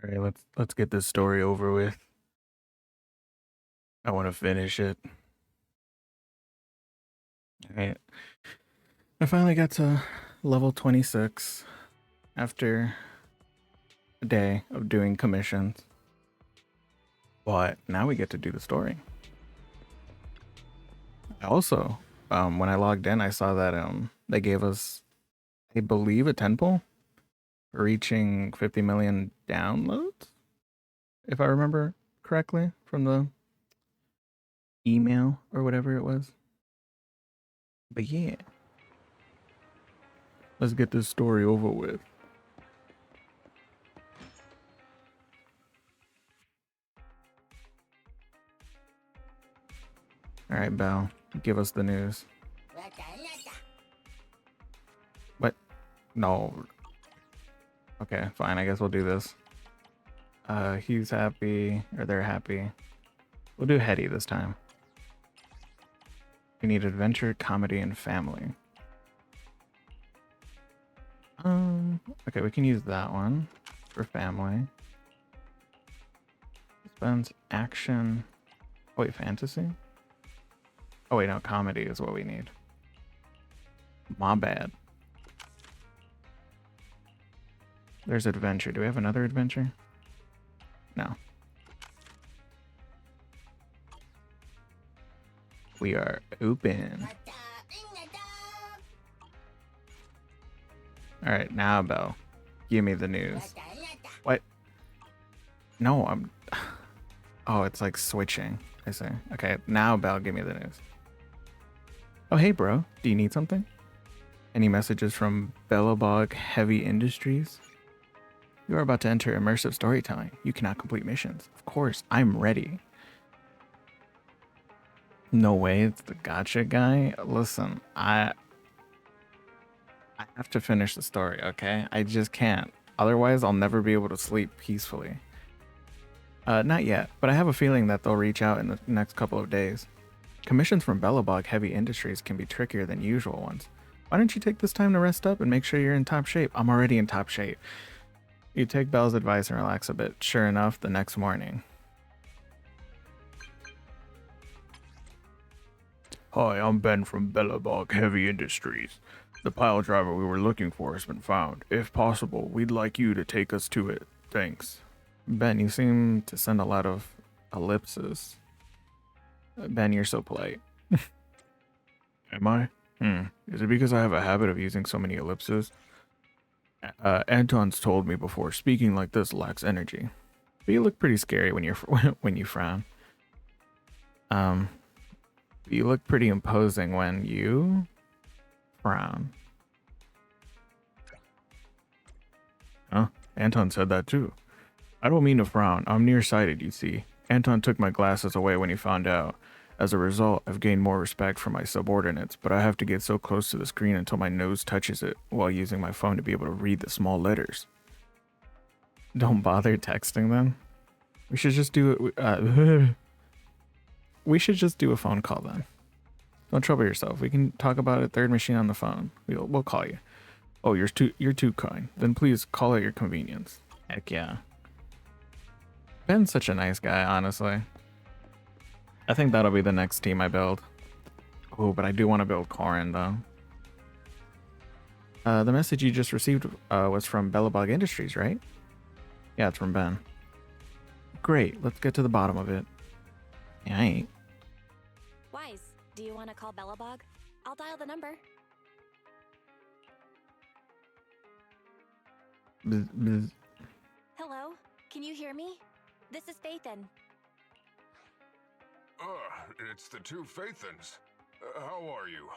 All right, let's get this story over with. I want to finish it. All right. I finally got to level 26 after a day of doing commissions. But now we get to do the story. Also, when I logged in, I saw that they gave us, I believe, a 10 pull for reaching 50 million downloads, if I remember correctly from the email or whatever it was. But yeah, let's get this story over with. All right, Belle, give us the news. What? No. Okay, fine. I guess we'll do this. He's happy, or they're happy. We'll do Hetty this time. We need adventure, comedy, and family. Okay, we can use that one for family. Suspense, action. Oh, wait, fantasy? Oh, wait, no, comedy is what we need. My bad. There's adventure. Do we have another adventure? No. We are open. All right, now, Belle, give me the news. What? No, I'm... Oh, it's like switching. I see. Okay, now, Belle, give me the news. Oh, hey, bro. Do you need something? Any messages from Bellabog Heavy Industries? You are about to enter immersive storytelling. You cannot complete missions. Of course, I'm ready. No way, it's the gotcha guy. Listen, I have to finish the story, okay? I just can't. Otherwise, I'll never be able to sleep peacefully. Not yet, but I have a feeling that they'll reach out in the next couple of days. Commissions from Bellabog Heavy Industries can be trickier than usual ones. Why don't you take this time to rest up and make sure you're in top shape? I'm already in top shape. You take Belle's advice and relax a bit. Sure enough, the next morning. Hi, I'm Ben from Bellabog Heavy Industries. The pile driver we were looking for has been found. If possible, we'd like you to take us to it. Thanks. Ben, you seem to send a lot of ellipses. Ben, you're so polite. Am I? Is it because I have a habit of using so many ellipses? Anton's told me before, speaking like this lacks energy. But you look pretty scary when you're when you frown. You look pretty imposing when you frown. Huh? Anton said that too. I don't mean to frown. I'm nearsighted, you see. Anton took my glasses away when he found out. As a result, I've gained more respect for my subordinates, but I have to get so close to the screen until my nose touches it while using my phone to be able to read the small letters. Don't bother texting them. We should just do it. We should just do a phone call then. Don't trouble yourself. We can talk about it third machine on the phone. We'll call you. Oh, you're too kind. Then please call at your convenience. Heck yeah. Ben's such a nice guy, honestly. I think that'll be the next team I build. Oh, but I do want to build Corin, though. The message you just received was from Bellabog Industries, right? Yeah, it's from Ben. Great, let's get to the bottom of it. Yeah, I ain't. Wise, do you want to call Bellabog? I'll dial the number. Bzz, bzz. Hello, can you hear me? This is Faithin. It's the two Faithins. How are you?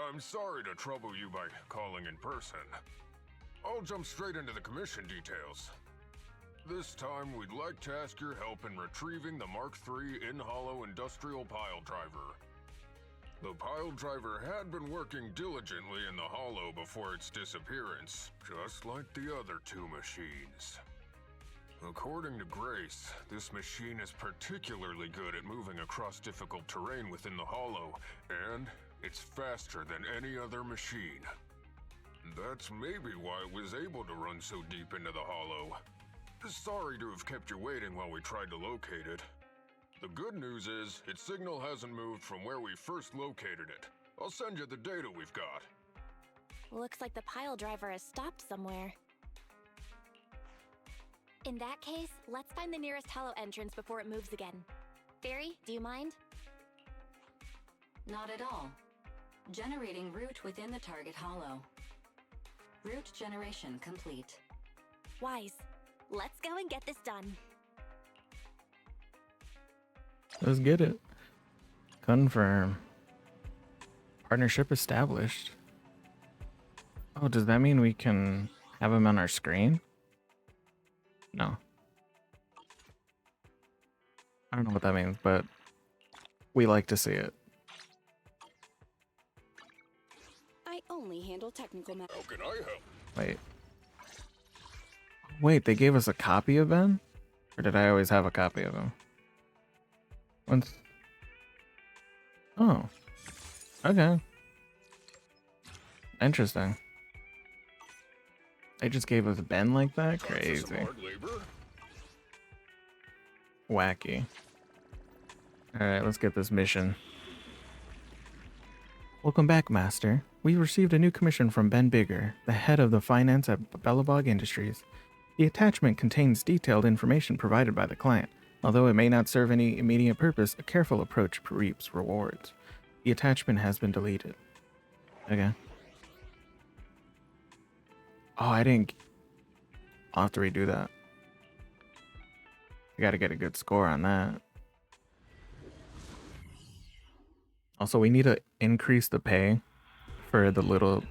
I'm sorry to trouble you by calling in person. I'll jump straight into the commission details. This time, we'd like to ask your help in retrieving the Mark III in-hollow industrial pile driver. The pile driver had been working diligently in the hollow before its disappearance, just like the other two machines. According to Grace, this machine is particularly good at moving across difficult terrain within the hollow, and it's faster than any other machine. That's maybe why it was able to run so deep into the hollow. Sorry to have kept you waiting while we tried to locate it. The good news is, its signal hasn't moved from where we first located it. I'll send you the data we've got. Looks like the pile driver has stopped somewhere. In that case, let's find the nearest hollow entrance before it moves again. Fairy, do you mind? Not at all. Generating route within the target hollow. Route generation complete. Wise. Let's go and get this done. Let's get it. Confirm. Partnership established. Oh, does that mean we can have him on our screen? No. I don't know what that means, but we like to see it. I only handle technical matters. How can I help? Wait. Wait, they gave us a copy of Ben? Or did I always have a copy of him? Once. Oh. Okay. Interesting. They just gave us Ben like that? Crazy. Some hard labor? Wacky. Alright, let's get this mission. Welcome back, Master. We received a new commission from Ben Bigger, the head of the finance at Belobog Industries. The attachment contains detailed information provided by the client. Although it may not serve any immediate purpose, a careful approach reaps rewards. The attachment has been deleted. Okay. Oh, I didn't... I'll have to redo that. I gotta get a good score on that. Also, we need to increase the pay for the little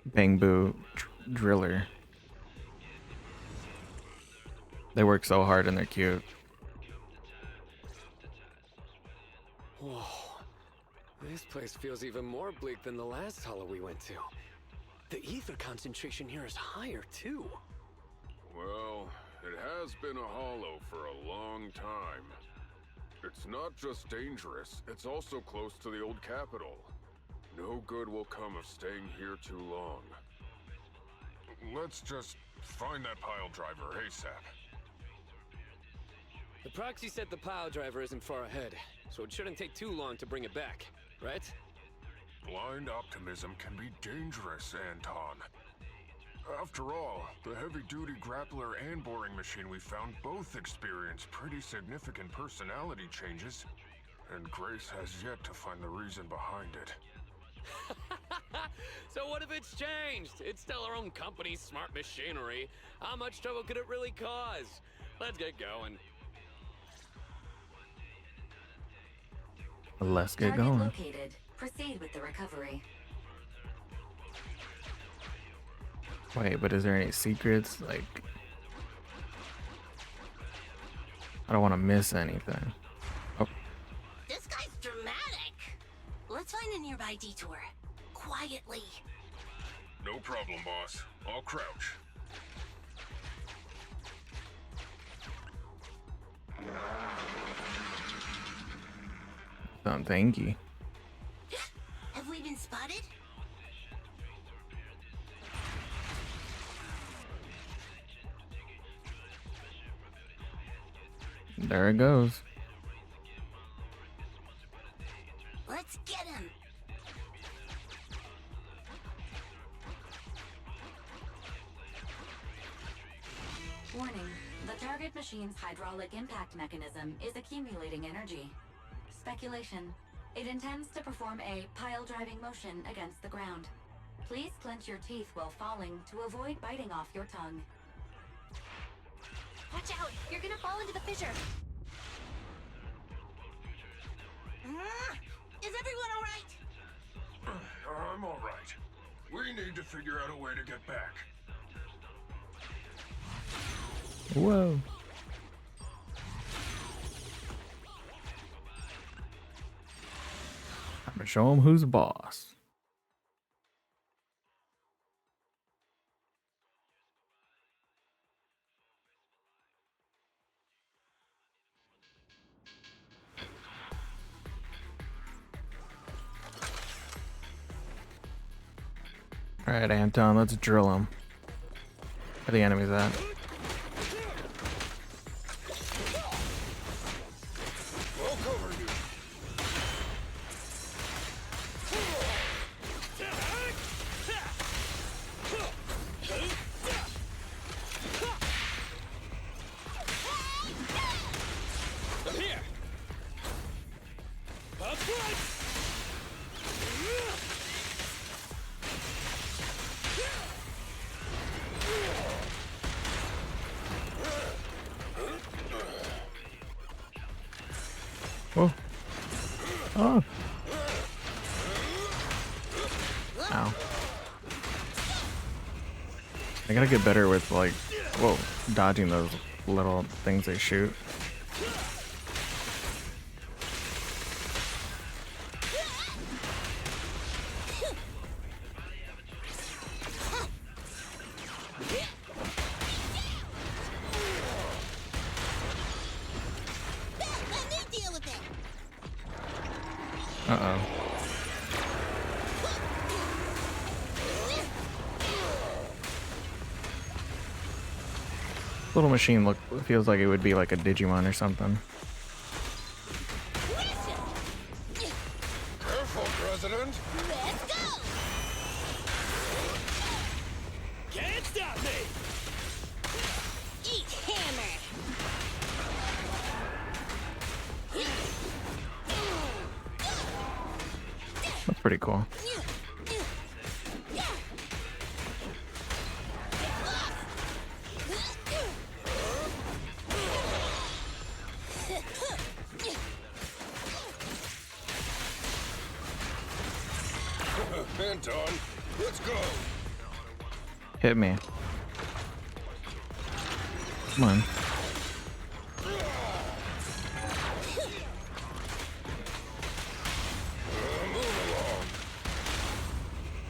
Bangbu driller. They work so hard and they're cute. Whoa. This place feels even more bleak than the last hollow we went to. The ether concentration here is higher, too. Well, it has been a hollow for a long time. It's not just dangerous, it's also close to the old capital. No good will come of staying here too long. Let's just find that pile driver ASAP. The proxy said the pile driver isn't far ahead, so it shouldn't take too long to bring it back, right? Blind optimism can be dangerous, Anton. After all, the heavy-duty grappler and boring machine we found both experience pretty significant personality changes, and Grace has yet to find the reason behind it. So what if it's changed? It's still our own company's smart machinery. How much trouble could it really cause? Let's get going. Let's get Target going. located. Proceed with the recovery. Wait, but is there any secrets? Like, I don't want to miss anything. Oh, This guy's dramatic. Let's find a nearby detour. Quietly. No problem, boss. I'll crouch. thank you. Have we been spotted? There it goes. Let's get him. Warning. The target machine's hydraulic impact mechanism is accumulating energy. Speculation. It intends to perform a pile-driving motion against the ground. Please clench your teeth while falling to avoid biting off your tongue. Watch out! You're gonna fall into the fissure! Is everyone alright? I'm alright. We need to figure out a way to get back. Whoa. I'm gonna show him who's boss. Alright, Anton, let's drill him. Where the enemies at? Whoa. Oh. Ow. I gotta get better with, like, whoa, dodging those little things they shoot. Let me deal with it. Uh-oh. Little machine feels like it would be like a Digimon or something. Careful, President. Let's go. Can't stop me! Eat hammer. That's pretty cool. Anton, let's go. Hit me. Come on.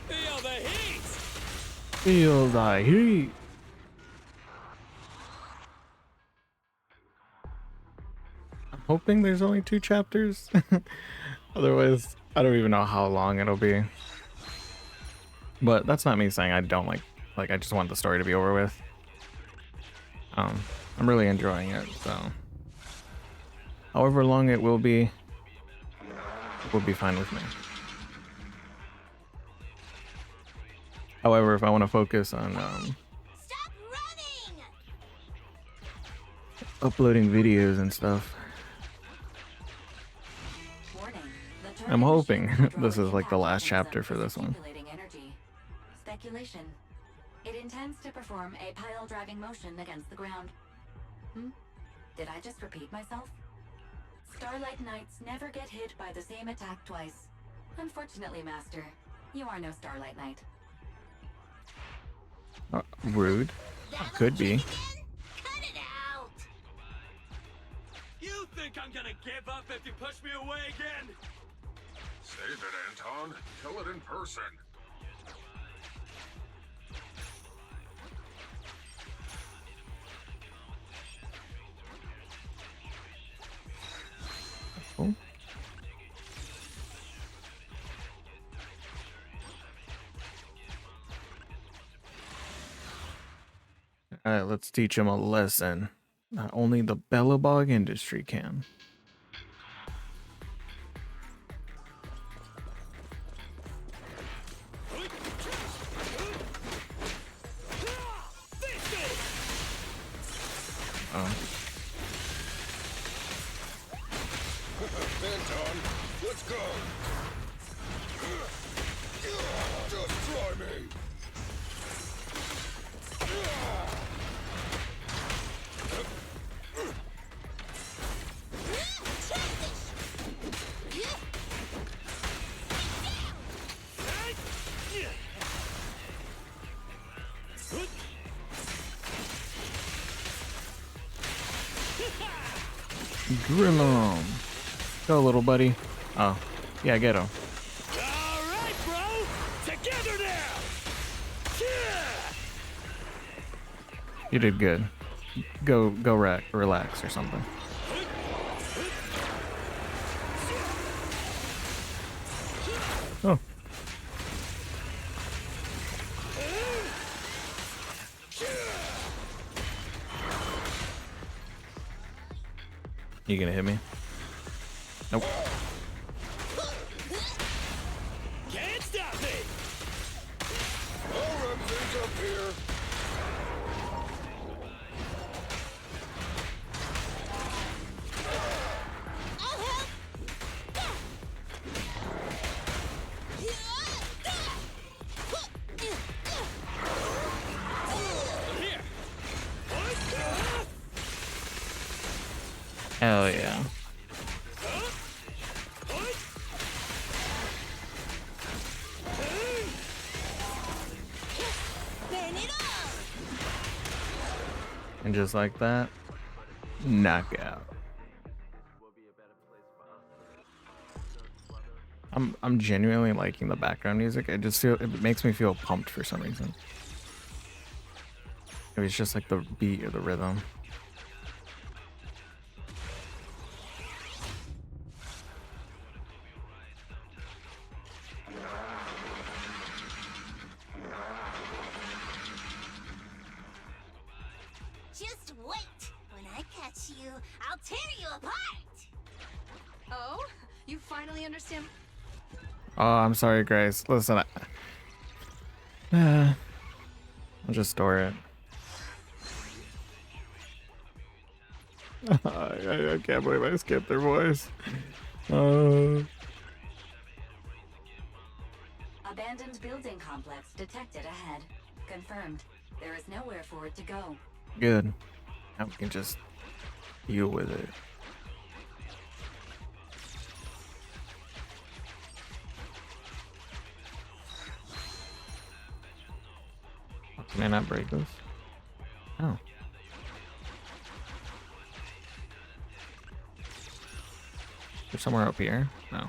Feel the heat! Feel the heat. I'm hoping there's only 2 chapters. Otherwise, I don't even know how long it'll be. But that's not me saying I don't like I just want the story to be over with. I'm really enjoying it, so however long it will be fine with me. However, if I want to focus on Stop running. uploading videos and stuff, Warning. The target I'm hoping machine's this is like the hydraulic last chapter for mechanism this one. is accumulating energy. Speculation. It intends to perform a pile-driving motion against the ground. Did I just repeat myself? Starlight Knights never get hit by the same attack twice. Unfortunately, Master, you are no Starlight Knight. Rude. Could be. Cut it out. You think I'm gonna give up if you push me away again? Save it, Anton. Kill it in person. Cool. Alright, let's teach him a lesson. Not only the Bellabog industry can. Oh. Anton, let's go. Just try me. Drill him. Go, little buddy. Oh, yeah, get him. All right, bro! Together now! You did good. Go, relax or something. Oh. You gonna hit me? Nope. Can't stop me! I'll wrap things up here. I'll help. Here! Hell yeah. just like that. Knockout. I'm genuinely liking the background music. It makes me feel pumped for some reason. Maybe it's just like the beat or the rhythm. Just wait. When I catch you, I'll tear you apart. Oh, you finally understand. Oh, I'm sorry, Grace. Listen, I'll just store it. I can't believe I skipped their voice. Abandoned building complex detected ahead. Confirmed. There is nowhere for it to go. Good. Now we can just deal with it. Can I not break this? Oh. There's somewhere up here? No.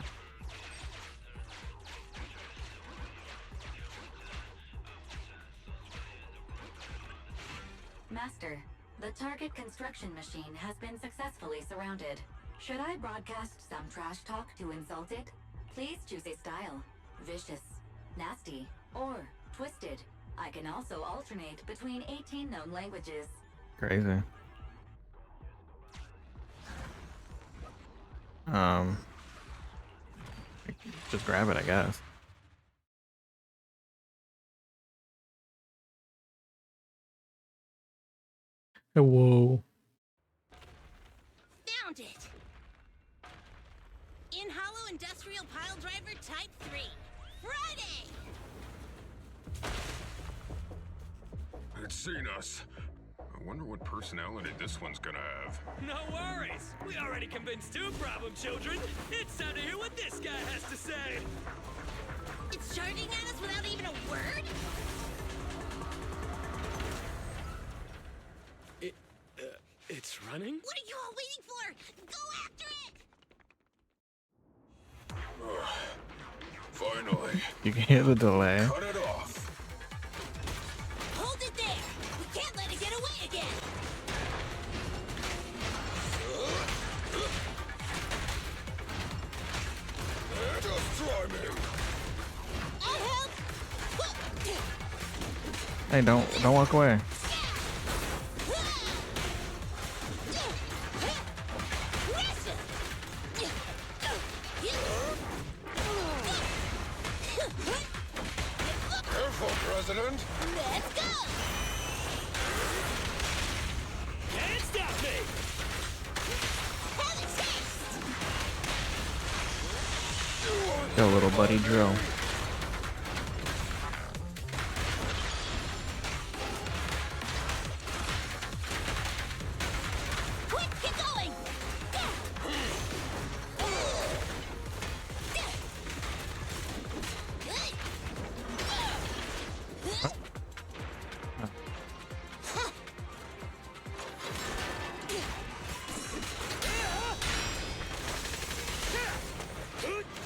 Master, the target construction machine has been successfully surrounded. Should I broadcast some trash talk to insult it? Please choose a style. Vicious, nasty, or twisted. I can also alternate between 18 known languages. Crazy. Just grab it, I guess. Whoa. Found it. In Hollow Industrial Pile Driver Type 3. Friday! It's seen us. I wonder what personality this one's gonna have. No worries. We already convinced two problem children. It's time to hear what this guy has to say. It's charging at us without even a word? It's running? What are you all waiting for? Go after it! Finally. You can hear the delay. Cut it off. Hold it there! We can't let it get away again! Just try me. I'll help! Hey, don't walk away. Careful, President. Let's go! Can't stop me! Have a taste! Go, little buddy drill. Quick, get going!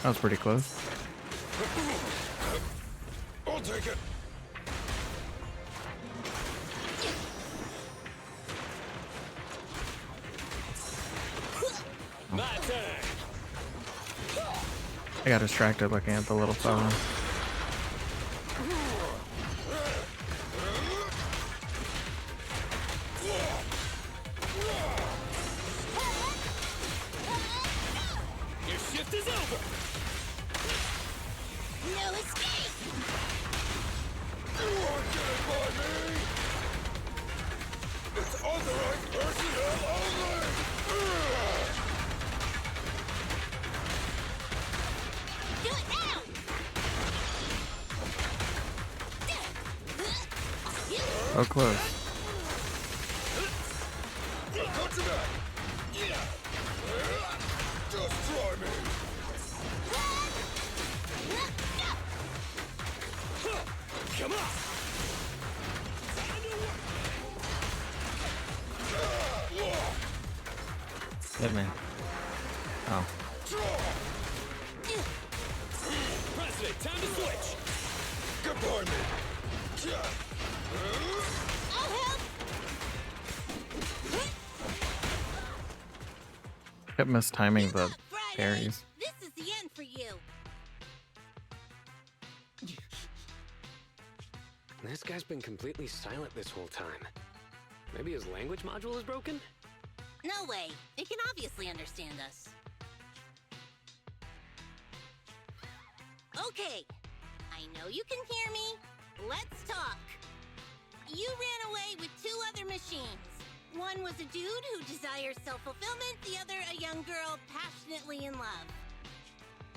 That was pretty close. I'll take it. My turn. I got distracted looking at the little fella. Your shift is over. No escape! You won't get it by me. It's authorized personnel only. Do it now! So close. Got your back. Just try me. Come on. Hit me. Oh. President, time to switch! Goodbye, me. I'll help! Kept mistiming Give the up, Friday! parries. This is the end for you! This guy's been completely silent this whole time. Maybe his language module is broken? No way. It can obviously understand us. Okay. I know you can hear me. Let's talk. You ran away with 2 other machines. One was a dude who desires self-fulfillment, the other a young girl passionately in love.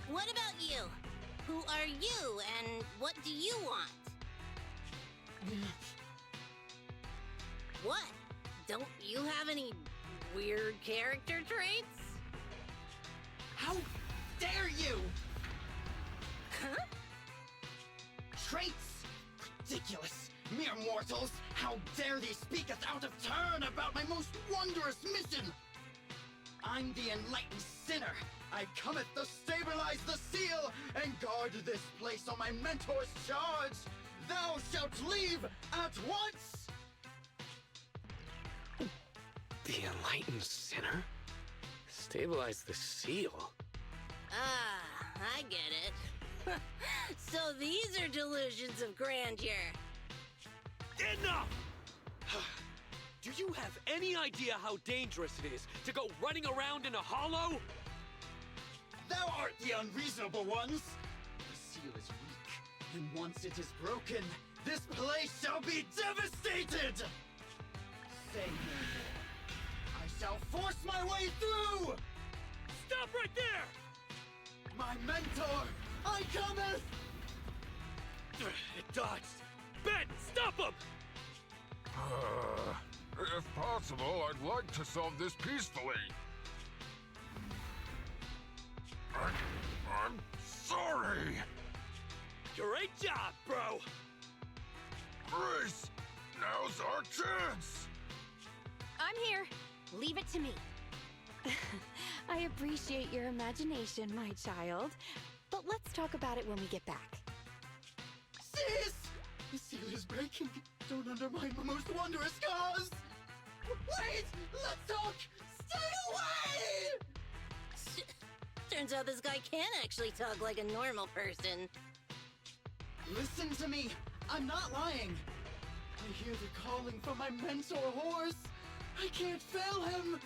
What about you? Who are you, and what do you want? What? Don't you have any weird character traits? How dare you! Huh? Traits? Ridiculous! Mere mortals! How dare thee speaketh out of turn about my most wondrous mission! I'm the enlightened sinner. I cometh to stabilize the seal and guard this place on my mentor's charge. Thou shalt leave at once! The enlightened sinner? Stabilize the seal? Ah, I get it. So these are delusions of grandeur. Enough! Do you have any idea how dangerous it is to go running around in a hollow? Thou art the unreasonable ones! The seal is weak, and once it is broken, this place shall be devastated! Say no more. I shall force my way through! Stop right there! My mentor, I cometh! It dodged. Ben, stop him! If possible, I'd like to solve this peacefully. I'm sorry. Great job, bro! Grace, now's our chance. I'm here. Leave it to me. I appreciate your imagination, my child. But let's talk about it when we get back. Sis! The seal is breaking. Don't undermine my most wondrous cause! Wait! Let's talk! Stay away! Turns out this guy can actually talk like a normal person. Listen to me! I'm not lying! I hear the calling from my mentor horse! I can't fail him!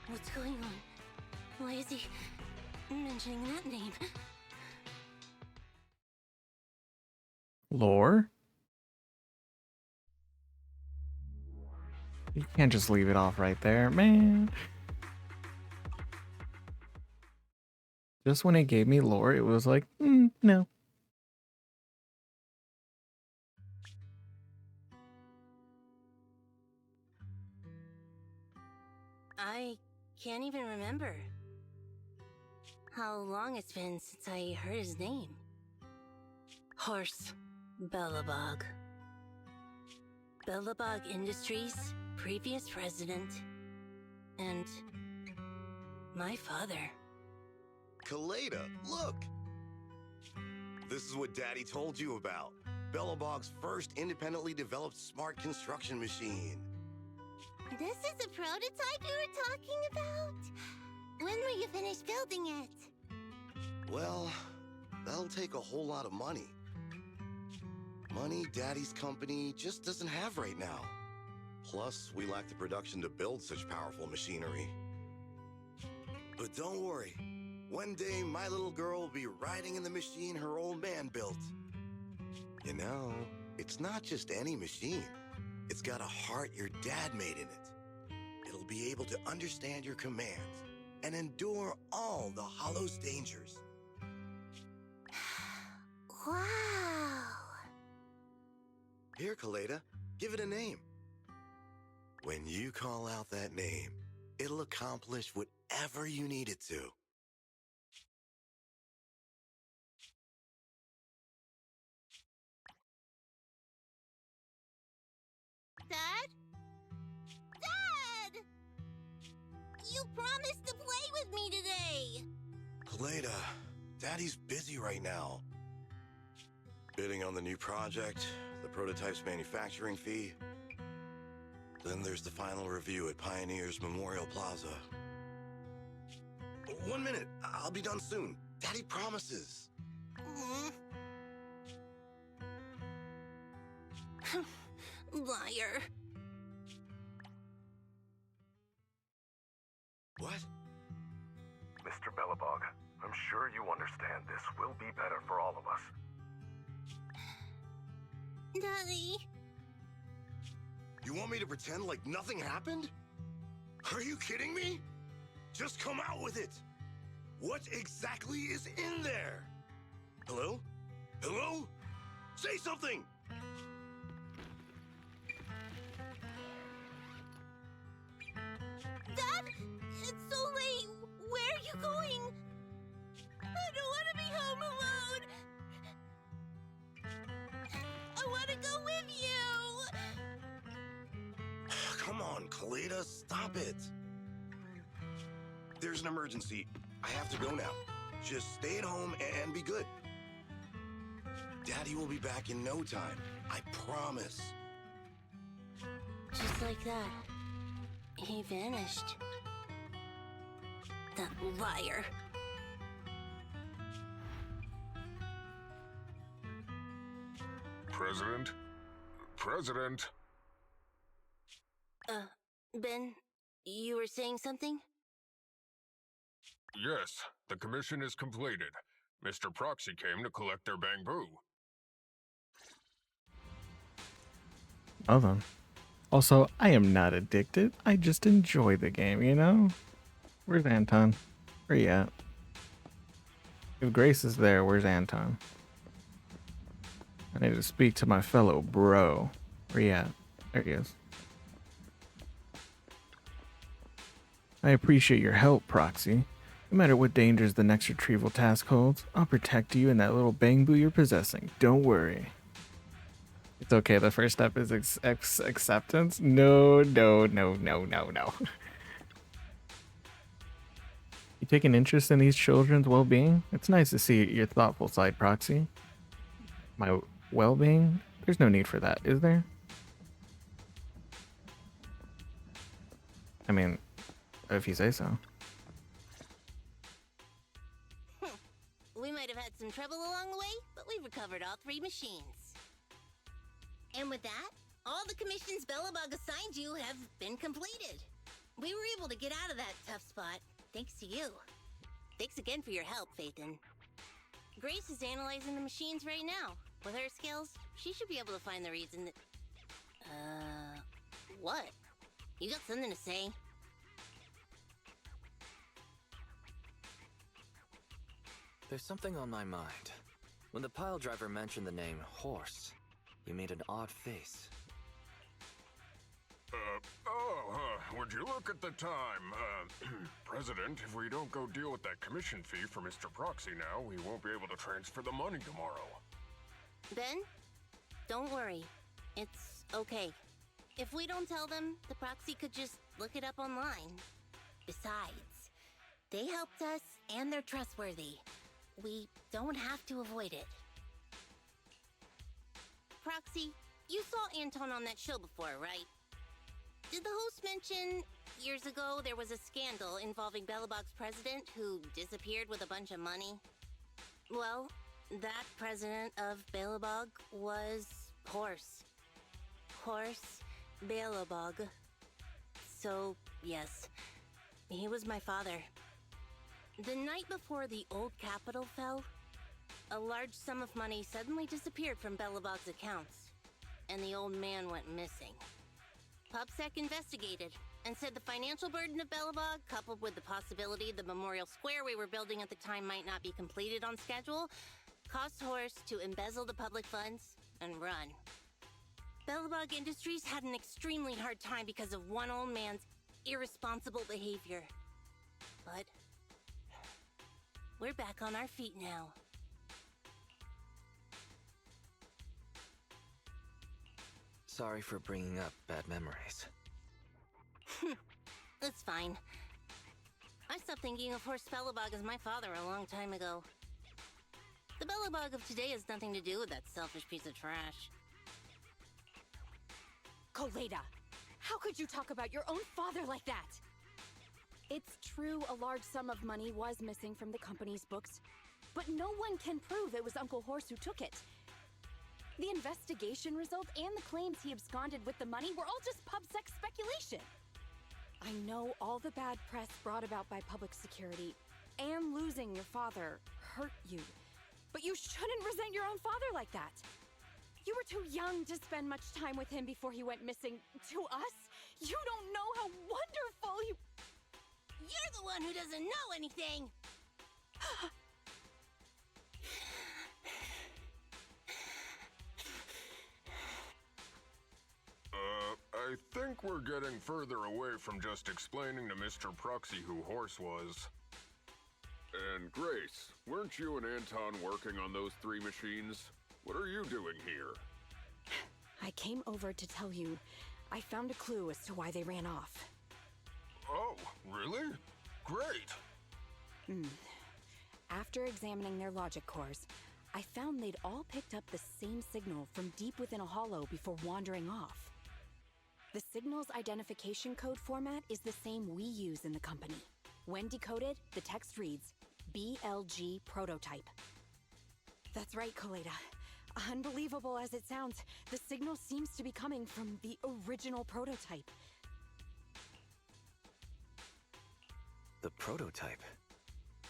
What's going on? Why is he mentioning that name? Lore? You can't just leave it off right there, man. Just when it gave me lore, it was like, no. I can't even remember how long it's been since I heard his name. Horse Bellabog. Bellabog Industries, previous president, and my father. Kaleda, look! This is what Daddy told you about. Bellabog's first independently developed smart construction machine. This is the prototype you were talking about? When will you finish building it? Well, that'll take a whole lot of money. Money Daddy's company just doesn't have right now. Plus, we lack the production to build such powerful machinery. But don't worry. One day, my little girl will be riding in the machine her old man built. You know, it's not just any machine. It's got a heart your dad made in it. It'll be able to understand your commands and endure all the Hollow's dangers. Wow. Here, Kaleda, give it a name. When you call out that name, it'll accomplish whatever you need it to. Dad? You promised to play with me today! Kaleda, Daddy's busy right now. Bidding on the new project, the prototype's manufacturing fee. Then there's the final review at Pioneer's Memorial Plaza. 1 minute, I'll be done soon. Daddy promises. Liar. What? Mr. Belobog, I'm sure you understand this will be better for all of us. Daddy. You want me to pretend like nothing happened? Are you kidding me? Just come out with it. What exactly is in there? Hello? Hello? Say something! Dad, it's so late. Where are you going? I don't want to be home alone. I want to go with you. Come on, Kaleda, stop it. There's an emergency. I have to go now. Just stay at home and be good. Daddy will be back in no time. I promise. Just like that, he vanished. That liar. President? President? Ben, you were saying something? Yes, the commission is completed. Mr. Proxy came to collect their bamboo. Well then. Also, I am not addicted. I just enjoy the game, you know? Where's Anton? Where you at? If Grace is there, where's Anton? I need to speak to my fellow bro. Where you at? There he is. I appreciate your help, Proxy. No matter what dangers the next retrieval task holds, I'll protect you and that little bamboo you're possessing. Don't worry. It's okay, the first step is acceptance? No. You take an interest in these children's well-being? It's nice to see your thoughtful side, Proxy. My well-being? There's no need for that, is there? I mean, if you say so. We might have had some trouble along the way, but we've recovered all 3 machines. And with that, all the commissions Belobog assigned you have been completed. We were able to get out of that tough spot, thanks to you. Thanks again for your help, Phaethon. Grace is analyzing the machines right now. With her skills, she should be able to find the reason that... What? You got something to say? There's something on my mind. When the pile driver mentioned the name Horse, you made an odd face. Would you look at the time? President, if we don't go deal with that commission fee for Mr. Proxy now, we won't be able to transfer the money tomorrow. Ben, don't worry. It's okay. If we don't tell them, the Proxy could just look it up online. Besides, they helped us and they're trustworthy. We don't have to avoid it. Proxy, you saw Anton on that show before, right? Did the host mention years ago there was a scandal involving Belobog's president who disappeared with a bunch of money? Well, that president of Belobog was Horse. Horse Belobog. So, yes, he was my father. The night before the old capital fell, a large sum of money suddenly disappeared from Belobog's accounts, and the old man went missing. PubSec investigated and said the financial burden of Belobog, coupled with the possibility the memorial square we were building at the time might not be completed on schedule, caused Horse to embezzle the public funds and run. Belobog Industries had an extremely hard time because of one old man's irresponsible behavior. But we're back on our feet now. Sorry for bringing up bad memories. That's fine. I stopped thinking of Horse Belobog as my father a long time ago. The Belobog of today has nothing to do with that selfish piece of trash. Koleda, how could you talk about your own father like that? It's true a large sum of money was missing from the company's books, but no one can prove it was Uncle Horse who took it. The investigation result and the claims he absconded with the money were all just pub-sec speculation. I know all the bad press brought about by public security and losing your father hurt you, but you shouldn't resent your own father like that. You were too young to spend much time with him before he went missing. To us, you don't know how wonderful he... You're the one who doesn't know anything! I think we're getting further away from just explaining to Mr. Proxy who Horse was. And Grace, weren't you and Anton working on those 3 machines? What are you doing here? I came over to tell you I found a clue as to why they ran off. Oh, really? Great! After examining their logic cores, I found they'd all picked up the same signal from deep within a hollow before wandering off. The signal's identification code format is the same we use in the company. When decoded, the text reads, BLG prototype. That's right, Koleda. Unbelievable as it sounds, the signal seems to be coming from the original prototype. The prototype?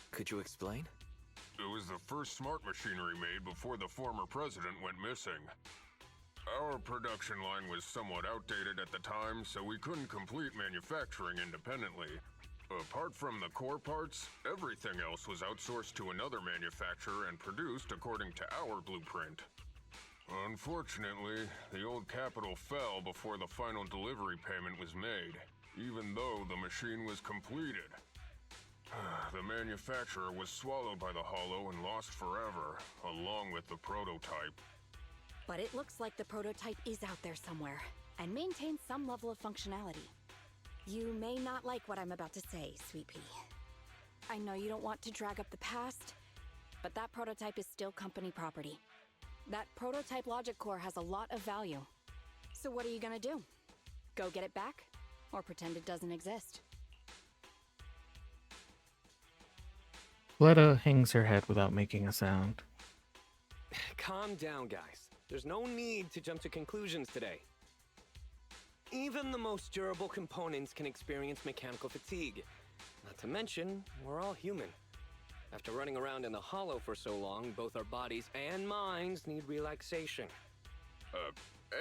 Could you explain? It was the first smart machinery made before the former president went missing. Our production line was somewhat outdated at the time, so we couldn't complete manufacturing independently. Apart from the core parts, everything else was outsourced to another manufacturer and produced according to our blueprint. Unfortunately, the old capital fell before the final delivery payment was made, even though the machine was completed. The manufacturer was swallowed by the hollow and lost forever, along with the prototype. But it looks like the prototype is out there somewhere, and maintains some level of functionality. You may not like what I'm about to say, Sweet Pea. I know you don't want to drag up the past, but that prototype is still company property. That prototype logic core has a lot of value. So what are you gonna do? Go get it back? Or pretend it doesn't exist? Letta hangs her head without making a sound. Calm down, guys. There's no need to jump to conclusions today. Even the most durable components can experience mechanical fatigue. Not to mention, we're all human. After running around in the hollow for so long, both our bodies and minds need relaxation.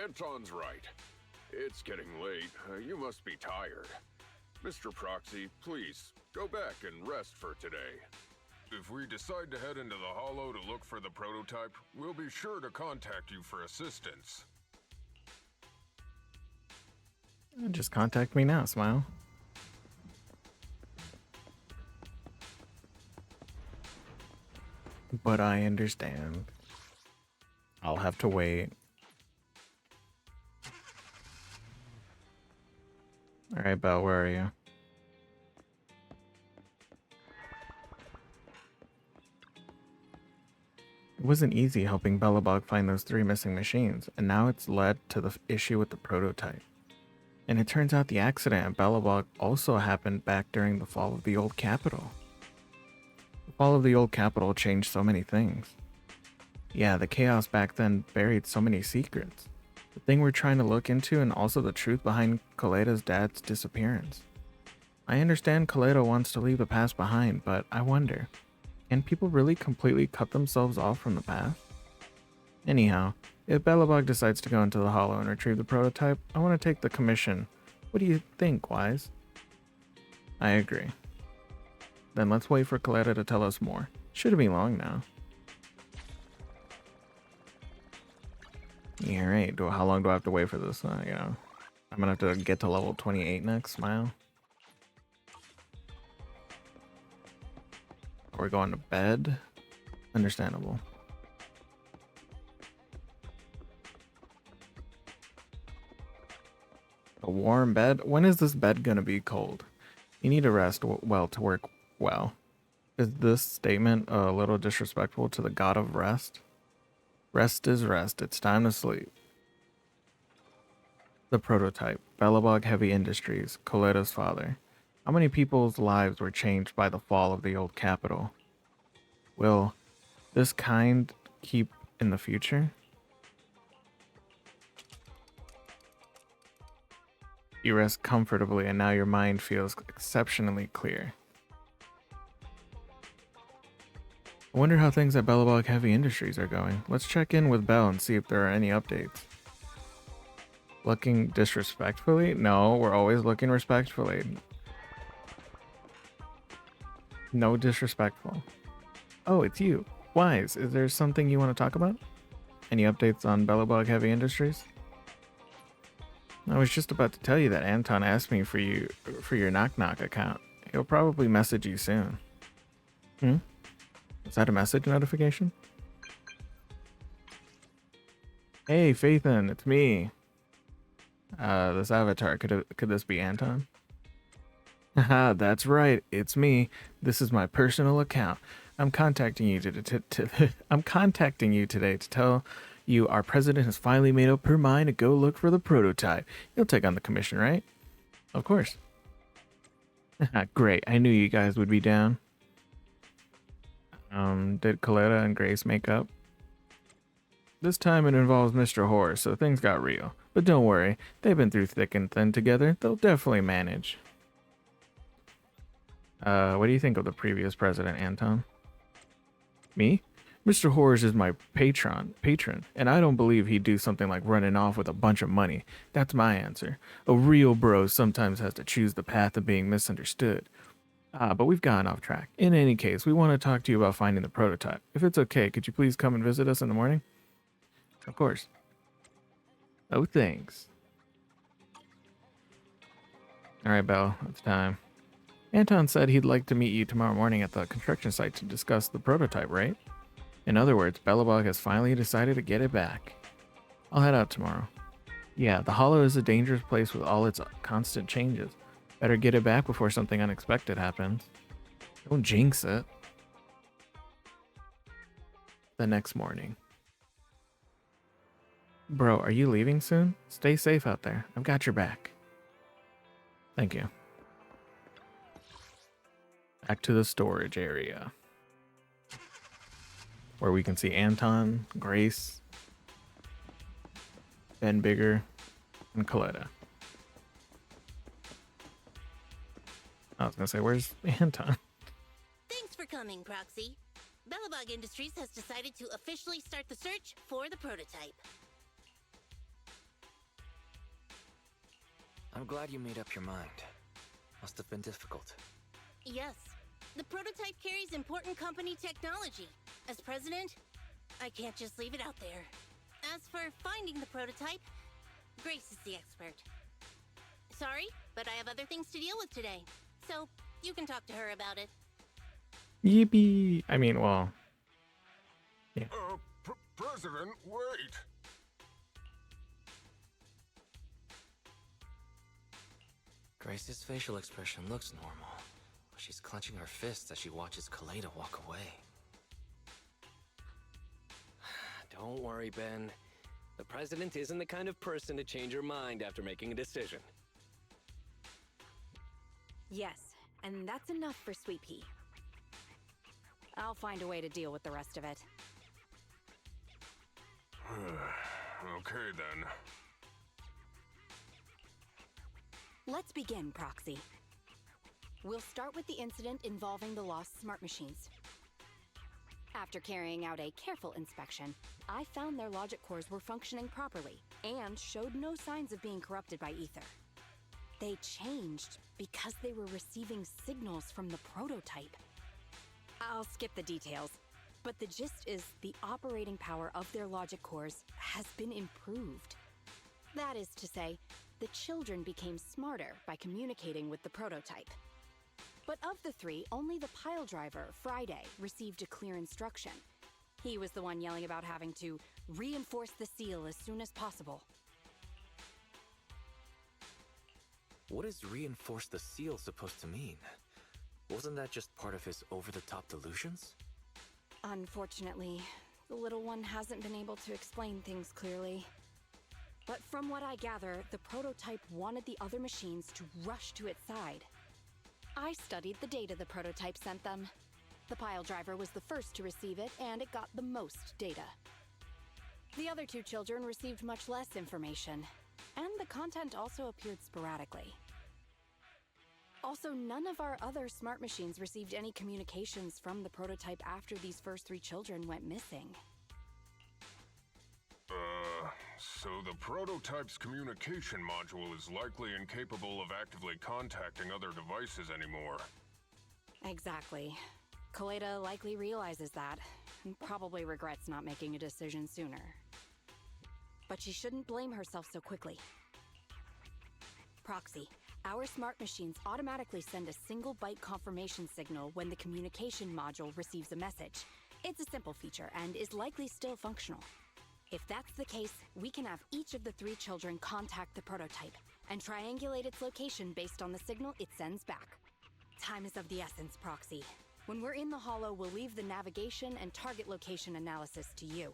Anton's right. It's getting late. You must be tired. Mr. Proxy, please, go back and rest for today. If we decide to head into the hollow to look for the prototype, we'll be sure to contact you for assistance. Just contact me now, Smile. But I understand. I'll have to wait. Alright, Belle, where are you? It wasn't easy helping Belobog find those 3 missing machines, and now it's led to the issue with the prototype. And it turns out the accident at Belobog also happened back during the fall of the old capital. The fall of the old capital changed so many things. Yeah, the chaos back then buried so many secrets. The thing we're trying to look into, and also the truth behind Koleda's dad's disappearance. I understand Koleda wants to leave the past behind, but I wonder, can people really completely cut themselves off from the past? Anyhow, if Belobog decides to go into the hollow and retrieve the prototype, I want to take the commission. What do you think, Wise? I agree. Then let's wait for Koleda to tell us more. Shouldn't be long now. Yeah, right. How long do I have to wait for this? I'm gonna have to get to level 28 next. Smile. Are we going to bed? Understandable. A warm bed? When is this bed gonna be cold? You need to rest well to work Well, is this statement a little disrespectful to the god of rest? Rest is rest. It's time to sleep. The prototype, Belobog Heavy Industries, Coletta's father. How many people's lives were changed by the fall of the old capital? Will this kind keep in the future? You rest comfortably and now your mind feels exceptionally clear. I wonder how things at Belobog Heavy Industries are going. Let's check in with Belle and see if there are any updates. Looking disrespectfully? No, we're always looking respectfully. No disrespectful. Oh, it's you. Wise, is there something you want to talk about? Any updates on Belobog Heavy Industries? I was just about to tell you that Anton asked me for your Knock Knock account. He'll probably message you soon. Is that a message notification? Hey, Faithin, it's me. This avatar, could this be Anton? Haha, that's right, it's me. This is my personal account. I'm contacting you today to tell you our president has finally made up her mind to go look for the prototype. He'll take on the commission, right? Of course. Great, I knew you guys would be down. Did Coletta and Grace make up? This time it involves Mr. Horace, so things got real. But don't worry, they've been through thick and thin together. They'll definitely manage. What do you think of the previous president, Anton? Me? Mr. Horace is my patron, and I don't believe he'd do something like running off with a bunch of money. That's my answer. A real bro sometimes has to choose the path of being misunderstood. But we've gotten off track. In any case, we want to talk to you about finding the prototype. If it's okay, could you please come and visit us in the morning? Of course. Oh, thanks. Alright, Belle, it's time. Anton said he'd like to meet you tomorrow morning at the construction site to discuss the prototype, right? In other words, Belobog has finally decided to get it back. I'll head out tomorrow. Yeah, the Hollow is a dangerous place with all its constant changes. Better get it back before something unexpected happens. Don't jinx it. The next morning. Bro, are you leaving soon? Stay safe out there. I've got your back. Thank you. Back to the storage area, where we can see Anton, Grace, Ben Bigger, and Coletta. I was gonna say, where's Anton? Thanks for coming, Proxy. Belobog Industries has decided to officially start the search for the prototype. I'm glad you made up your mind. Must have been difficult. Yes. The prototype carries important company technology. As president, I can't just leave it out there. As for finding the prototype, Grace is the expert. Sorry, but I have other things to deal with today. So, you can talk to her about it. Yippee! I mean, well... yeah. President, wait! Grace's facial expression looks normal. She's clenching her fists as she watches Coletta walk away. Don't worry, Ben. The president isn't the kind of person to change her mind after making a decision. Yes, and that's enough for Sweet Pea. I'll find a way to deal with the rest of it. Okay, then. Let's begin, Proxy. We'll start with the incident involving the lost smart machines. After carrying out a careful inspection, I found their logic cores were functioning properly and showed no signs of being corrupted by ether. They changed because they were receiving signals from the prototype. I'll skip the details, but the gist is the operating power of their logic cores has been improved. That is to say, the children became smarter by communicating with the prototype. But of the three, only the pile driver, Friday, received a clear instruction. He was the one yelling about having to reinforce the seal as soon as possible. What is reinforce the seal supposed to mean? Wasn't that just part of his over-the-top delusions? Unfortunately, the little one hasn't been able to explain things clearly. But from what I gather, the prototype wanted the other machines to rush to its side. I studied the data the prototype sent them. The pile driver was the first to receive it, and it got the most data. The other two children received much less information, and the content also appeared sporadically. Also, none of our other smart machines received any communications from the prototype after these first three children went missing. So the prototype's communication module is likely incapable of actively contacting other devices anymore. Exactly. Kaleda likely realizes that, and probably regrets not making a decision sooner. But she shouldn't blame herself so quickly. Proxy, our smart machines automatically send a single byte confirmation signal when the communication module receives a message. It's a simple feature and is likely still functional. If that's the case, we can have each of the three children contact the prototype and triangulate its location based on the signal it sends back. Time is of the essence, Proxy. When we're in the Hollow, we'll leave the navigation and target location analysis to you.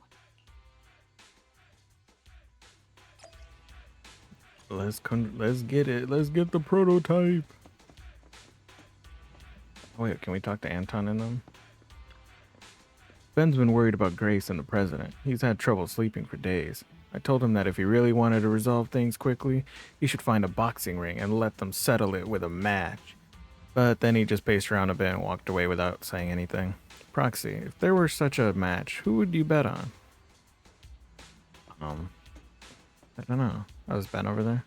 Let's get it. Let's get the prototype. Oh, wait, can we talk to Anton and them? Ben's been worried about Grace and the president. He's had trouble sleeping for days. I told him that if he really wanted to resolve things quickly, he should find a boxing ring and let them settle it with a match. But then he just paced around a bit and walked away without saying anything. Proxy, if there were such a match, who would you bet on? I don't know. Oh, is Ben over there?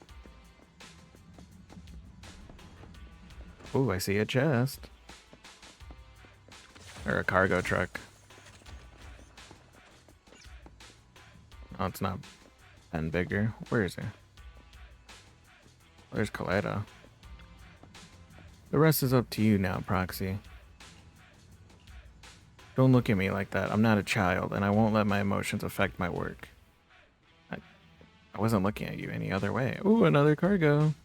Ooh, I see a chest. Or a cargo truck. Oh, it's not Ben bigger. Where is he? There's Kaleda. The rest is up to you now, Proxy. Don't look at me like that. I'm not a child, and I won't let my emotions affect my work. I wasn't looking at you any other way. Ooh, another cargo.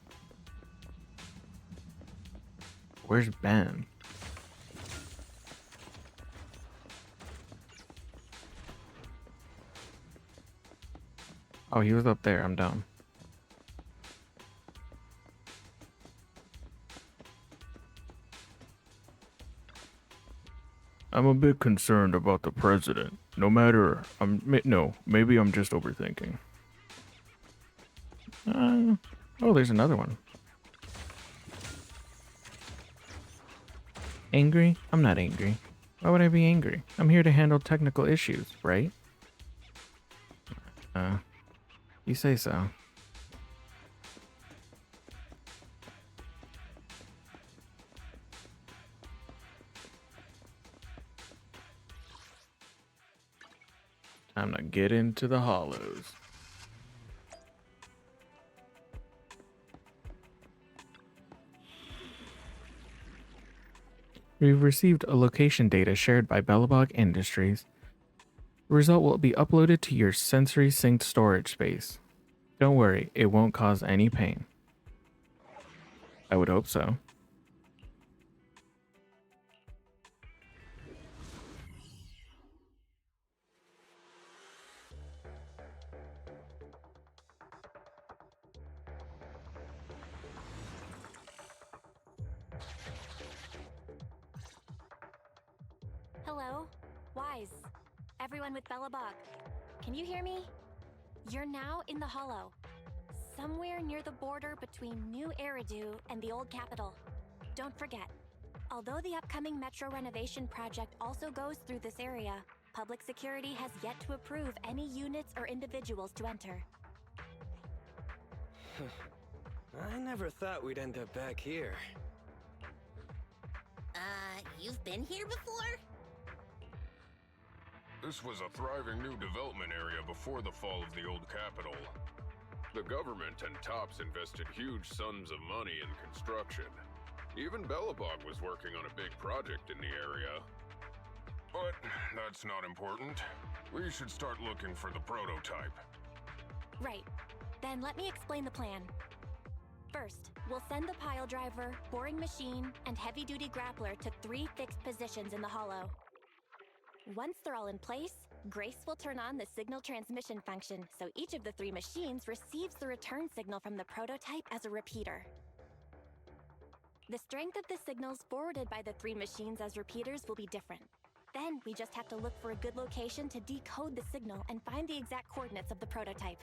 Where's Ben? Oh, he was up there. I'm dumb. I'm a bit concerned about the president. Maybe I'm just overthinking. Oh, there's another one. Angry? I'm not angry. Why would I be angry? I'm here to handle technical issues, right? You say so. Time to get into the hollows. We've received a location data shared by Belobog Industries. The result will be uploaded to your sensory synced storage space. Don't worry, it won't cause any pain. I would hope so. Hello? Wise. Everyone with Belobog. Can you hear me? You're now in the Hollow. Somewhere near the border between New Eridu and the old capital. Don't forget, although the upcoming metro renovation project also goes through this area, public security has yet to approve any units or individuals to enter. I never thought we'd end up back here. You've been here before? This was a thriving new development area before the fall of the old capital. The government and TOPS invested huge sums of money in construction. Even Belobog was working on a big project in the area. But that's not important. We should start looking for the prototype. Right. Then let me explain the plan. First, We'll send the pile driver, boring machine, and heavy-duty grappler to 3 fixed positions in the hollow. Once they're all in place, Grace will turn on the signal transmission function, so each of the 3 machines receives the return signal from the prototype as a repeater. The strength of the signals forwarded by the 3 machines as repeaters will be different. Then we just have to look for a good location to decode the signal and find the exact coordinates of the prototype.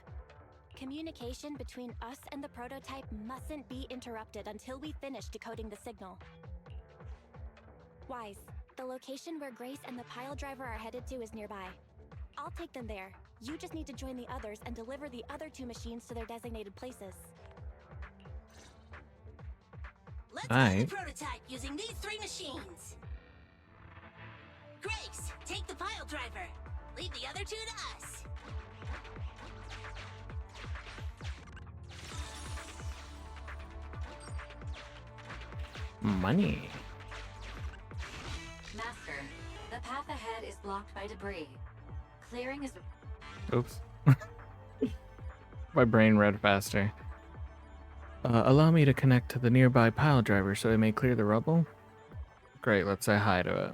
Communication between us and the prototype mustn't be interrupted until we finish decoding the signal. Wise, the location where Grace and the pile driver are headed to is nearby. I'll take them there. You just need to join the others and deliver the other 2 machines to their designated places. Let's build the prototype using these 3 machines. Grace, take the pile driver. Leave the other 2 to us. Money. Master, the path ahead is blocked by debris. Clearing is... Oops. My brain read faster. Allow me to connect to the nearby pile driver so it may clear the rubble. Great, let's say hi to it.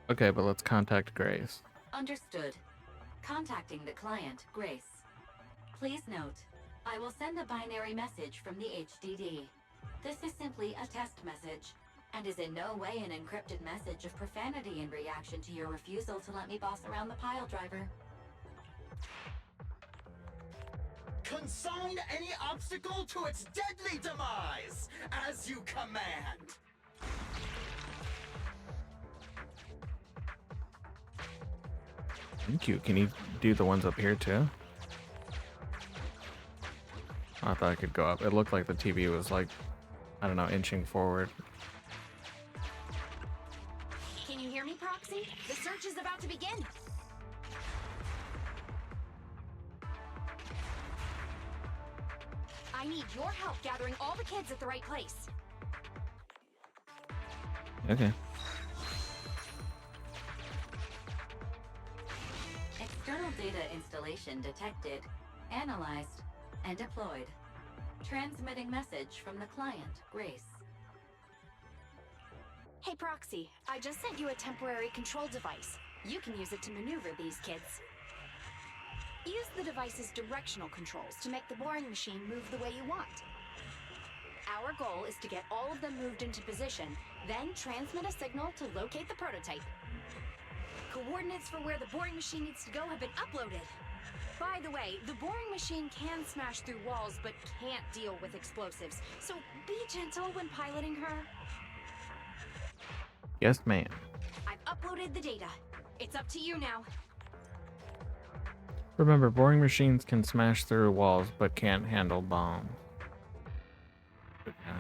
Okay, but let's contact Grace. Understood. Contacting the client, Grace. Please note, I will send a binary message from the HDD. This is simply a test message, and is in no way an encrypted message of profanity in reaction to your refusal to let me boss around the pile driver. Consign any obstacle to its deadly demise, as you command. Thank you. Can you do the ones up here too? I thought I could go up. It looked like the TV was like, I don't know, inching forward. Can you hear me, Proxy? The search is about to begin. I need your help gathering all the kids at the right place. Okay. External data installation detected, analyzed, and deployed. Transmitting message from the client, Grace. Hey, Proxy, I just sent you a temporary control device. You can use it to maneuver these kids. Use the device's directional controls to make the boring machine move the way you want. Our goal is to get all of them moved into position, then transmit a signal to locate the prototype. Coordinates for where the boring machine needs to go have been uploaded. By the way, the boring machine can smash through walls, but can't deal with explosives, so be gentle when piloting her. Yes, ma'am. I've uploaded the data. It's up to you now. Remember, boring machines can smash through walls, but can't handle bombs. Okay.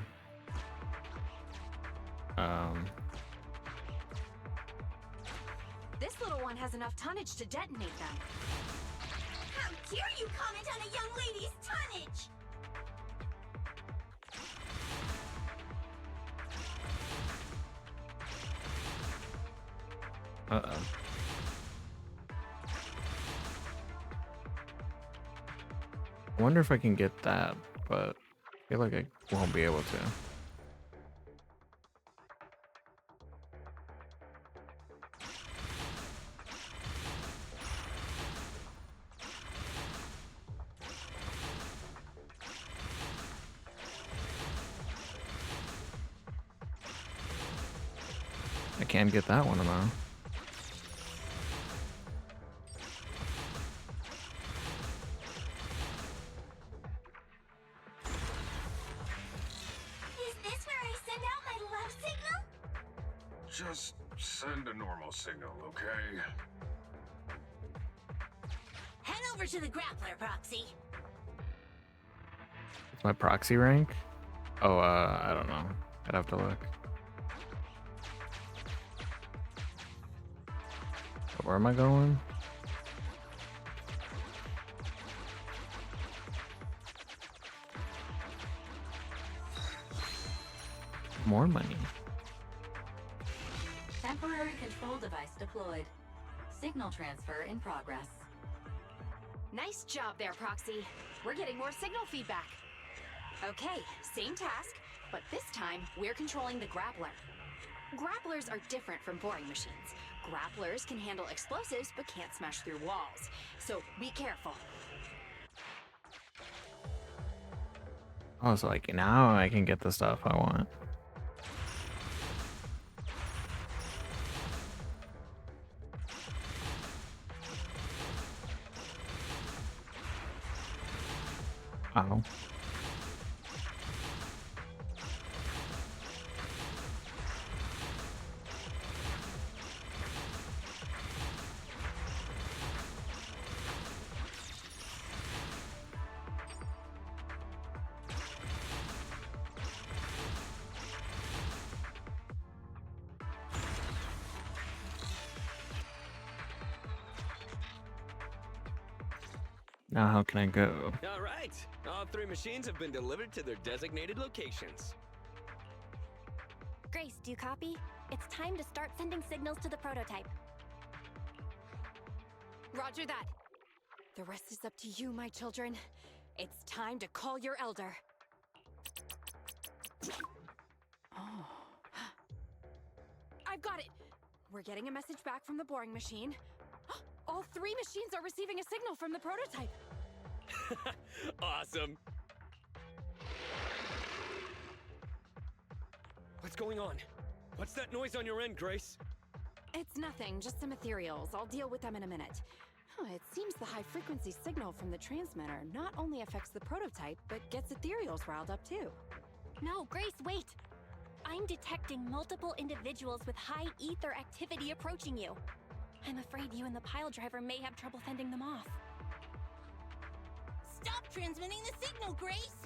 This little one has enough tonnage to detonate them. How dare you comment on a young lady's tonnage? Uh-oh. I wonder if I can get that, but I feel like I won't be able to. I can't get that one though. Just send a normal signal, okay? Head over to the grappler, Proxy. What's my proxy rank? Oh, I don't know. I'd have to look. Where am I going? More money. Temporary control device deployed. Signal transfer in progress. Nice job there, Proxy. We're getting more signal feedback. Okay, same task, but this time we're controlling the grappler. Grapplers are different from boring machines. Grapplers can handle explosives but can't smash through walls. So be careful. I was like, now I can get the stuff I want. Ow. Now how can I go? All right. All 3 machines have been delivered to their designated locations. Grace, do you copy? It's time to start sending signals to the prototype. Roger that. The rest is up to you, my children. It's time to call your elder. Oh. I've got it. We're getting a message back from the boring machine. All 3 machines are receiving a signal from the prototype. Awesome. What's going on? What's that noise on your end, Grace? It's nothing, just some ethereals. I'll deal with them in a minute. It seems the high-frequency signal from the transmitter not only affects the prototype, but gets ethereals riled up too. No, Grace, wait! I'm detecting multiple individuals with high ether activity approaching you. I'm afraid you and the pile driver may have trouble fending them off. Stop transmitting the signal, Grace!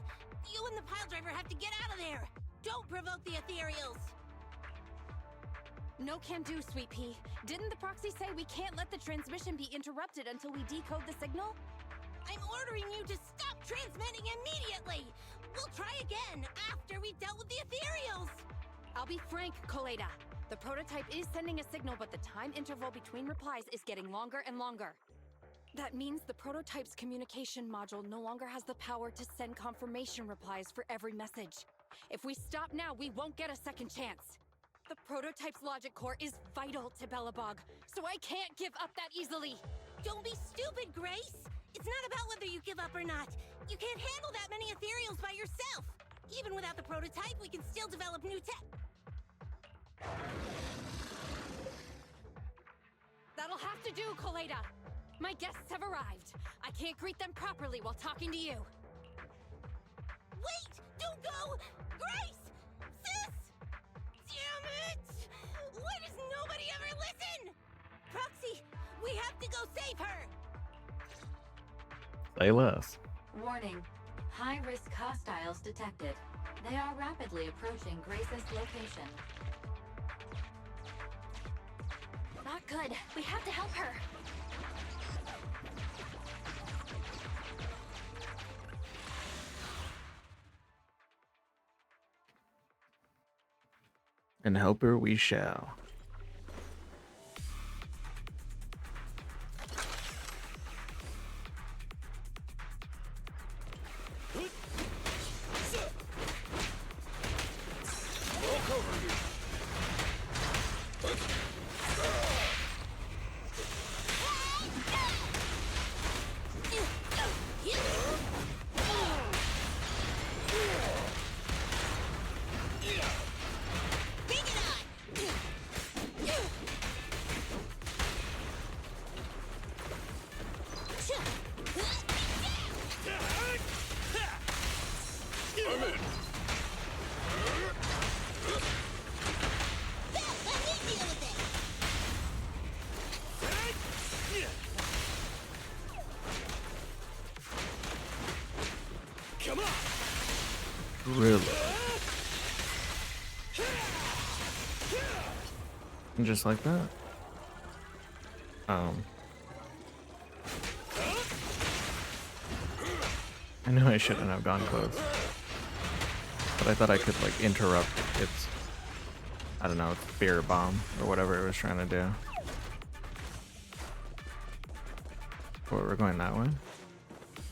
You and the pile driver have to get out of there! Don't provoke the ethereals! No can do, Sweet Pea. Didn't the proxy say we can't let the transmission be interrupted until we decode the signal? I'm ordering you to stop transmitting immediately! We'll try again after we've dealt with the ethereals! I'll be frank, Coleda. The prototype is sending a signal, but the time interval between replies is getting longer and longer. That means the prototype's communication module no longer has the power to send confirmation replies for every message. If we stop now, we won't get a second chance. The prototype's logic core is vital to Belobog, so I can't give up that easily. Don't be stupid, Grace! It's not about whether you give up or not. You can't handle that many ethereals by yourself. Even without the prototype, we can still develop new tech. That'll have to do, Coleda. My guests have arrived. I can't greet them properly while talking to you. Wait! Don't go! Grace! Sis! Damn it! Why does nobody ever listen? Proxy, we have to go save her! Say less. Warning. High-risk hostiles detected. They are rapidly approaching Grace's location. Not good. We have to help her. And help her we shall. Come on! Really? And just like that? I knew I shouldn't have gone close. But I thought I could, like, interrupt its, I don't know, its fear bomb or whatever it was trying to do. What, we're going that way?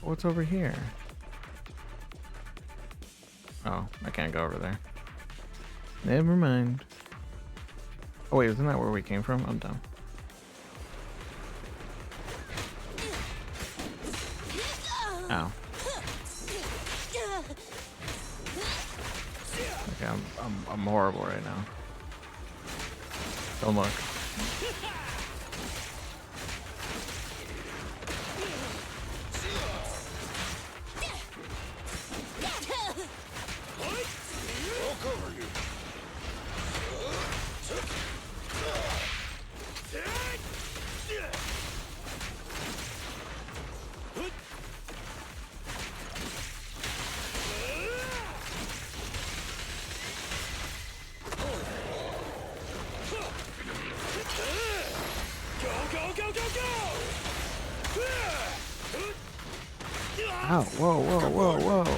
What's over here? Oh, I can't go over there. Never mind. Oh wait, isn't that where we came from? I'm dumb. Ow. Okay, I'm horrible right now. Don't look. I'll cover you. Ow, whoa, whoa, whoa, whoa.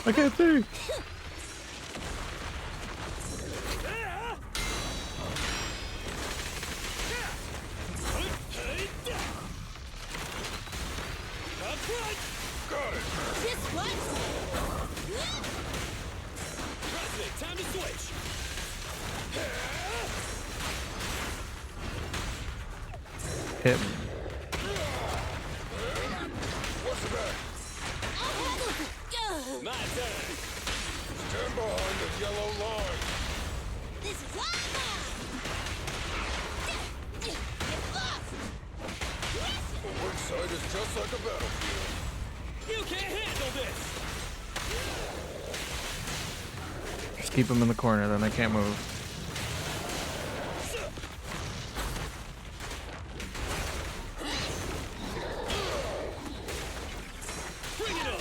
I can't see. Got it. Just what? President, time to switch. Hit me. What's the back? My turn. Stand behind the yellow line. This is The work side is just like a battlefield. You can't handle this. Just keep them in the corner, then they can't move. Bring it on.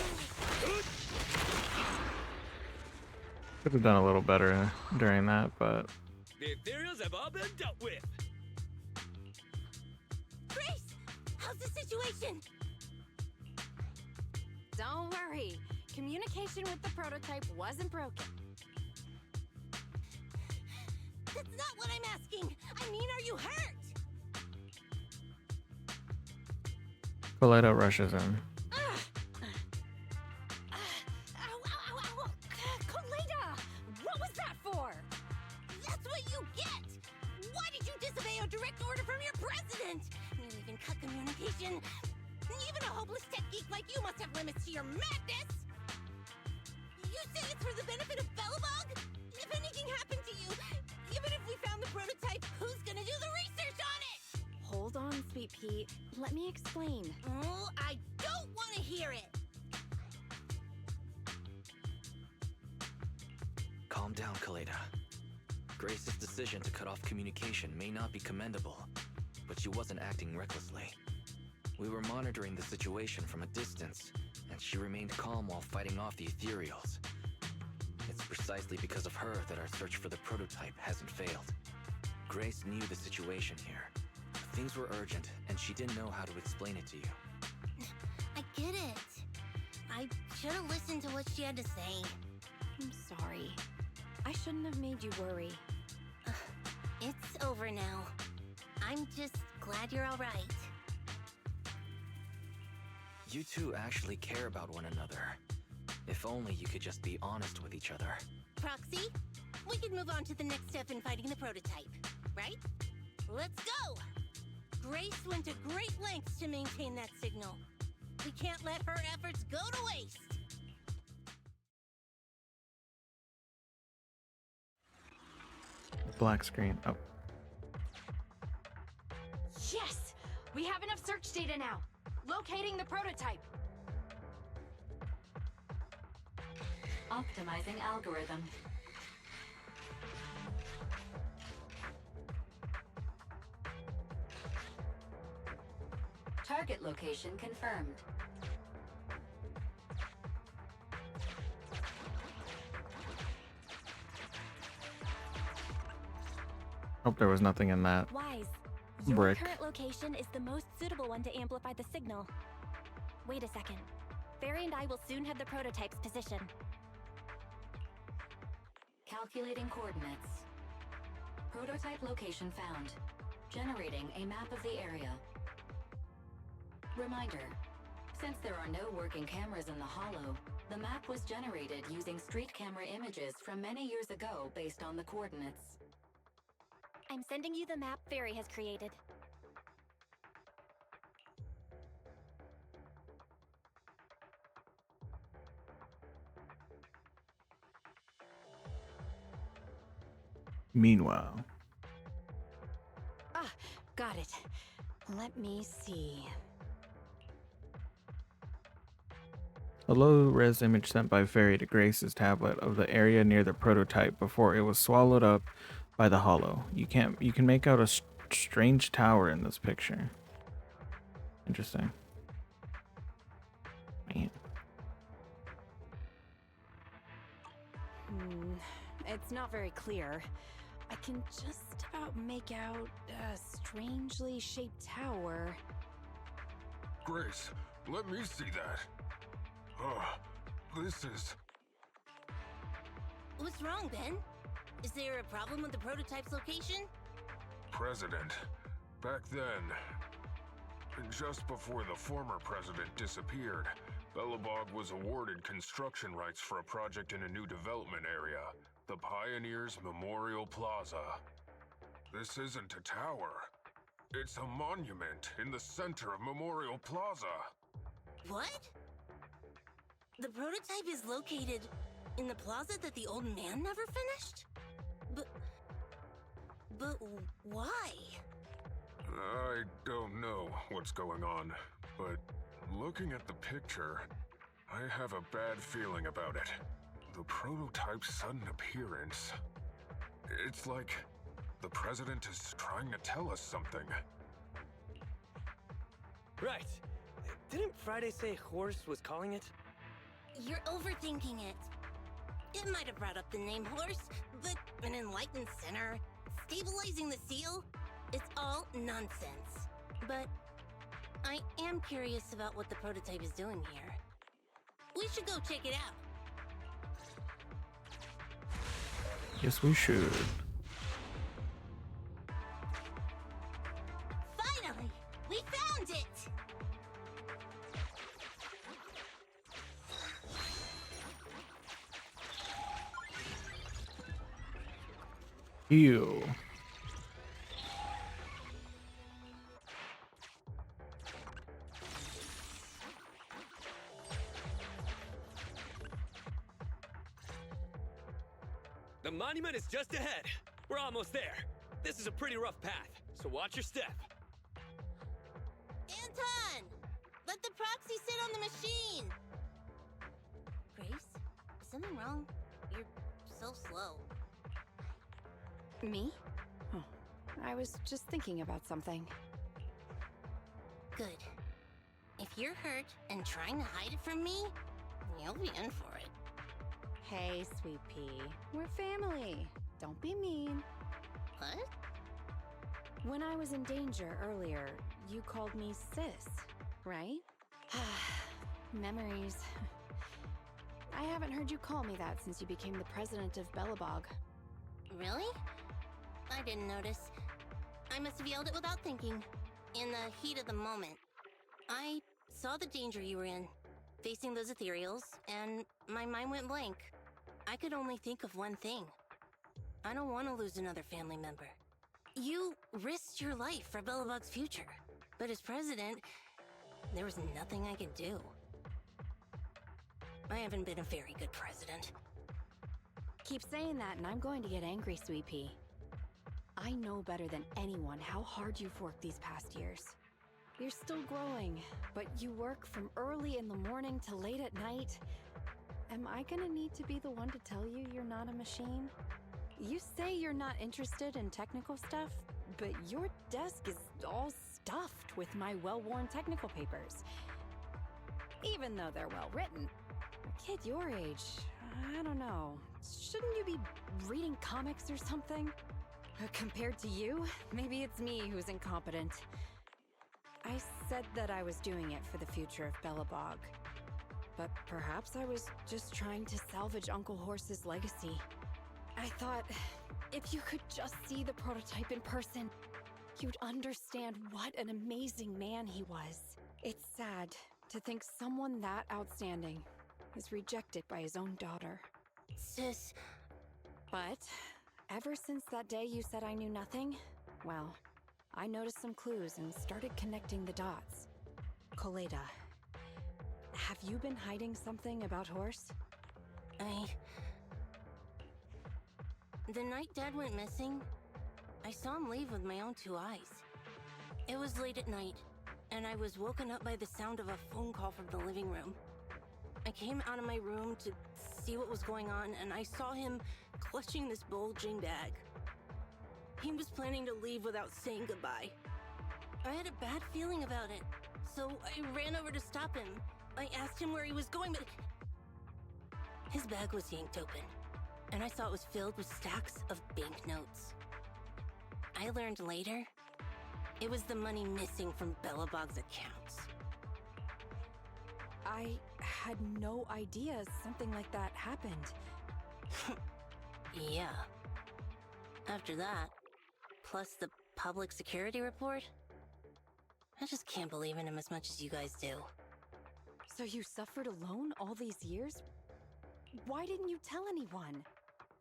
Could have done a little better during that, but The ethereals have all been dealt with. Grace, how's the situation? Don't worry. Communication with the prototype wasn't broken. That's not what I'm asking. I mean, are you hurt? Coletta rushes in. Koleda! What was that for? That's what you get! Why did you disobey a direct order from your president? You even cut communication. Even a hopeless tech geek like you must have limits to your madness! You say it's for the benefit of Belobog? If anything happened to you, even if we found the prototype, who's gonna do the research on it? Hold on, Sweet Pea. Let me explain. Oh, I don't want to hear it! Calm down, Kaleda. Grace's decision to cut off communication may not be commendable, but she wasn't acting recklessly. We were monitoring the situation from a distance, and she remained calm while fighting off the ethereals. It's precisely because of her that our search for the prototype hasn't failed. Grace knew the situation here. Things were urgent, and she didn't know how to explain it to you. I get it. I should have listened to what she had to say. I'm sorry. I shouldn't have made you worry. It's over now. I'm just glad you're all right. You two actually care about one another. If only you could just be honest with each other. Proxy, we can move on to the next step in fighting the prototype, right? Let's go! Grace went to great lengths to maintain that signal. We can't let her efforts go to waste. Black screen. Oh. Yes! We have enough search data now. Locating the prototype. Optimizing algorithm. Target location confirmed. Hope there was nothing in that Wise. Your brick. current location is the most suitable one to amplify the signal. Wait a second. Barry and I will soon have the prototype's position. Calculating coordinates. Prototype location found. Generating a map of the area. Reminder, since there are no working cameras in the hollow, The map was generated using street camera images from many years ago based on the coordinates. I'm sending you the map Fairy has created. Meanwhile, Ah, got it. Let me see. a low-res image sent by Fairy to Grace's tablet of the area near the prototype before it was swallowed up by the hollow. You can make out a strange tower in this picture. Interesting. Man. It's not very clear. I can just about make out a strangely shaped tower. Grace, let me see that. This is... What's wrong, Ben? Is there a problem with the prototype's location? President. Back then, just before the former president disappeared, Belobog was awarded construction rights for a project in a new development area, the Pioneers Memorial Plaza. This isn't a tower. It's a monument in the center of Memorial Plaza. What? The prototype is located in the plaza that the old man never finished? But why? I don't know what's going on, but looking at the picture, I have a bad feeling about it. The prototype's sudden appearance. It's like the president is trying to tell us something. Right. Didn't Friday say Horse was calling it? You're overthinking it. It might have brought up the name Horse, but an enlightened center, stabilizing the seal, it's all nonsense. But I am curious about what the prototype is doing here. We should go check it out. Yes, we should. Finally! We found it! Ew. The monument is just ahead. We're almost there. This is a pretty rough path, so watch your step. Anton! Let the proxy sit on the machine! Grace, is something wrong? You're so slow. Me? Oh, I was just thinking about something. Good. If you're hurt and trying to hide it from me, you'll be in for it. Hey, Sweet Pea. We're family. Don't be mean. What? When I was in danger earlier, you called me sis, right? Memories. I haven't heard you call me that since you became the president of Belobog. Really? I didn't notice. I must have yelled it without thinking. In the heat of the moment. I saw the danger you were in, facing those ethereals, and my mind went blank. I could only think of one thing. I don't want to lose another family member. You risked your life for Belobog's future, but as president, there was nothing I could do. I haven't been a very good president. Keep saying that and I'm going to get angry, Sweet Pea. I know better than anyone how hard you've worked these past years. You're still growing, but you work from early in the morning to late at night. Am I gonna need to be the one to tell you you're not a machine? You say you're not interested in technical stuff, but your desk is all stuffed with my well-worn technical papers. Even though they're well written. A kid your age, I don't know. Shouldn't you be reading comics or something? Compared to you, maybe it's me who's incompetent. I said that I was doing it for the future of Belobog. But perhaps I was just trying to salvage Uncle Horse's legacy. I thought, if you could just see the prototype in person, you'd understand what an amazing man he was. It's sad to think someone that outstanding is rejected by his own daughter. Sis... But ever since that day you said I knew nothing, well, I noticed some clues and started connecting the dots. Koleda, have you been hiding something about Horse? The night Dad went missing, I saw him leave with my own 2 eyes. It was late at night, and I was woken up by the sound of a phone call from the living room. I came out of my room to see what was going on, and I saw him clutching this bulging bag. He was planning to leave without saying goodbye. I had a bad feeling about it, so I ran over to stop him. I asked him where he was going, but his bag was yanked open, and I saw it was filled with stacks of banknotes. I learned later, it was the money missing from Belobog's accounts. I had no idea something like that happened. Yeah. After that, plus the public security report, I just can't believe in him as much as you guys do. So you suffered alone all these years? Why didn't you tell anyone?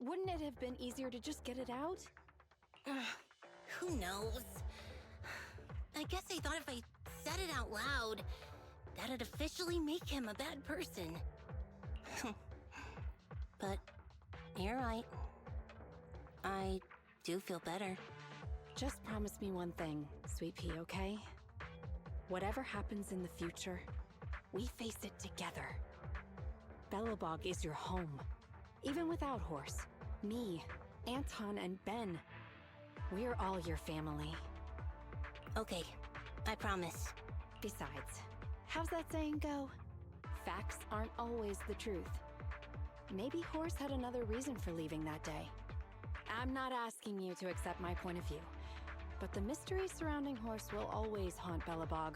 Wouldn't it have been easier to just get it out? Who knows? I guess I thought if I said it out loud, that'd officially make him a bad person. But you're right. I do feel better. Just promise me one thing, Sweet Pea, okay? Whatever happens in the future, we face it together. Belobog is your home. Even without Horse, me, Anton, and Ben, we're all your family. Okay, I promise. Besides, how's that saying go? Facts aren't always the truth. Maybe Horse had another reason for leaving that day. I'm not asking you to accept my point of view, but the mystery surrounding Horse will always haunt Belobog,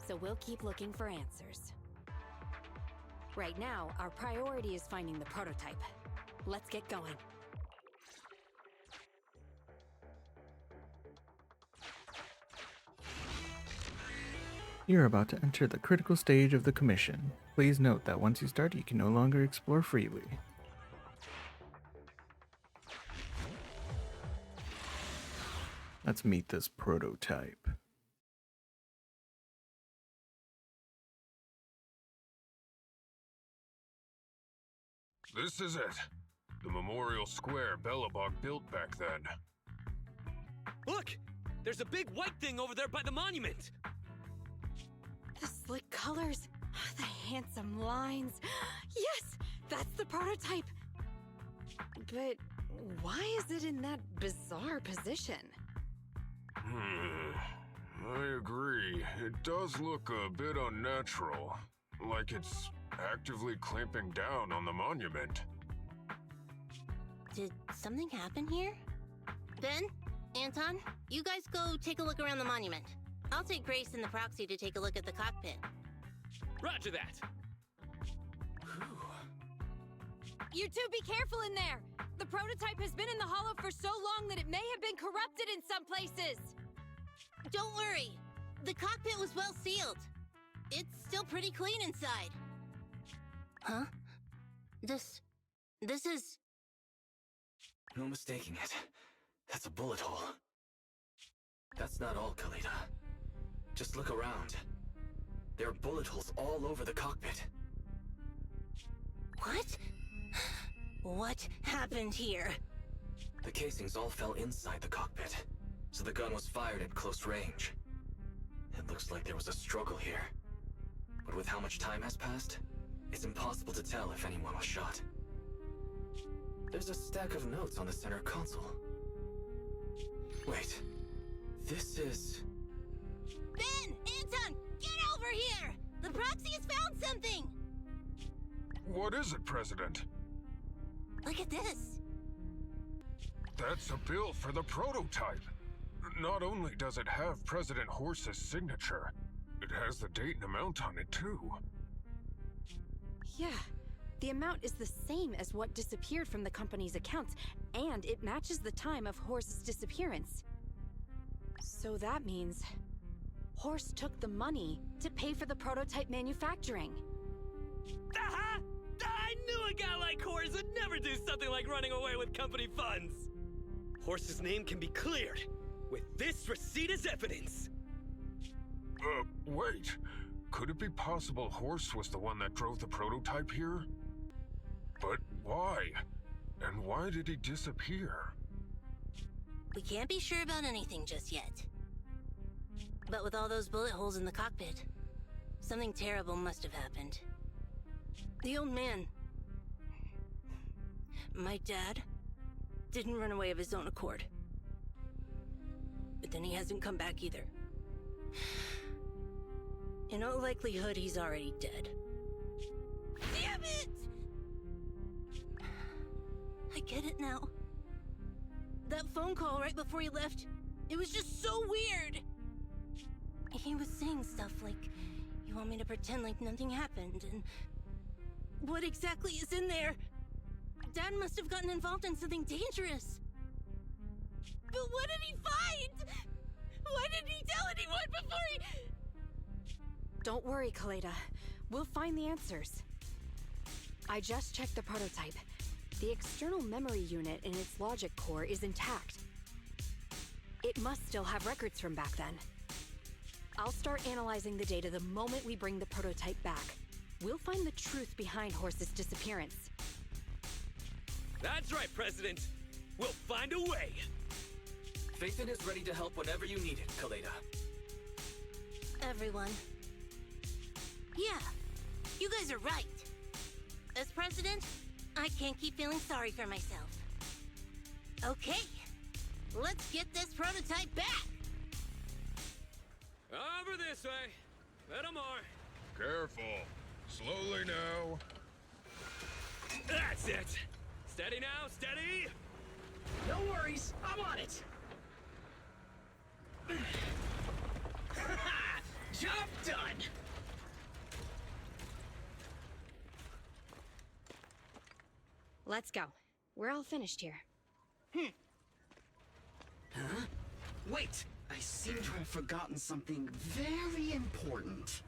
so we'll keep looking for answers. Right now, our priority is finding the prototype. Let's get going. You're about to enter the critical stage of the commission. Please note that once you start, you can no longer explore freely. Let's meet this prototype. This is it. The memorial square Belobog built back then. Look! There's a big white thing over there by the monument! The slick colors, the handsome lines. Yes, that's the prototype. But why is it in that bizarre position? I agree. It does look a bit unnatural. Like it's actively clamping down on the monument. Did something happen here? Ben? Anton? You guys go take a look around the monument. I'll take Grace and the proxy to take a look at the cockpit. Roger that! You two be careful in there! The prototype has been in the hollow for so long that it may have been corrupted in some places! Don't worry. The cockpit was well sealed. It's still pretty clean inside. Huh? This is... No mistaking it. That's a bullet hole. That's not all, Kalita. Just look around. There are bullet holes all over the cockpit. What? What happened here? The casings all fell inside the cockpit, so the gun was fired at close range. It looks like there was a struggle here. But with how much time has passed, it's impossible to tell if anyone was shot. There's a stack of notes on the center console. Wait, this is... Ben! Anton! Get over here! The proxy has found something! What is it, President? Look at this! That's a bill for the prototype. Not only does it have President Horse's signature, it has the date and amount on it, too. Yeah, the amount is the same as what disappeared from the company's accounts, and it matches the time of Horse's disappearance. So that means Horse took the money to pay for the prototype manufacturing. Aha! I knew a guy like Horace would never do something like running away with company funds! Horse's name can be cleared with this receipt as evidence. Wait. Could it be possible Horse was the one that drove the prototype here? But why? And why did he disappear? We can't be sure about anything just yet. But with all those bullet holes in the cockpit, something terrible must have happened. The old man, my dad, didn't run away of his own accord. But then he hasn't come back either. In all likelihood, he's already dead. Damn it! I get it now. That phone call right before he left, it was just so weird. He was saying stuff like, you want me to pretend like nothing happened, and what exactly is in there? Dad must have gotten involved in something dangerous. But what did he find? Why didn't he tell anyone before he... Don't worry, Kaleda. We'll find the answers. I just checked the prototype. The external memory unit in its logic core is intact. It must still have records from back then. I'll start analyzing the data the moment we bring the prototype back. We'll find the truth behind Horse's disappearance. That's right, President. We'll find a way. Phaethon is ready to help whenever you need it, Kaleda. Everyone. Yeah, you guys are right. As president, I can't keep feeling sorry for myself. Okay, let's get this prototype back! Over this way. Little more. Careful. Slowly now. That's it. Steady now, steady. No worries, I'm on it. Job done. Let's go. We're all finished here. Huh? Wait, I seem to have forgotten something very important.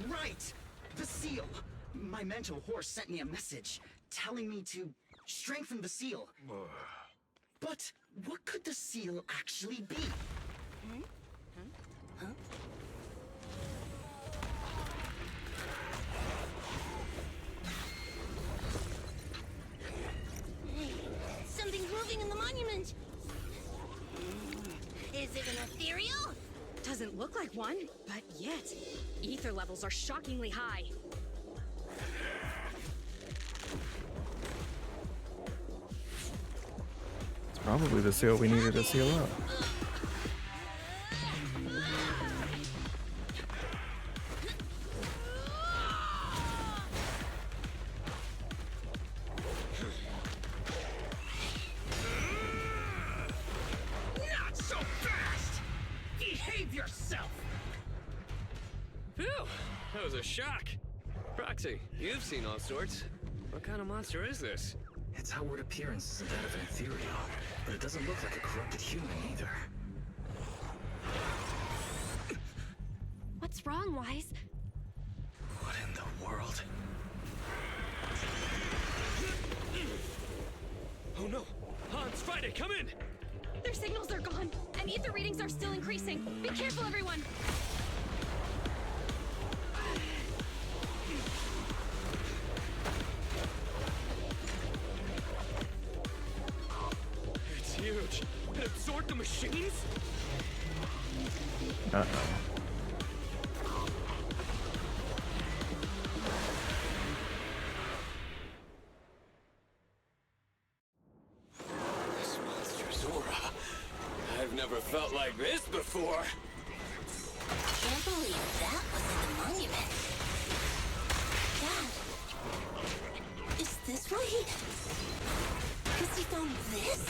Right! The seal! My mentor Horse sent me a message, telling me to strengthen the seal. But what could the seal actually be? Huh? Hey, something's moving in the monument! Is it an ethereal? Doesn't look like one, but yet, ether levels are shockingly high. It's probably the seal we needed to seal up. Not so fast! Behave yourself! Phew, that was a shock. Proxy, you've seen all sorts. What kind of monster is this? Its outward appearance isn't that of an ethereal, but it doesn't look like a corrupted human either. What's wrong, Wise? What in the world? Oh no! Hans, Friday, come in! Their signals are gone, and ether readings are still increasing. Be careful, everyone! It's huge. It absorbed the machines? Uh-oh. This monster's aura. I've never felt like this before. Can't believe that was in the monument. Dad, is this what he... Has he found this?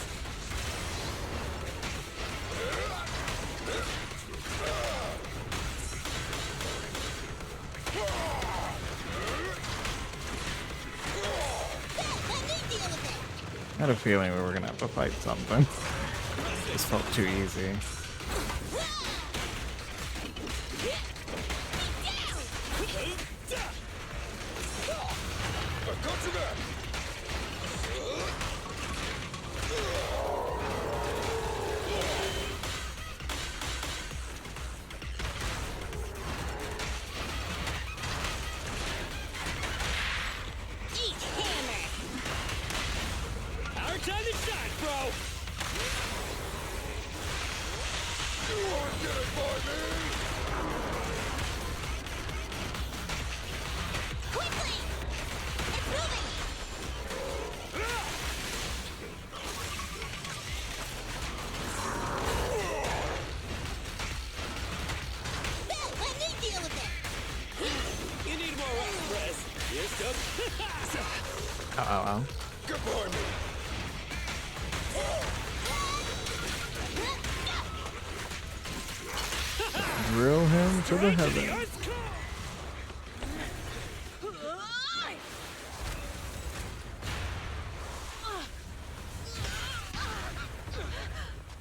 I had a feeling we were gonna have to fight something. This felt too easy. Eat hammer! Our time to shine, bro! You won't get it by me! Quickly! It's moving! Bill, let me deal with it! You need more rest, Prez. Yes, Doug. Ow, ow, ow. Get by me! Drill him to the heavens.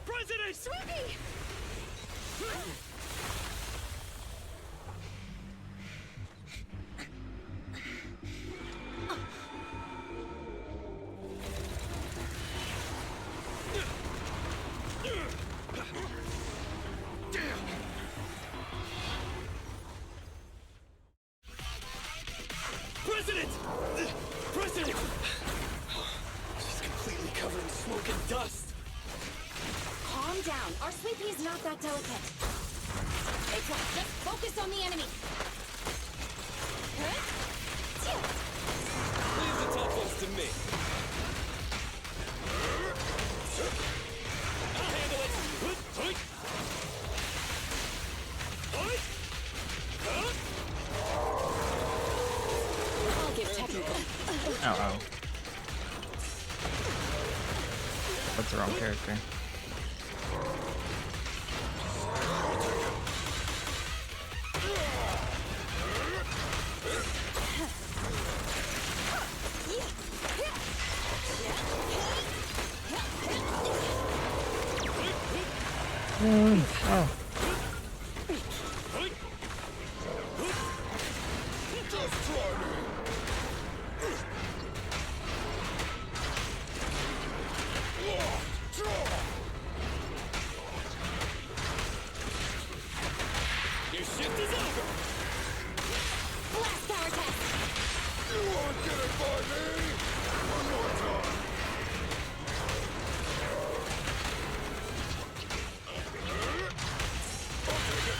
President! Sweetie! President! President! She's completely covered in smoke and dust. Calm down. Our sweet pea's not that delicate. It's like, just focus on the enemy. Huh? Leave the tough ones to me. I'll handle it. Hoik. Hoik. Huh? I'll get technical. Ow, ow. That's the wrong character. Oh. Just try me! Your shift is over. Blast power test! You won't get it by me! One more time! I'll take it!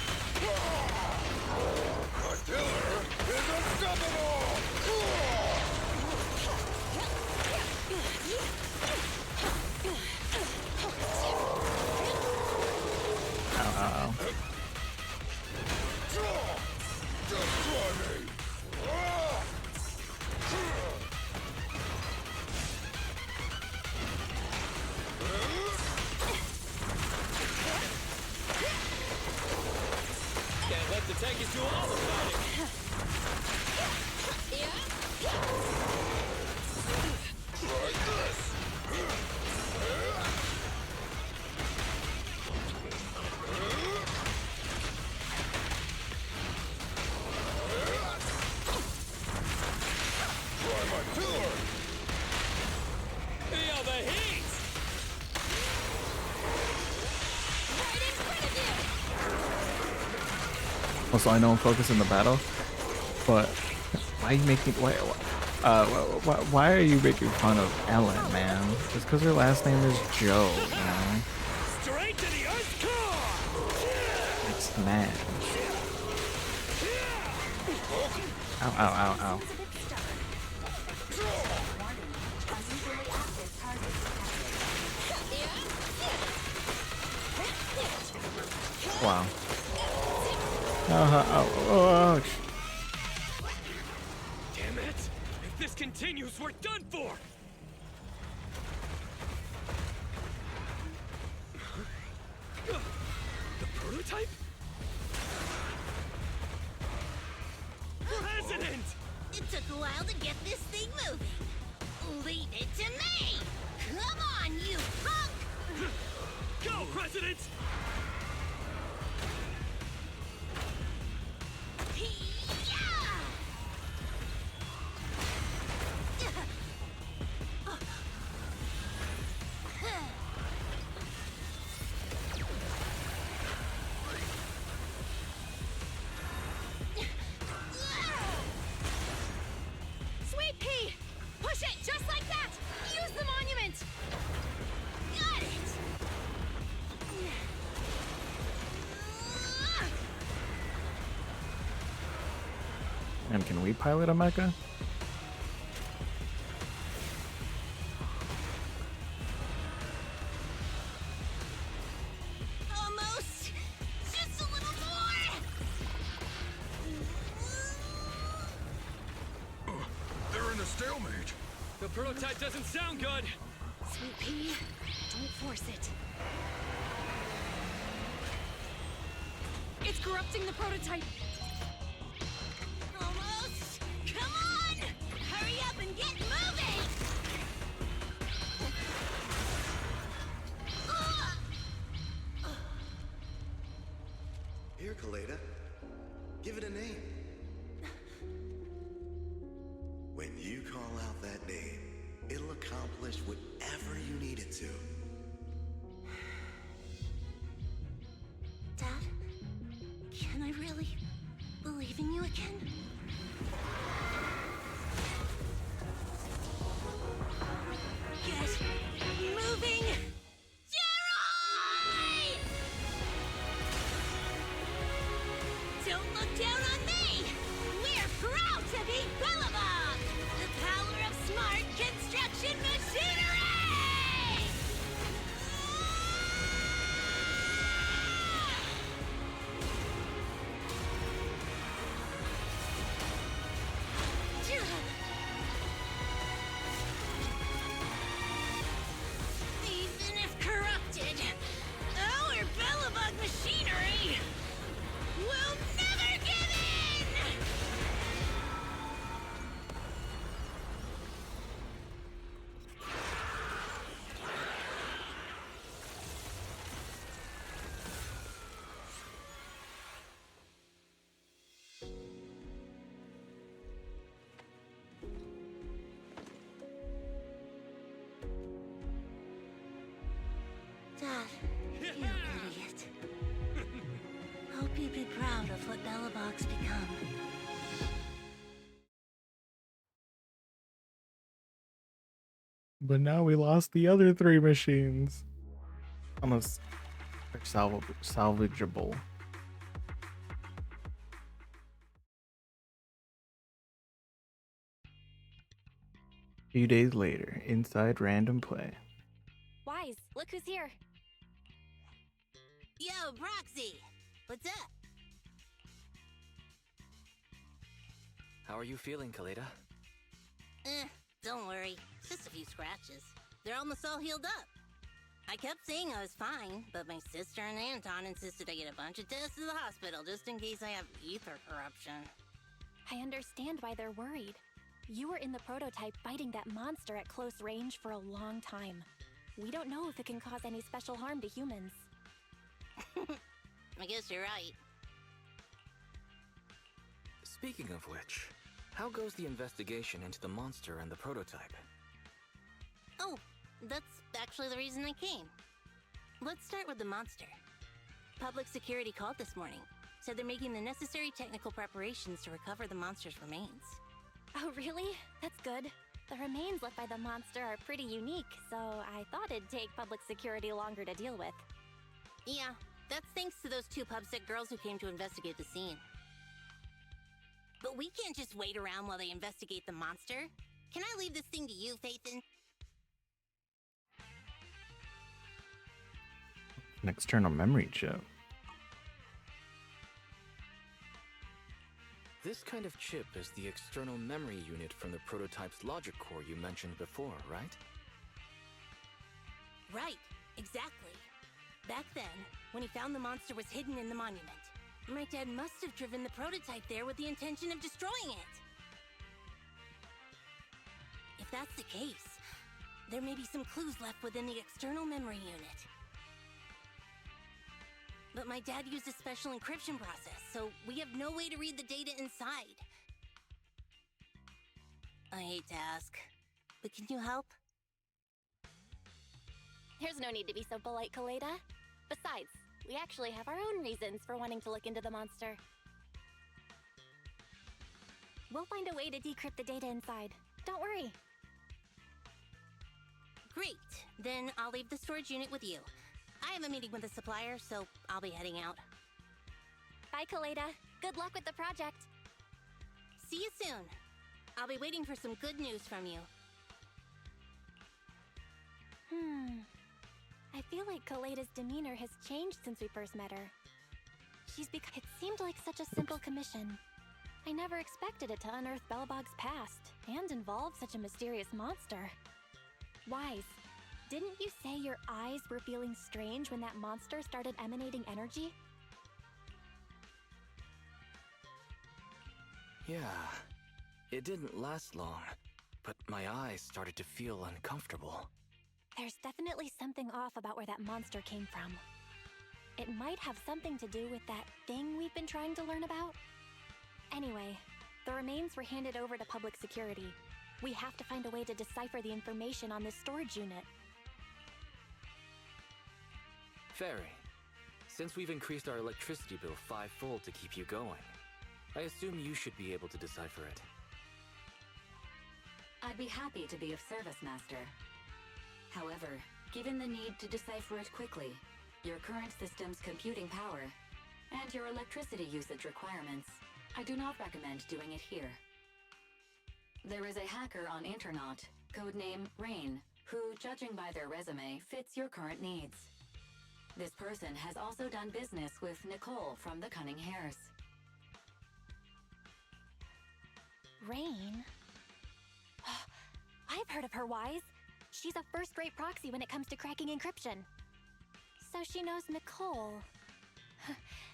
My killer is unstoppable! Ow, ow, ow. Just try me! Can't let the tankies do all the fighting. Try this! Try my pillar! Feel the heat! Right in front of you! Also, I know I'm focused in the battle, but why are you making why are you making fun of Ellen, man? Just because her last name is Joe, you know? Straight to the Earth's core! It's mad. Ow, ow, ow, ow. Wow. Ouch. Damn it! If this continues, we're done for! The prototype? President! It took a while to get this thing moving. Leave it to me! Come on, you punk! Go, President! Yeah! And can we pilot a mecha? Almost! Just a little more! They're in a stalemate. The prototype doesn't sound good. Sweet pea, don't force it. It's corrupting the prototype. Almost! Come on! Hurry up and get moving! Here, Kaleda. Give it a name. When you call out that name, it'll accomplish whatever you need it to. Dad, can I really believe in you again? Get moving! Jerry! Don't look down on me! We're proud to be Bellabog! The power of smart construction machinery! Even if corrupted, our Bellabog machinery will never give in! Dad, you idiot. Hope you'd be proud of what Bellabog's become. But now we lost the other 3 machines. Unless they're salvageable. Few days later, inside Random Play. Wise, look who's here. Yo, Proxy! What's up? How are you feeling, Kaleda? Don't worry. Just a few scratches. They're almost all healed up. I kept saying I was fine, but my sister and Anton insisted I get a bunch of tests at the hospital just in case I have ether corruption. I understand why they're worried. You were in the prototype fighting that monster at close range for a long time. We don't know if it can cause any special harm to humans. I guess you're right. Speaking of which, how goes the investigation into the monster and the prototype? Oh, that's actually the reason I came. Let's start with the monster. Public security called this morning. Said they're making the necessary technical preparations to recover the monster's remains. Oh, really? That's good. The remains left by the monster are pretty unique, so I thought it'd take public security longer to deal with. Yeah, that's thanks to those 2 pubsec girls who came to investigate the scene. But we can't just wait around while they investigate the monster. Can I leave this thing to you, Phaethon? An external memory chip. This kind of chip is the external memory unit from the prototype's logic core you mentioned before, right? Right, exactly. Back then, when he found the monster was hidden in the monument, my dad must have driven the prototype there with the intention of destroying it. If that's the case, there may be some clues left within the external memory unit. But my dad used a special encryption process, so we have no way to read the data inside. I hate to ask, but can you help? There's no need to be so polite, Kaleda. Besides, we actually have our own reasons for wanting to look into the monster. We'll find a way to decrypt the data inside. Don't worry. Great. Then I'll leave the storage unit with you. I have a meeting with the supplier, so I'll be heading out. Bye, Kaleda. Good luck with the project. See you soon. I'll be waiting for some good news from you. I feel like Kaleda's demeanor has changed since we first met her. It seemed like such a simple commission. I never expected it to unearth Belobog's past and involve such a mysterious monster. Wise, didn't you say your eyes were feeling strange when that monster started emanating energy? Yeah, it didn't last long, but my eyes started to feel uncomfortable. There's definitely something off about where that monster came from. It might have something to do with that thing we've been trying to learn about. Anyway, the remains were handed over to public security. We have to find a way to decipher the information on this storage unit. Fairy, since we've increased our electricity bill 5-fold to keep you going, I assume you should be able to decipher it. I'd be happy to be of service, Master. However, given the need to decipher it quickly, your current system's computing power, and your electricity usage requirements, I do not recommend doing it here. There is a hacker on Internaut, codename Rain, who, judging by their resume, fits your current needs. This person has also done business with Nicole from the Cunning Hares. Rain? I've heard of her, Wise. She's a first-rate proxy when it comes to cracking encryption. So she knows Nicole.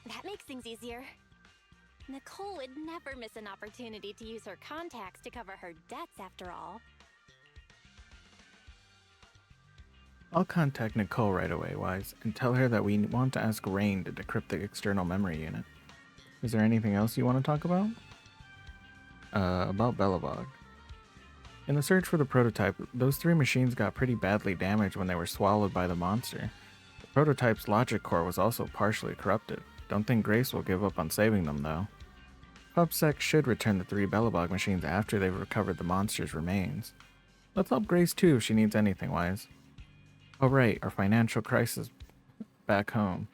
That makes things easier. Nicole would never miss an opportunity to use her contacts to cover her debts, after all. I'll contact Nicole right away, Wise, and tell her that we want to ask Rain to decrypt the external memory unit. Is there anything else you want to talk about? About Belobog. In the search for the prototype, those 3 machines got pretty badly damaged when they were swallowed by the monster. The prototype's logic core was also partially corrupted. Don't think Grace will give up on saving them, though. PubSec should return the 3 Belobog machines after they've recovered the monster's remains. Let's help Grace too if she needs anything, Wise. Oh right, our financial crisis back home.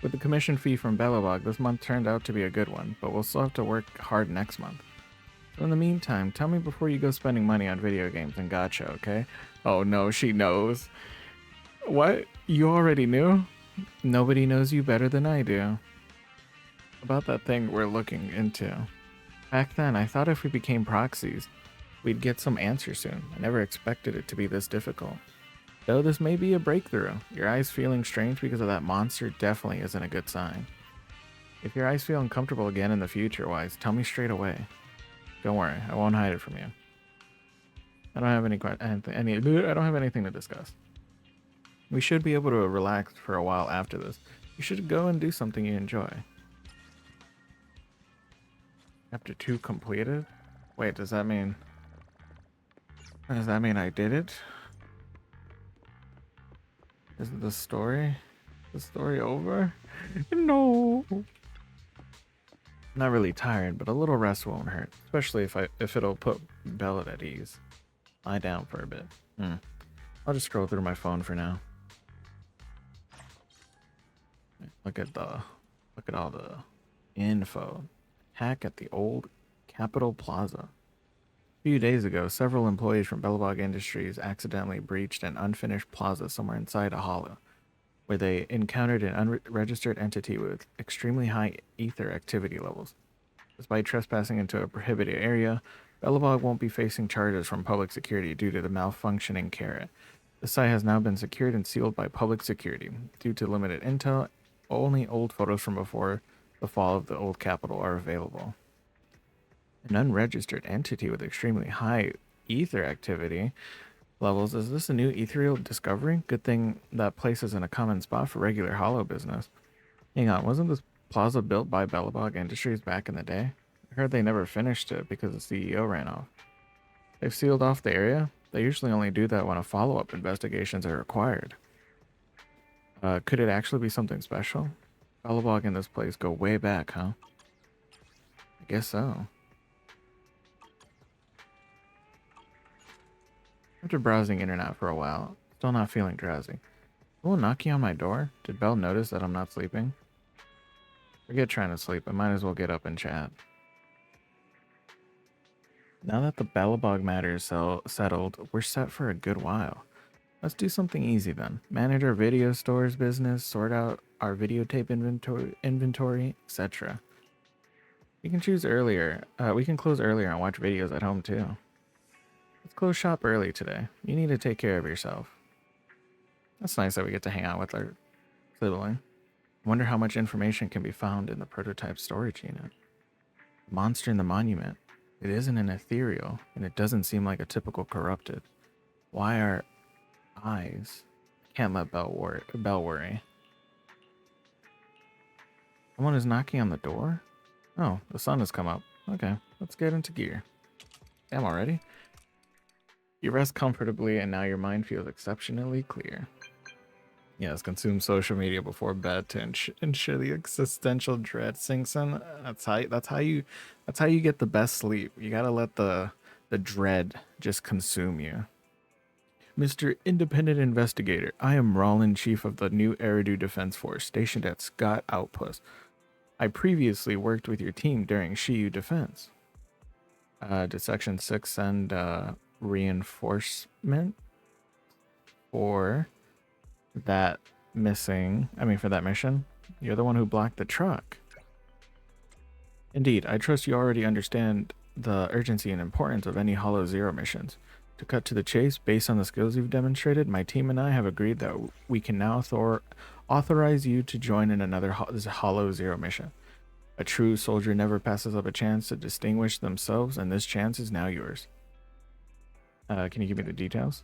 With the commission fee from Belobog, this month turned out to be a good one, but we'll still have to work hard next month. So in the meantime, tell me before you go spending money on video games and gacha, okay? Oh no, she knows. What? You already knew? Nobody knows you better than I do. About that thing we're looking into. Back then, I thought if we became proxies, we'd get some answer soon. I never expected it to be this difficult. Though this may be a breakthrough, your eyes feeling strange because of that monster definitely isn't a good sign. If your eyes feel uncomfortable again in the future, Wise, tell me straight away. Don't worry, I won't hide it from you. I don't have I don't have anything to discuss. We should be able to relax for a while after this. You should go and do something you enjoy. Chapter 2 completed? Wait, does that mean I did it? Is the story over? No. I'm not really tired, but a little rest won't hurt, especially if it'll put Bella at ease. Lie down for a bit. I'll just scroll through my phone for now. Look at all the info. Hack at the old Capitol Plaza. A few days ago, several employees from Belobog Industries accidentally breached an unfinished plaza somewhere inside a hollow, where they encountered an unregistered entity with extremely high ether activity levels. Despite trespassing into a prohibited area, Belobog won't be facing charges from public security due to the malfunctioning carrot. The site has now been secured and sealed by public security. Due to limited intel, only old photos from before the fall of the old Capitol are available. An unregistered entity with extremely high ether activity levels. Is this a new ethereal discovery? Good thing that place isn't a common spot for regular hollow business. Hang on, wasn't this plaza built by Belobog Industries back in the day? I heard they never finished it because the CEO ran off. They've sealed off the area? They usually only do that when a follow-up investigations are required. Could it actually be something special? Belobog and this place go way back, huh? I guess so. After browsing internet for a while, still not feeling drowsy. Someone knocking on my door? Did Belle notice that I'm not sleeping? Forget trying to sleep, I might as well get up and chat. Now that the Belobog matter is settled, we're set for a good while. Let's do something easy then. Manage our video stores business, sort out our videotape inventory, etc. We can choose earlier. We can close earlier and watch videos at home too. Let's close shop early today. You need to take care of yourself. That's nice that we get to hang out with our sibling. Wonder how much information can be found in the prototype storage unit. Monster in the monument. It isn't an ethereal, and it doesn't seem like a typical corrupted. Why are eyes? Can't let Bell worry. Someone is knocking on the door? Oh, the sun has come up. Okay, let's get into gear. Damn, already? You rest comfortably, and now your mind feels exceptionally clear. Yes, consume social media before bed to ensure the existential dread sinks in. That's how you get the best sleep. You gotta let the dread just consume you. Mr. Independent Investigator, I am Rollin, Chief of the new Eridu Defense Force, stationed at Scott Outpost. I previously worked with your team during Shiyu Defense. Did Section 6 send reinforcement for that for that mission? You're the one who blocked the truck. Indeed, I trust you already understand the urgency and importance of any Hollow Zero missions. To cut to the chase, based on the skills you've demonstrated, my team and I have agreed that we can now authorize you to join in another Hollow Zero mission. A true soldier never passes up a chance to distinguish themselves, and this chance is now yours. Can you give me the details?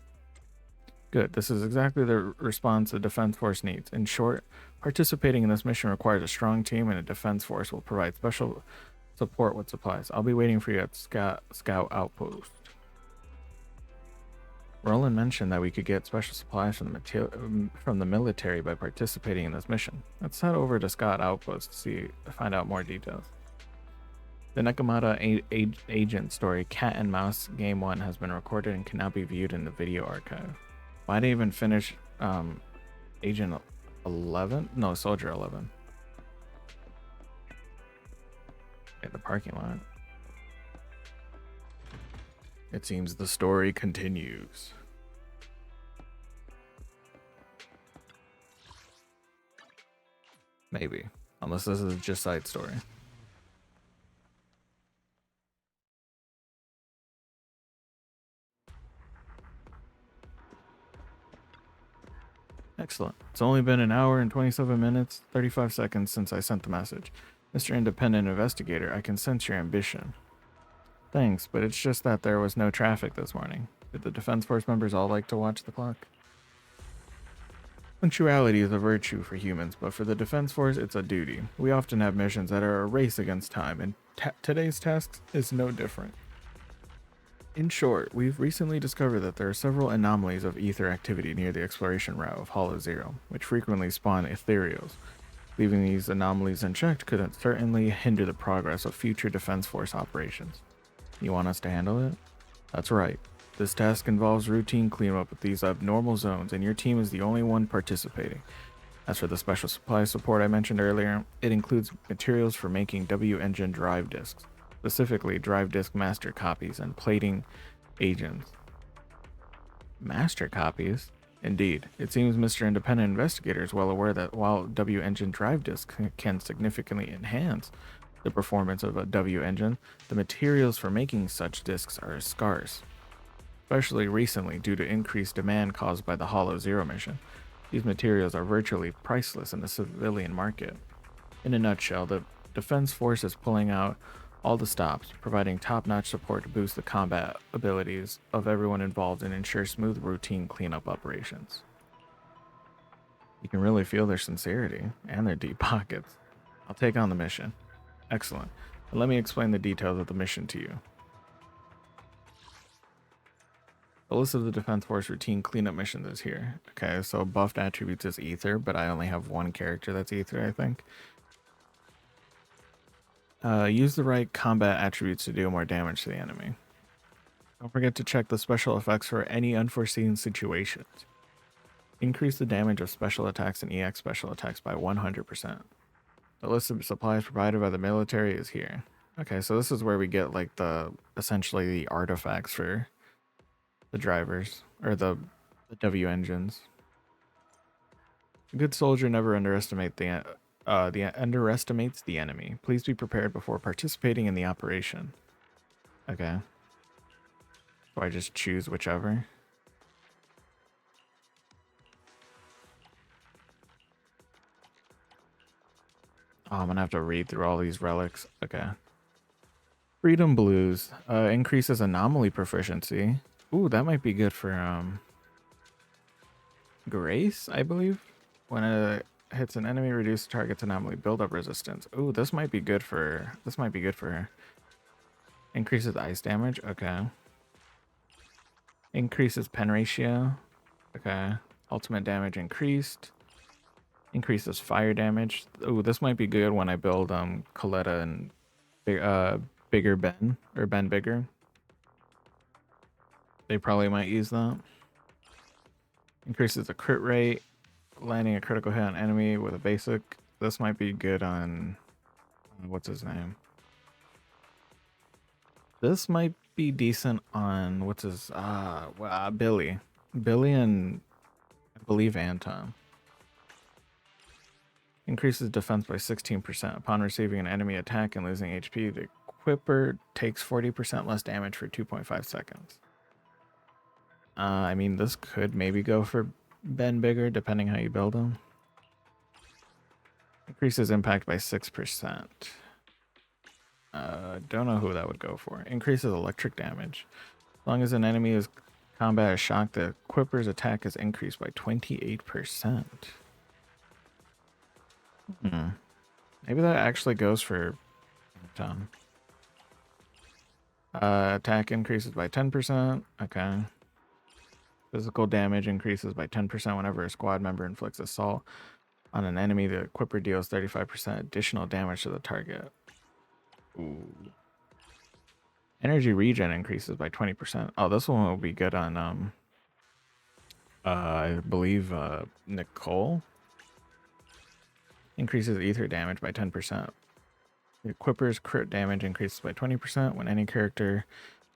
Good. This is exactly the response the Defense Force needs. In short, participating in this mission requires a strong team, and a Defense Force will provide special support with supplies. I'll be waiting for you at Scout Outpost. Roland mentioned that we could get special supplies from the military by participating in this mission. Let's head over to Scott Outpost to find out more details. The Nekomata Agent story Cat and Mouse Game 1 has been recorded and can now be viewed in the video archive. Why didn't even finish Agent 11? No, Soldier 11. At the parking lot. It seems the story continues. Maybe. Unless this is just side story. Excellent. It's only been an hour and 27 minutes, 35 seconds since I sent the message. Mr. Independent Investigator, I can sense your ambition. Thanks, but it's just that there was no traffic this morning. Did the Defense Force members all like to watch the clock? Punctuality is a virtue for humans, but for the Defense Force, it's a duty. We often have missions that are a race against time, and today's task is no different. In short, we've recently discovered that there are several anomalies of ether activity near the exploration route of Hollow Zero, which frequently spawn ethereals. Leaving these anomalies unchecked could certainly hinder the progress of future Defense Force operations. You want us to handle it? That's right. This task involves routine cleanup of these abnormal zones, and your team is the only one participating. As for the special supply support I mentioned earlier, it includes materials for making W-engine drive disks, specifically drive disk master copies and plating agents. Master copies? Indeed. It seems Mr. Independent Investigator is well aware that while W-engine drive disks can significantly enhance the performance of a W-engine, the materials for making such disks are scarce. Especially recently due to increased demand caused by the Hollow Zero mission. These materials are virtually priceless in the civilian market. In a nutshell, the Defense Force is pulling out all the stops, providing top-notch support to boost the combat abilities of everyone involved and ensure smooth routine cleanup operations. You can really feel their sincerity and their deep pockets. I'll take on the mission. Excellent. But let me explain the details of the mission to you. The list of the Defense Force routine cleanup missions is here. Okay, so buffed attributes is Ether, but I only have one character that's Ether, I think. Use the right combat attributes to deal more damage to the enemy. Don't forget to check the special effects for any unforeseen situations. Increase the damage of special attacks and EX special attacks by 100%. The list of supplies provided by the military is here. Okay, so this is where we get like essentially the artifacts for the drivers or the W engines. A good soldier never underestimates the enemy. Please be prepared before participating in the operation. Okay. So I just choose whichever. Oh, I'm gonna have to read through all these relics. Okay. Freedom Blues increases anomaly proficiency. Ooh, that might be good for Grace, I believe. When it hits an enemy, reduce the target's anomaly buildup resistance. Ooh, this might be good for her. Increases ice damage. Okay. Increases pen ratio. Okay. Ultimate damage increased. Increases fire damage. Ooh, this might be good when I build Coletta and Bigger Ben or Ben Bigger. They probably might use that. Increases the crit rate. Landing a critical hit on enemy with a basic. This might be good on what's his name? This might be decent on what's his Billy. Billy and I believe Anton. Increases defense by 16%. Upon receiving an enemy attack and losing HP, the equipper takes 40% less damage for 2.5 seconds. I mean, this could maybe go for Ben Bigger, depending how you build him. Increases impact by 6%. Don't know who that would go for. Increases electric damage. As long as an enemy is combat is shocked, the equipper's attack is increased by 28%. Maybe that actually goes for Tom. Attack increases by 10%. Okay. Physical damage increases by 10% whenever a squad member inflicts assault on an enemy. The equipper deals 35% additional damage to the target. Ooh. Energy regen increases by 20%. Oh, this one will be good on I believe Nicole. Increases ether damage by 10%. The equipper's crit damage increases by 20% when any character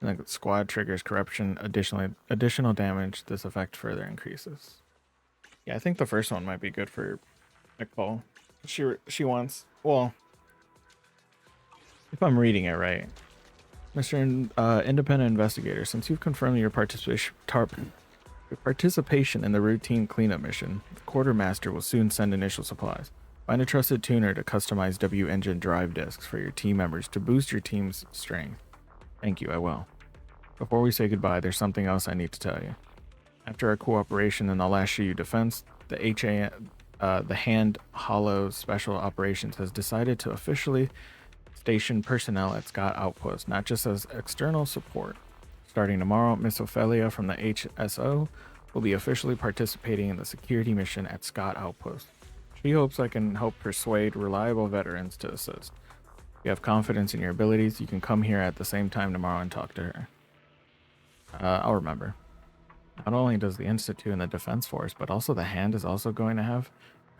in the squad triggers corruption. Additional damage. This effect further increases. Yeah, I think the first one might be good for Nicole. She wants, well, if I'm reading it right, Mr. Independent Investigator, since you've confirmed your participation in the routine cleanup mission, the Quartermaster will soon send initial supplies. Find a trusted tuner to customize W engine drive discs for your team members to boost your team's strength. Thank you, I will. Before we say goodbye, there's something else I need to tell you. After our cooperation in the last SHU defense, the Hand Hollow Special Operations has decided to officially station personnel at Scott Outpost, not just as external support. Starting tomorrow, Miss Ophelia from the HSO will be officially participating in the security mission at Scott Outpost. She hopes I can help persuade reliable veterans to assist. If you have confidence in your abilities, you can come here at the same time tomorrow and talk to her. I'll remember. Not only does the Institute and the Defense Force, but also the Hand is also going to have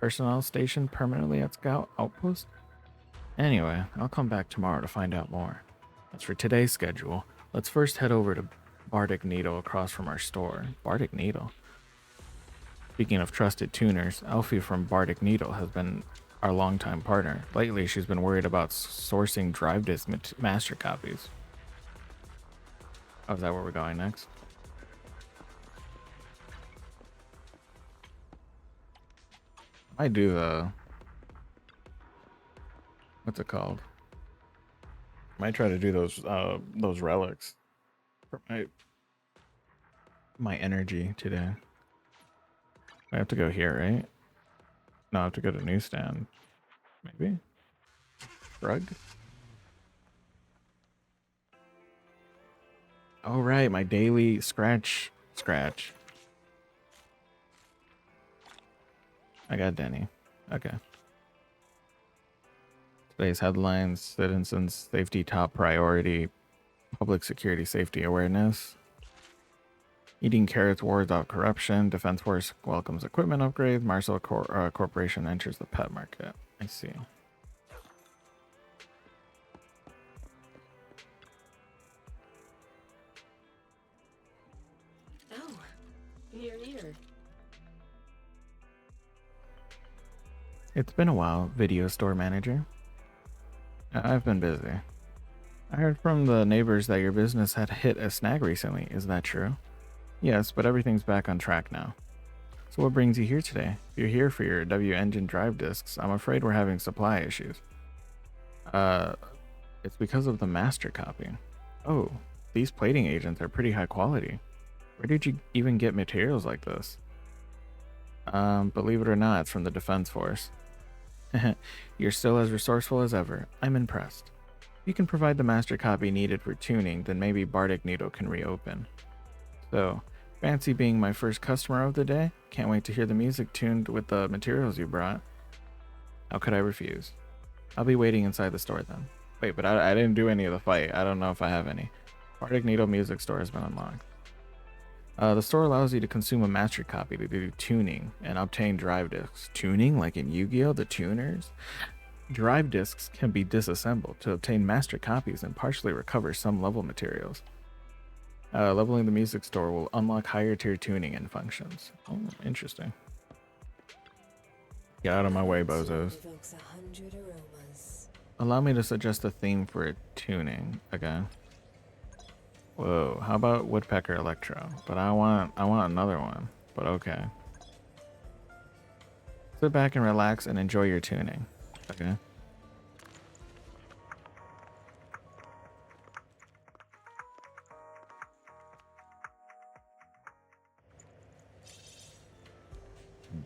personnel stationed permanently at Scout Outpost. Anyway, I'll come back tomorrow to find out more. As for today's schedule, let's first head over to Bardic Needle across from our store. Bardic Needle? Speaking of trusted tuners, Alfie from Bardic Needle has been our longtime partner. Lately, she's been worried about sourcing drive disk master copies. Oh, is that where we're going next? I do the... what's it called? Might try to do those relics for my energy today. I have to go here, right? No, I have to go to newsstand. Maybe? Rug? Oh, right, my daily scratch. I got Denny. Okay. Today's headlines: citizens safety top priority, public security safety awareness. Eating carrots wards off corruption. Defense Force welcomes equipment upgrades. Marcel Corporation enters the pet market. I see. here. It's been a while, video store manager. I've been busy. I heard from the neighbors that your business had hit a snag recently. Is that true? Yes, but everything's back on track now. So what brings you here today? If you're here for your W engine drive discs, I'm afraid we're having supply issues. It's because of the master copy. Oh, these plating agents are pretty high quality. Where did you even get materials like this? Believe it or not, it's from the Defense Force. You're still as resourceful as ever. I'm impressed. If you can provide the master copy needed for tuning, then maybe Bardic Needle can reopen. So, fancy being my first customer of the day? Can't wait to hear the music tuned with the materials you brought. How could I refuse? I'll be waiting inside the store then. Wait, but I didn't do any of the fight. I don't know if I have any. Bardic Needle Music Store has been unlocked. The store allows you to consume a master copy to do tuning and obtain drive discs. Tuning, like in Yu-Gi-Oh! The tuners? Drive discs can be disassembled to obtain master copies and partially recover some level materials. Leveling the music store will unlock higher tier tuning and functions. Oh, interesting. Get out of my way, bozos. Allow me to suggest a theme for tuning. Okay. Whoa, how about Woodpecker Electro? But I want another one. But okay. Sit back and relax and enjoy your tuning. Okay.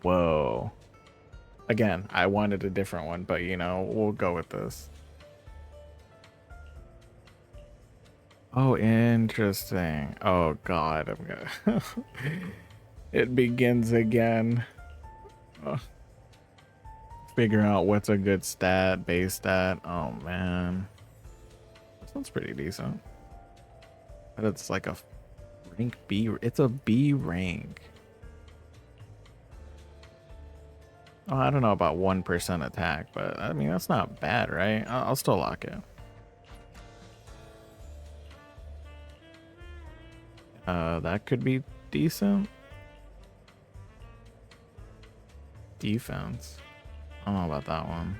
Whoa. Again, I wanted a different one, but you know, we'll go with this. Oh, interesting. Oh god, I'm gonna it begins again. Oh. Figure out what's a good stat, base stat. Oh man. This one's pretty decent. But it's like a rank B. It's a B rank. Oh, I don't know about 1% attack, but I mean, that's not bad, right? I'll still lock it. That could be decent. Defense. I don't know about that one.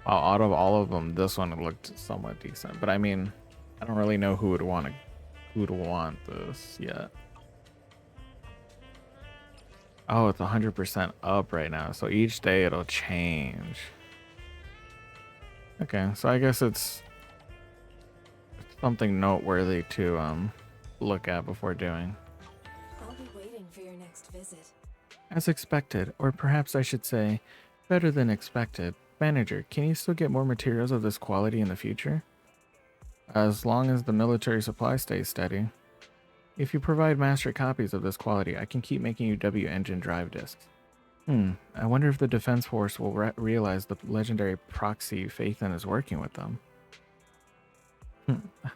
Well, out of all of them, this one looked somewhat decent. But I mean, I don't really know who would want this yet. Oh, it's 100% up right now. So each day it'll change. Okay, so I guess it's something noteworthy to look at before doing. I'll be waiting for your next visit. As expected, or perhaps I should say, better than expected. Manager, can you still get more materials of this quality in the future? As long as the military supply stays steady. If you provide master copies of this quality, I can keep making you W engine drive discs. I wonder if the Defense Force will realize the legendary proxy Phaethon is working with them.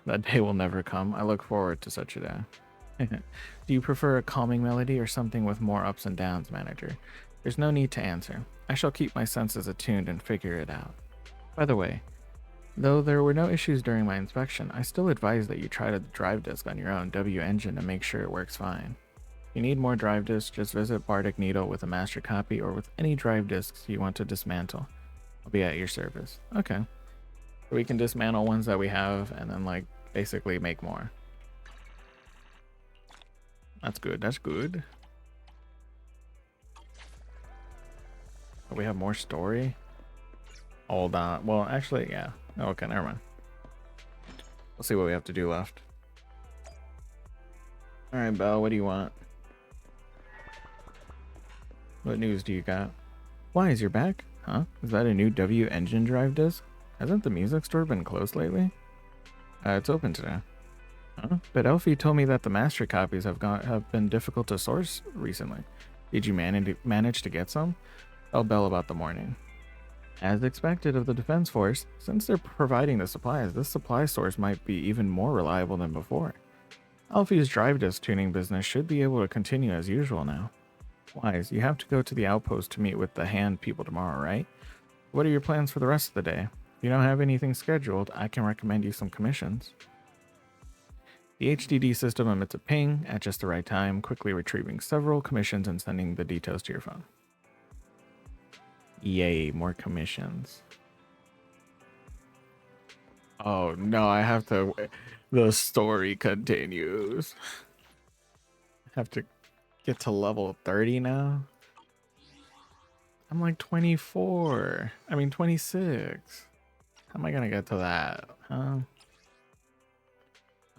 That day will never come. I look forward to such a day. Do you prefer a calming melody or something with more ups and downs, Manager? There's no need to answer. I shall keep my senses attuned and figure it out. By the way, though there were no issues during my inspection, I still advise that you try the drive disk on your own W engine to make sure it works fine. If you need more drive disks, just visit Bardic Needle with a master copy or with any drive disks you want to dismantle. I'll be at your service. Okay. So we can dismantle ones that we have and then like basically make more. That's good. That's good. Oh, we have more story? Hold on. Well, actually, yeah. Okay, never mind. We'll see what we have to do left. Alright, Belle, what do you want? What news do you got? Why, is your back? Huh? Is that a new W engine drive disc? Hasn't the music store been closed lately? It's open today. Huh? But Elfie told me that the master copies have been difficult to source recently. Did you manage to get some? Tell Belle about the morning. As expected of the Defense Force, since they're providing the supplies, this supply source might be even more reliable than before. Alfie's drive disc tuning business should be able to continue as usual now. Wise, you have to go to the outpost to meet with the hand people tomorrow, right? What are your plans for the rest of the day? If you don't have anything scheduled, I can recommend you some commissions. The HDD system emits a ping at just the right time, quickly retrieving several commissions and sending the details to your phone. Yay, more commissions. Oh no, I have to. The story continues. I have to get to level 30 now. I'm like 24. I mean 26. How am I gonna get to that? Huh?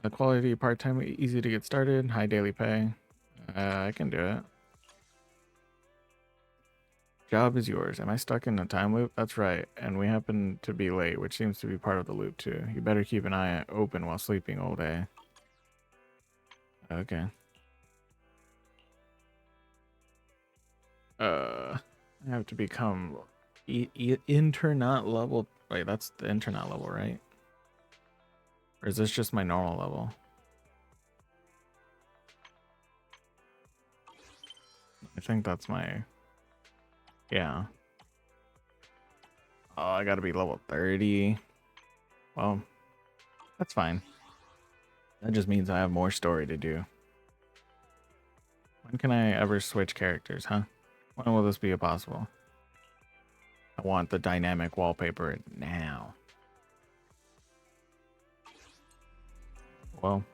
The quality part-time, easy to get started, high daily pay. I can do it. Job is yours. Am I stuck in a time loop? That's right. And we happen to be late, which seems to be part of the loop too. You better keep an eye open while sleeping all day. Okay. I have to become internat level. Wait, that's the internat level, right? Or is this just my normal level? I think that's my... Yeah. Oh, I gotta be level 30. Well, that's fine. That just means I have more story to do. When can I ever switch characters, huh? When will this be possible? I want the dynamic wallpaper now. Well,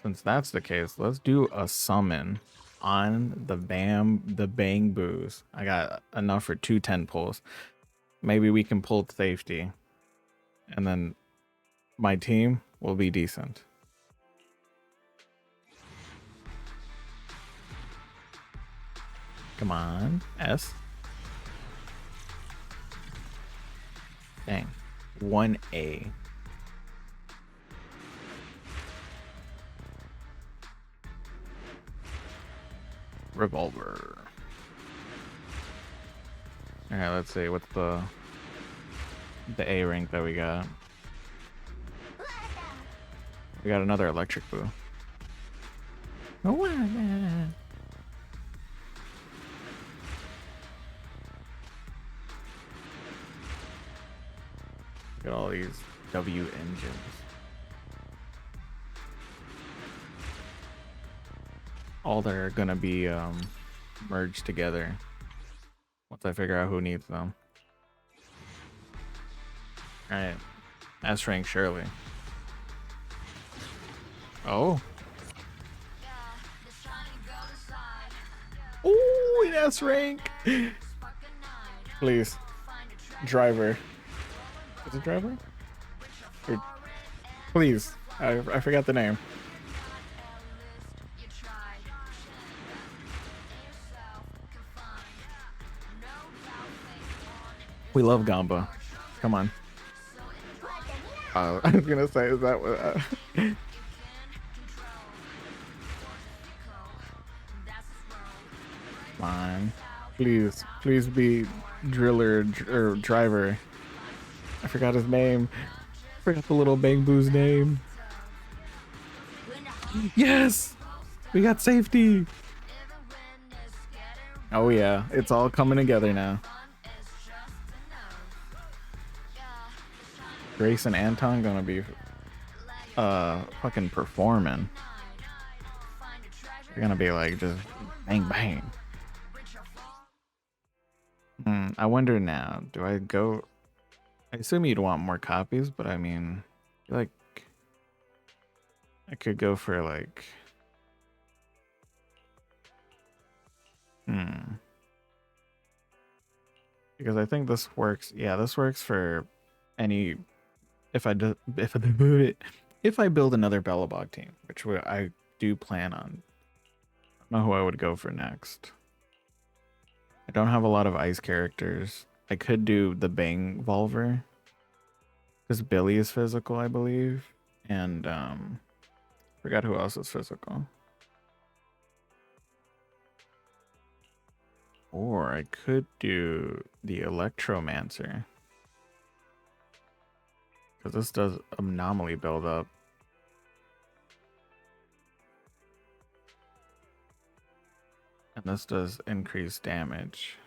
since that's the case, let's do a summon on the bang boos. I got enough for 2 10 pulls. Maybe we can pull safety. And then my team will be decent. Come on, S. Dang. 1A. Revolver. Alright, let's see what's the A rank that we got. We got another electric boo. Oh, look at all these W engines. All they're gonna be merged together once I figure out who needs them. Alright. S rank Shirley. Oh. Ooh, an S rank. Please. Driver. Is it driver? Or, please. I forgot the name. We love Gamba. Come on. I was gonna say, is that what? Come on. Please be driller or driver. I forgot his name. I forgot the little Bang Boo's name. Yes! We got safety! Oh yeah, it's all coming together now. Grace and Anton gonna be fucking performing. They're gonna be like just bang bang. I wonder now, do I go? I assume you'd want more copies, but I mean, like, I could go for like, because I think this works. Yeah, this works for any. If I build another Belobog team, which I do plan on. I don't know who I would go for next. I don't have a lot of ice characters. I could do the Bang Volver, because Billy is physical, I believe, and forgot who else is physical. Or I could do the Electromancer, because this does anomaly build up. And this does increase damage.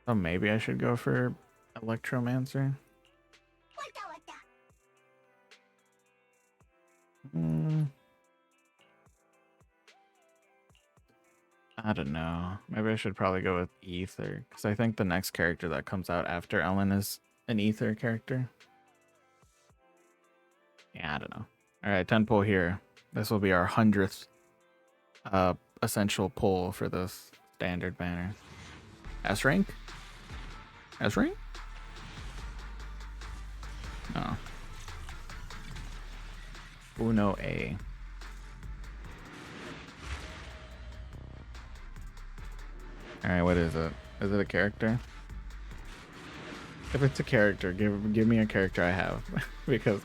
So maybe I should go for Electromancer. I don't know. Maybe I should probably go with Ether, because I think the next character that comes out after Ellen is an Ether character. Yeah, I don't know. All right, 10 pull here. This will be our 100th essential pull for this standard banner. S rank? S rank? No. Uno A. Alright, what is it? Is it a character? If it's a character, give me a character I have. Because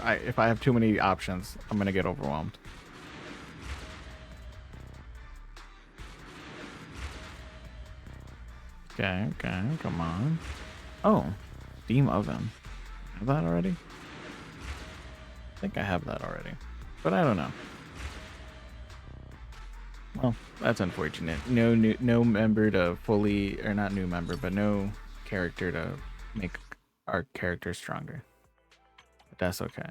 if I have too many options, I'm gonna get overwhelmed. Okay, come on. Oh, steam oven. Have that already? I think I have that already, but I don't know. Well, that's unfortunate. No member to fully, or not new member, but no character to make our character stronger. But that's okay.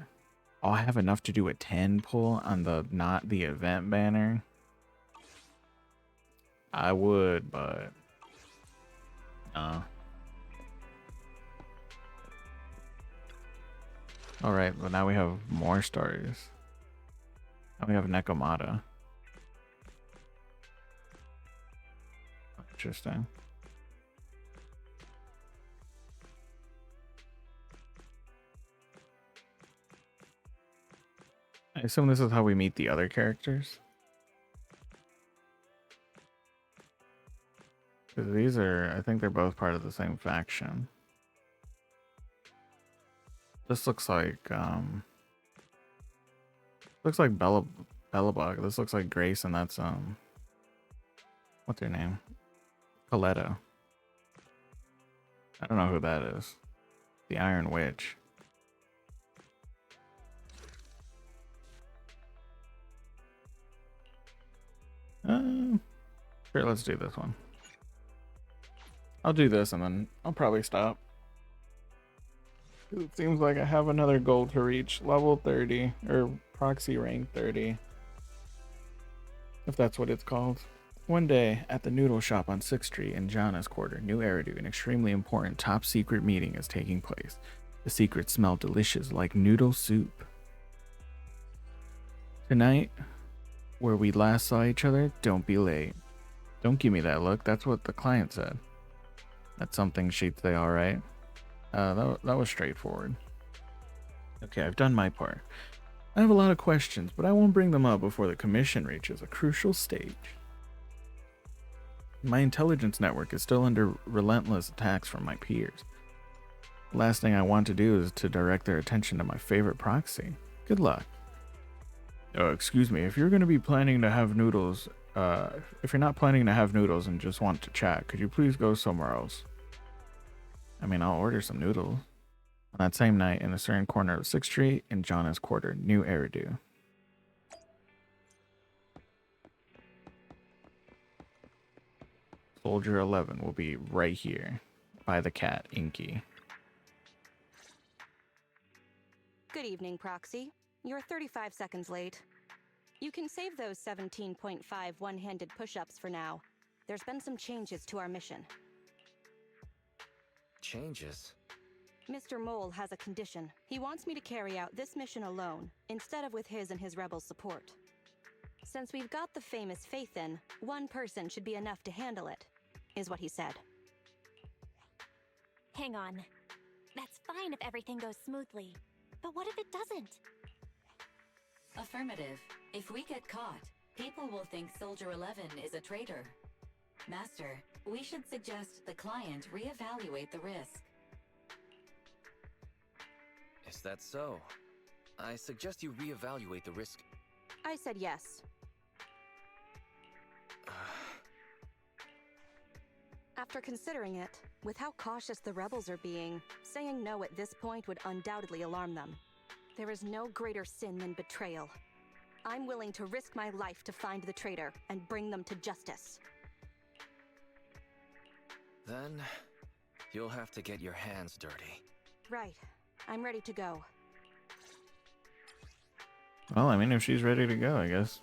Oh, I have enough to do a 10 pull on the not the event banner. I would, but no. All right, but now we have more stories. Now we have Nekomata. Interesting. I assume this is how we meet the other characters. Because these are, I think they're both part of the same faction. This looks like Bellabog. This looks like Grace, and that's what's her name? Coletta. I don't know who that is. The Iron Witch. Sure, let's do this one. I'll do this and then I'll probably stop. It seems like I have another goal to reach. Level 30, or proxy rank 30. If that's what it's called. One day, at the noodle shop on 6th Street in Jana's Quarter, New Eridu, an extremely important top secret meeting is taking place. The secrets smell delicious like noodle soup. Tonight, where we last saw each other, don't be late. Don't give me that look, that's what the client said. That's something she'd say, alright. That was straightforward. Okay, I've done my part. I have a lot of questions, but I won't bring them up before the commission reaches a crucial stage. My intelligence network is still under relentless attacks from my peers. The last thing I want to do is to direct their attention to my favorite proxy. Good luck. Excuse me, if you're going to be planning to have noodles, if you're not planning to have noodles and just want to chat, could you please go somewhere else? I mean, I'll order some noodles. On that same night, in a certain corner of 6th Street in Jana's Quarter, New Eridu. Soldier 11 will be right here by the cat, Inky. Good evening, Proxy. You're 35 seconds late. You can save those 17.5 one-handed push-ups for now. There's been some changes to our mission. Changes? Mr. Mole has a condition. He wants me to carry out this mission alone, instead of with his and his rebels' support. Since we've got the famous Faith in, one person should be enough to handle it, is what he said. Hang on. That's fine if everything goes smoothly. But what if it doesn't? Affirmative. If we get caught, people will think Soldier 11 is a traitor. Master, we should suggest the client reevaluate the risk. Is that so? I suggest you reevaluate the risk. I said yes. After considering it, with how cautious the rebels are being, saying no at this point would undoubtedly alarm them. There is no greater sin than betrayal. I'm willing to risk my life to find the traitor and bring them to justice. Then, you'll have to get your hands dirty. Right. I'm ready to go. Well, I mean, if she's ready to go, I guess.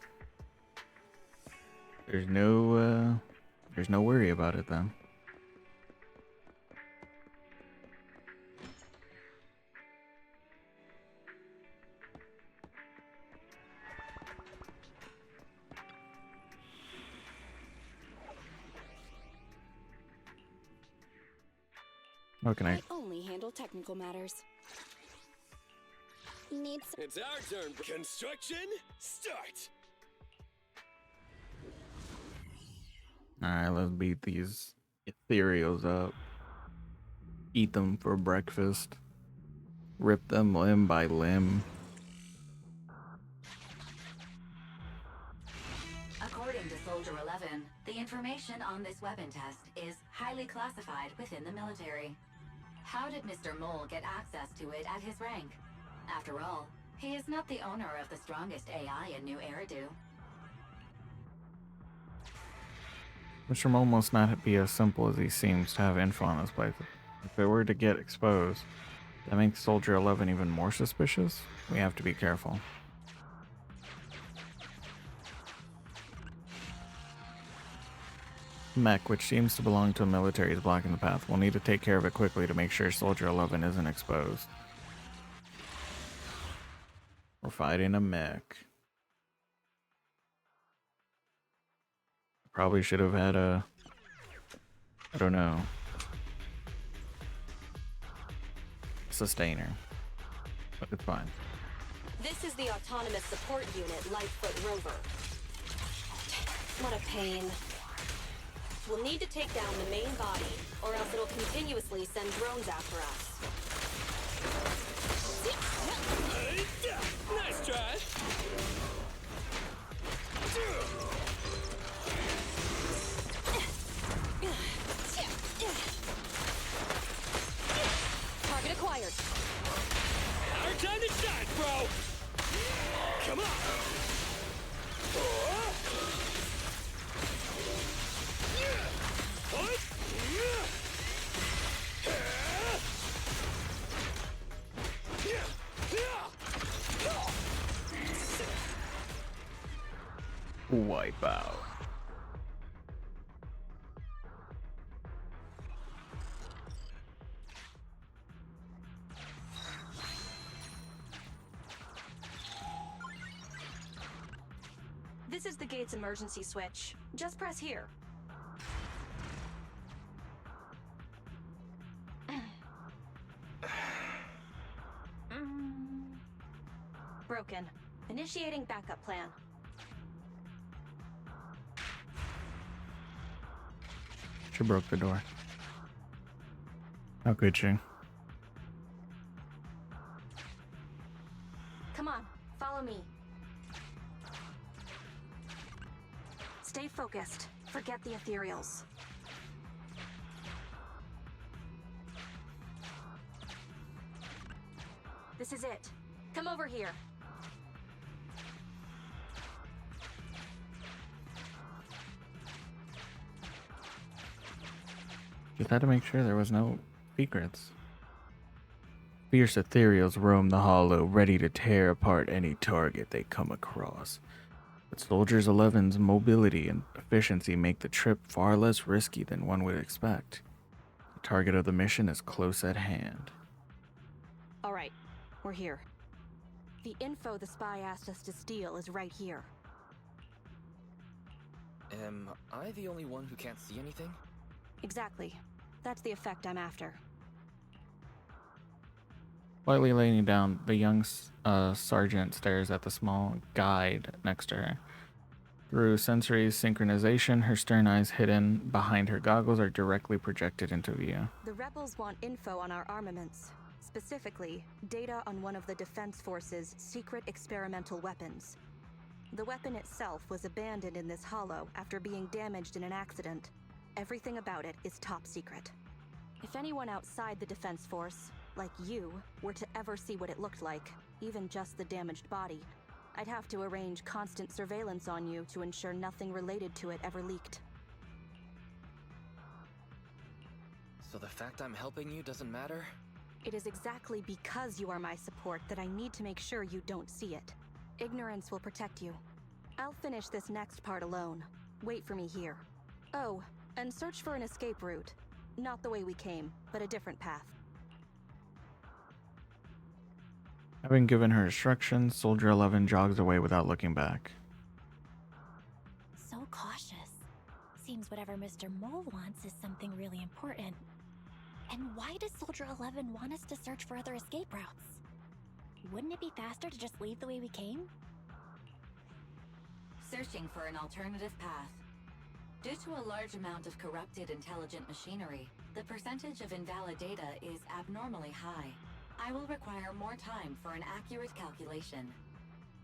There's no worry about it then. How can I only handle technical matters. Needs. It's our turn. Construction, start. Alright, let's beat these ethereals up. Eat them for breakfast. Rip them limb by limb. According to Soldier 11, the information on this weapon test is highly classified within the military. How did Mr. Mole get access to it at his rank? After all, he is not the owner of the strongest AI in New Eridu. Mr. Mole must not be as simple as he seems to have info on this place. If it were to get exposed, that makes Soldier 11 even more suspicious. We have to be careful. Mech, which seems to belong to a military, is blocking the path. We'll need to take care of it quickly to make sure Soldier 11 isn't exposed. We're fighting a mech. Probably should have had a... I don't know. Sustainer. But it's fine. This is the Autonomous Support Unit, Lightfoot Rover. What a pain. We'll need to take down the main body, or else it'll continuously send drones after us. Nice try. Target acquired. Our time to shine, bro. Come on. Wipe out. This is the gate's emergency switch. Just press here. Broken. Initiating backup plan. She broke the door. How could she? Come on, follow me. Stay focused. Forget the ethereals. This is it. Come over here. Just had to make sure there was no secrets. Fierce ethereals roam the hollow, ready to tear apart any target they come across. But Soldiers 11's mobility and efficiency make the trip far less risky than one would expect. The target of the mission is close at hand. All right, we're here. The info the spy asked us to steal is right here. Am I the only one who can't see anything? Exactly. That's the effect I'm after. Slightly laying down, the young sergeant stares at the small guide next to her. Through sensory synchronization, her stern eyes hidden behind her goggles are directly projected into view. The rebels want info on our armaments. Specifically, data on one of the Defense Force's secret experimental weapons. The weapon itself was abandoned in this hollow after being damaged in an accident. Everything about it is top secret. If anyone outside the Defense Force, like you, were to ever see what it looked like, even just the damaged body, I'd have to arrange constant surveillance on you to ensure nothing related to it ever leaked. So the fact I'm helping you doesn't matter? It is exactly because you are my support that I need to make sure you don't see it. Ignorance will protect you. I'll finish this next part alone. Wait for me here. Oh, and search for an escape route. Not the way we came, but a different path. Having given her instructions, Soldier 11 jogs away without looking back. So cautious. Seems whatever Mr. Mole wants is something really important. And why does Soldier 11 want us to search for other escape routes? Wouldn't it be faster to just leave the way we came? Searching for an alternative path. Due to a large amount of corrupted intelligent machinery, the percentage of invalid data is abnormally high. I will require more time for an accurate calculation.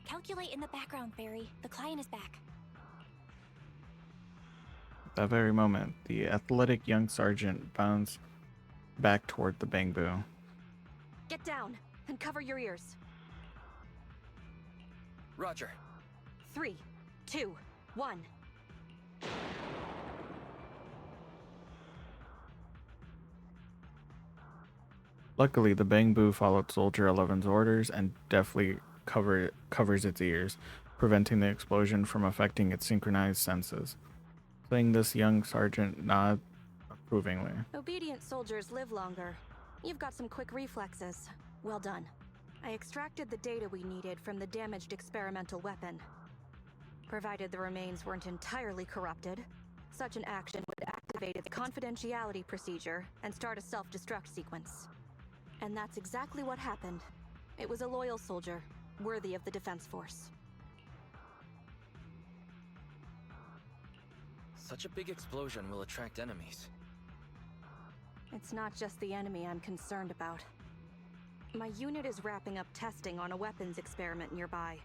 Calculate in the background, Fairy. The client is back. At that very moment, the athletic young sergeant bounds back toward the Bangbu. Get down and cover your ears. Roger. 3, 2, 1. Luckily, the Bangbu followed Soldier 11's orders and deftly covers its ears, preventing the explosion from affecting its synchronized senses. Seeing this, young sergeant nods approvingly. Obedient soldiers live longer. You've got some quick reflexes. Well done. I extracted the data we needed from the damaged experimental weapon. Provided the remains weren't entirely corrupted, such an action would activate its confidentiality procedure and start a self-destruct sequence. And that's exactly what happened. It was a loyal soldier, worthy of the Defense Force. Such a big explosion will attract enemies. It's not just the enemy I'm concerned about. My unit is wrapping up testing on a weapons experiment nearby.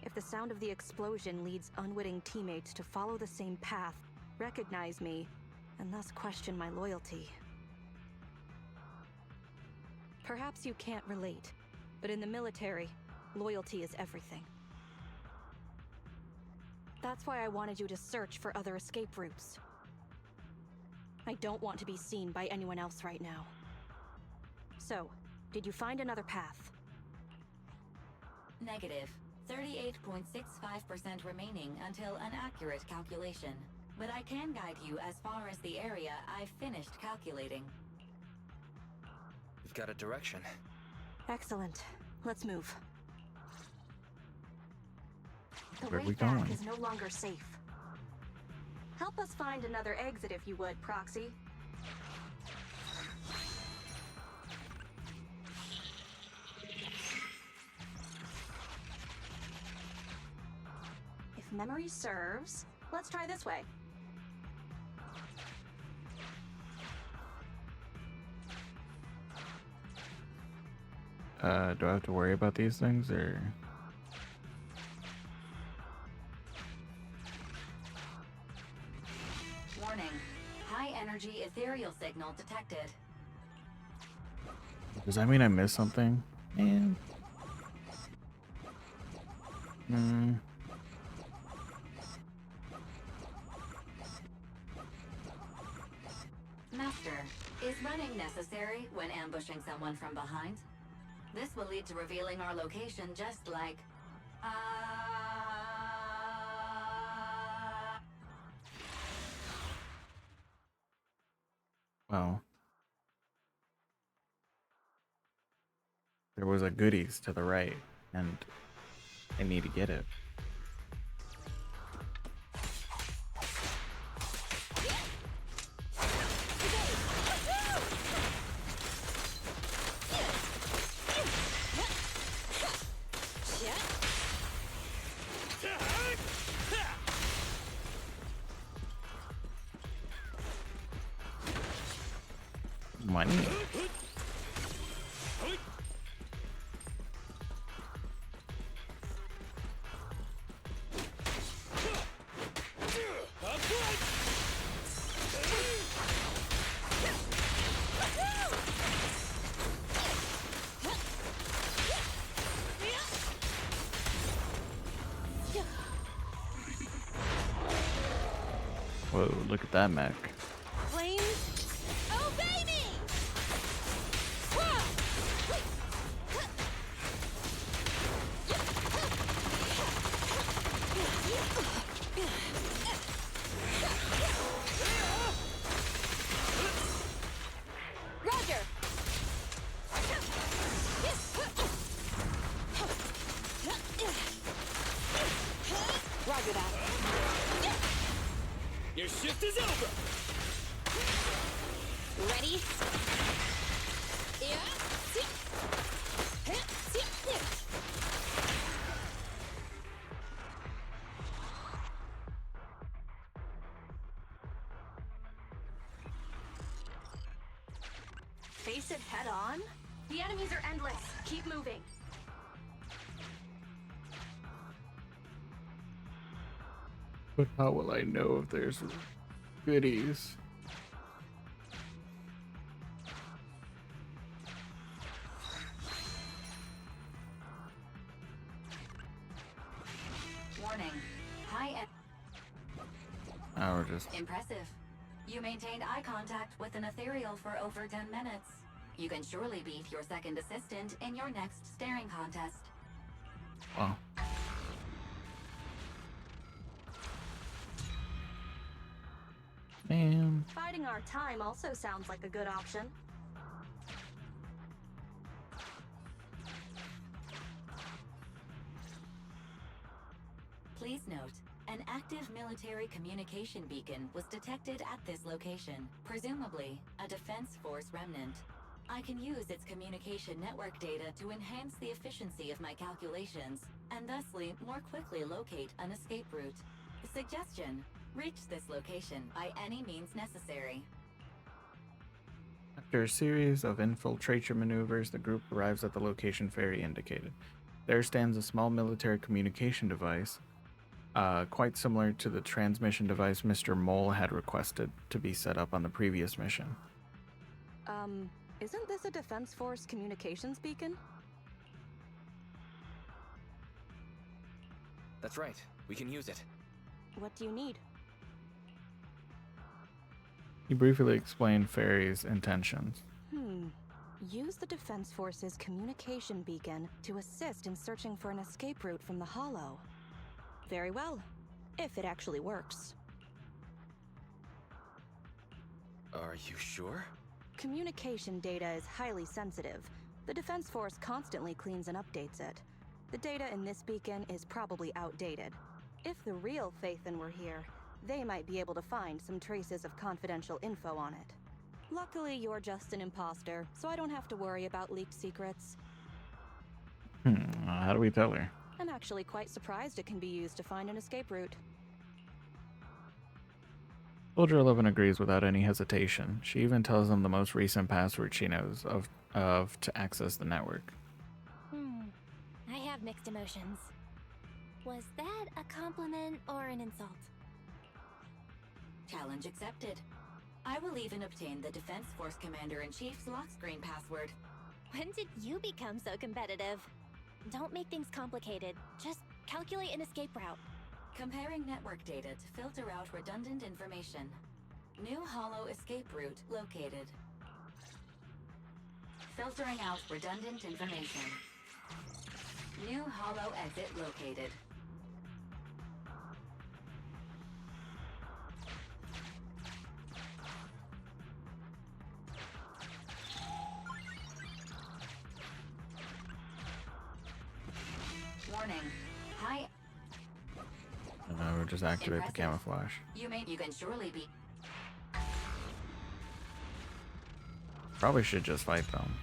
If the sound of the explosion leads unwitting teammates to follow the same path, recognize me, and thus question my loyalty. Perhaps you can't relate, but in the military, loyalty is everything. That's why I wanted you to search for other escape routes. I don't want to be seen by anyone else right now. So, did you find another path? Negative. 38.65% remaining until an accurate calculation. But I can guide you as far as the area I've finished calculating. We've got a direction. Excellent. Let's move. The Where are we way back going? is no longer safe. Help us find another exit if you would, Proxy. If memory serves, let's try this way. Do I have to worry about these things, or? Warning. High energy ethereal signal detected. Does that mean I missed something? Man. Master, is running necessary when ambushing someone from behind? This will lead to revealing our location just like... Well. There was a goodies to the right, and I need to get it. Money. Whoa, look at that mech. Flames, obey me! Roger that. Your shift is over! Ready? Yeah. Face it head on? The enemies are endless. Keep moving. But how will I know if there's goodies? Warning. High end. Now we're just... Impressive. You maintained eye contact with an ethereal for over 10 minutes. You can surely beat your second assistant in your next staring contest. Wow. Damn. Biding our time also sounds like a good option. Please note, an active military communication beacon was detected at this location, presumably a Defense Force remnant. I can use its communication network data to enhance the efficiency of my calculations, and thusly more quickly locate an escape route. Suggestion: reach this location by any means necessary. After a series of infiltration maneuvers, the group arrives at the location Fairy indicated. There stands a small military communication device, quite similar to the transmission device Mr. Mole had requested to be set up on the previous mission. Isn't this a Defense Force communications beacon? That's right. We can use it. What do you need? He briefly explained Fairy's intentions. Use the Defense Force's communication beacon to assist in searching for an escape route from the Hollow. Very well, if it actually works. Are you sure? Communication data is highly sensitive. The Defense Force constantly cleans and updates it. The data in this beacon is probably outdated. If the real Phaethon were here, they might be able to find some traces of confidential info on it. Luckily, you're just an imposter, so I don't have to worry about leaked secrets. How do we tell her? I'm actually quite surprised it can be used to find an escape route. Soldier 11 agrees without any hesitation. She even tells him the most recent password she knows of to access the network. I have mixed emotions. Was that a compliment or an insult? Challenge accepted. I will even obtain the Defense Force Commander-in-Chief's lock screen password. When did you become so competitive? Don't make things complicated. Just calculate an escape route. Comparing network data to filter out redundant information. New Hollow escape route located. Filtering out redundant information. New Hollow exit located. Warning. High. We'll just activate the camouflage. You can surely be. Probably should just fight them.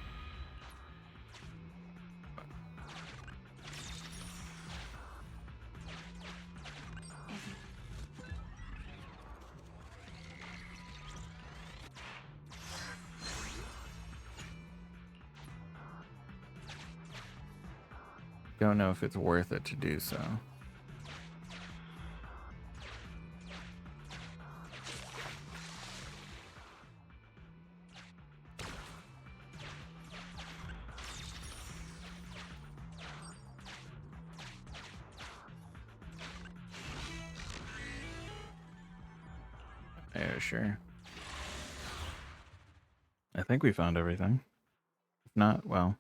Don't know if it's worth it to do so. Yeah, sure. I think we found everything. If not, well,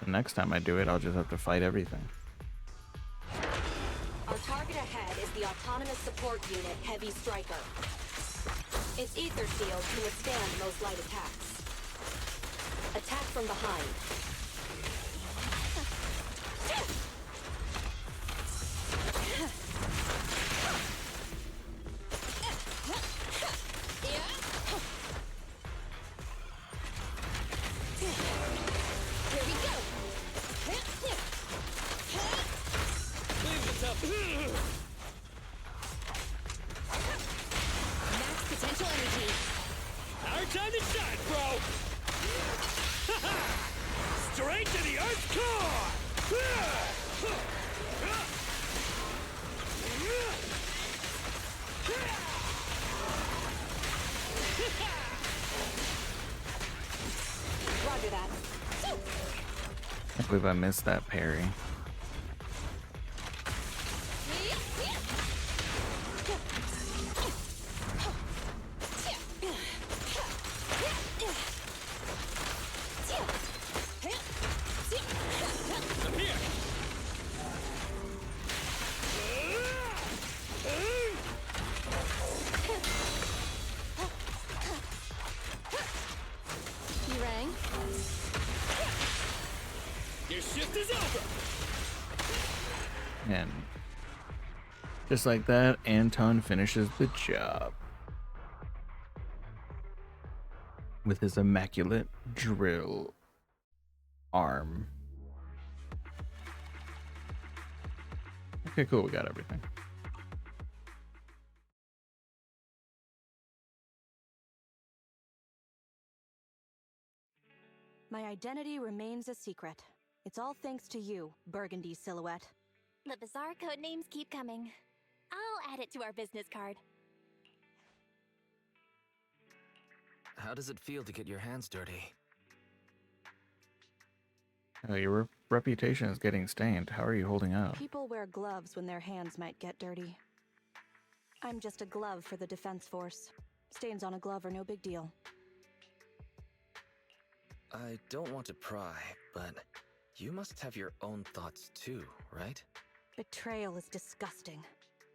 the next time I do it, I'll just have to fight everything. Our target ahead is the Autonomous Support Unit Heavy Striker. Its ether shield can withstand most light attacks. Attack from behind. Max potential energy. Our time to shine, bro! Straight to the Earth's core! Roger that. I can't believe I missed that parry. You rang? Your shift is over! And just like that, Anton finishes the job with his immaculate drill arm. Okay, cool, we got everything. My identity remains a secret. It's all thanks to you, Burgundy Silhouette. The bizarre code names keep coming. I'll add it to our business card. How does it feel to get your hands dirty? Your reputation is getting stained. How are you holding up? People wear gloves when their hands might get dirty. I'm just a glove for the defense force. Stains on a glove are no big deal. I don't want to pry, but you must have your own thoughts too, right? Betrayal is disgusting.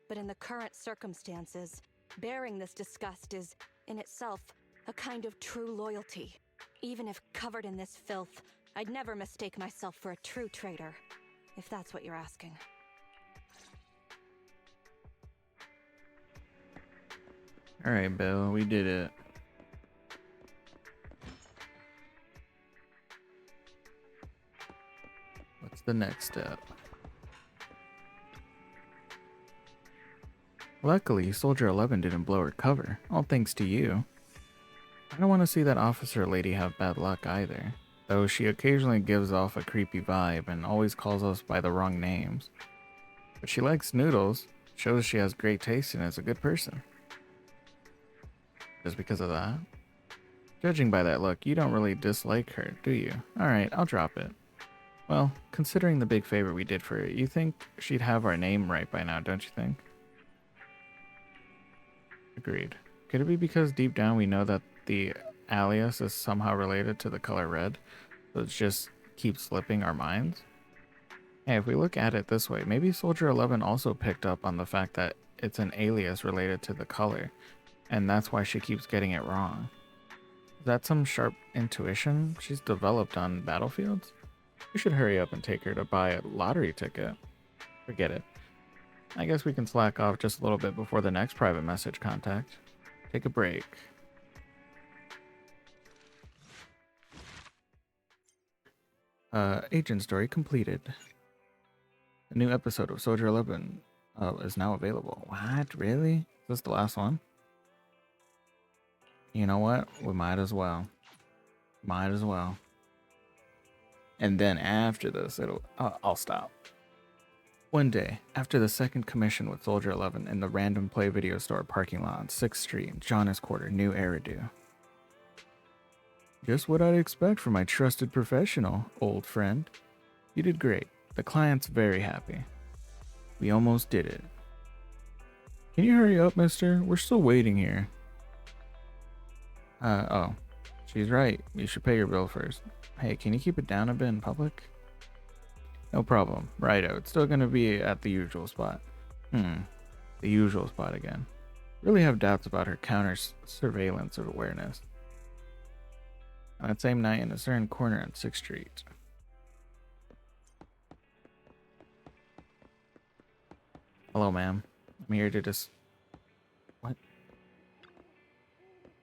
But in the current circumstances, bearing this disgust is, in itself, a kind of true loyalty. Even if covered in this filth, I'd never mistake myself for a true traitor, if that's what you're asking. Alright, Bill, we did it. What's the next step? Luckily, Soldier 11 didn't blow her cover, all thanks to you. I don't want to see that officer lady have bad luck either, though she occasionally gives off a creepy vibe and always calls us by the wrong names. But she likes noodles, shows she has great taste and is a good person. Just because of that? Judging by that look, you don't really dislike her, do you? Alright, I'll drop it. Well, considering the big favor we did for her, you think she'd have our name right by now, don't you think? Agreed. Could it be because deep down we know that the alias is somehow related to the color red, so it just keeps slipping our minds? Hey, if we look at it this way, maybe Soldier 11 also picked up on the fact that it's an alias related to the color, and that's why she keeps getting it wrong. Is that some sharp intuition she's developed on battlefields? We should hurry up and take her to buy a lottery ticket. Forget it. I guess we can slack off just a little bit before the next private message contact. Take a break. Agent story completed. A new episode of Soldier 11 is now available. What? Really? Is this the last one? You know what? We might as well. Might as well. And then after this, I'll stop. One day, after the second commission with Soldier 11 in the Random Play Video Store parking lot on 6th Street, Jonas Quarter, New Eridu. Just what I'd expect from my trusted professional, old friend. You did great. The client's very happy. We almost did it. Can you hurry up, mister? We're still waiting here. Oh. She's right. You should pay your bill first. Hey, can you keep it down a bit in public? No problem. Righto. It's still gonna be at the usual spot. The usual spot again. Really have doubts about her counter-surveillance of awareness. On that same night in a certain corner on 6th Street. Hello, ma'am. I'm here to What?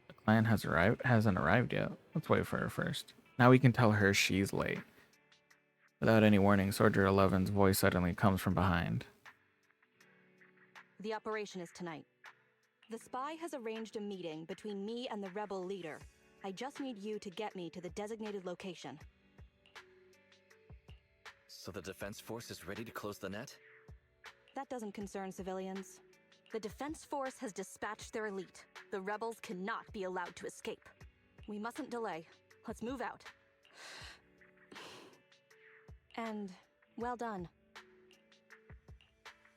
The client hasn't arrived yet. Let's wait for her first. Now we can tell her she's late. Without any warning, Soldier 11's voice suddenly comes from behind. The operation is tonight. The spy has arranged a meeting between me and the rebel leader. I just need you to get me to the designated location. So the defense force is ready to close the net? That doesn't concern civilians. The defense force has dispatched their elite. The rebels cannot be allowed to escape. We mustn't delay. Let's move out. And well done.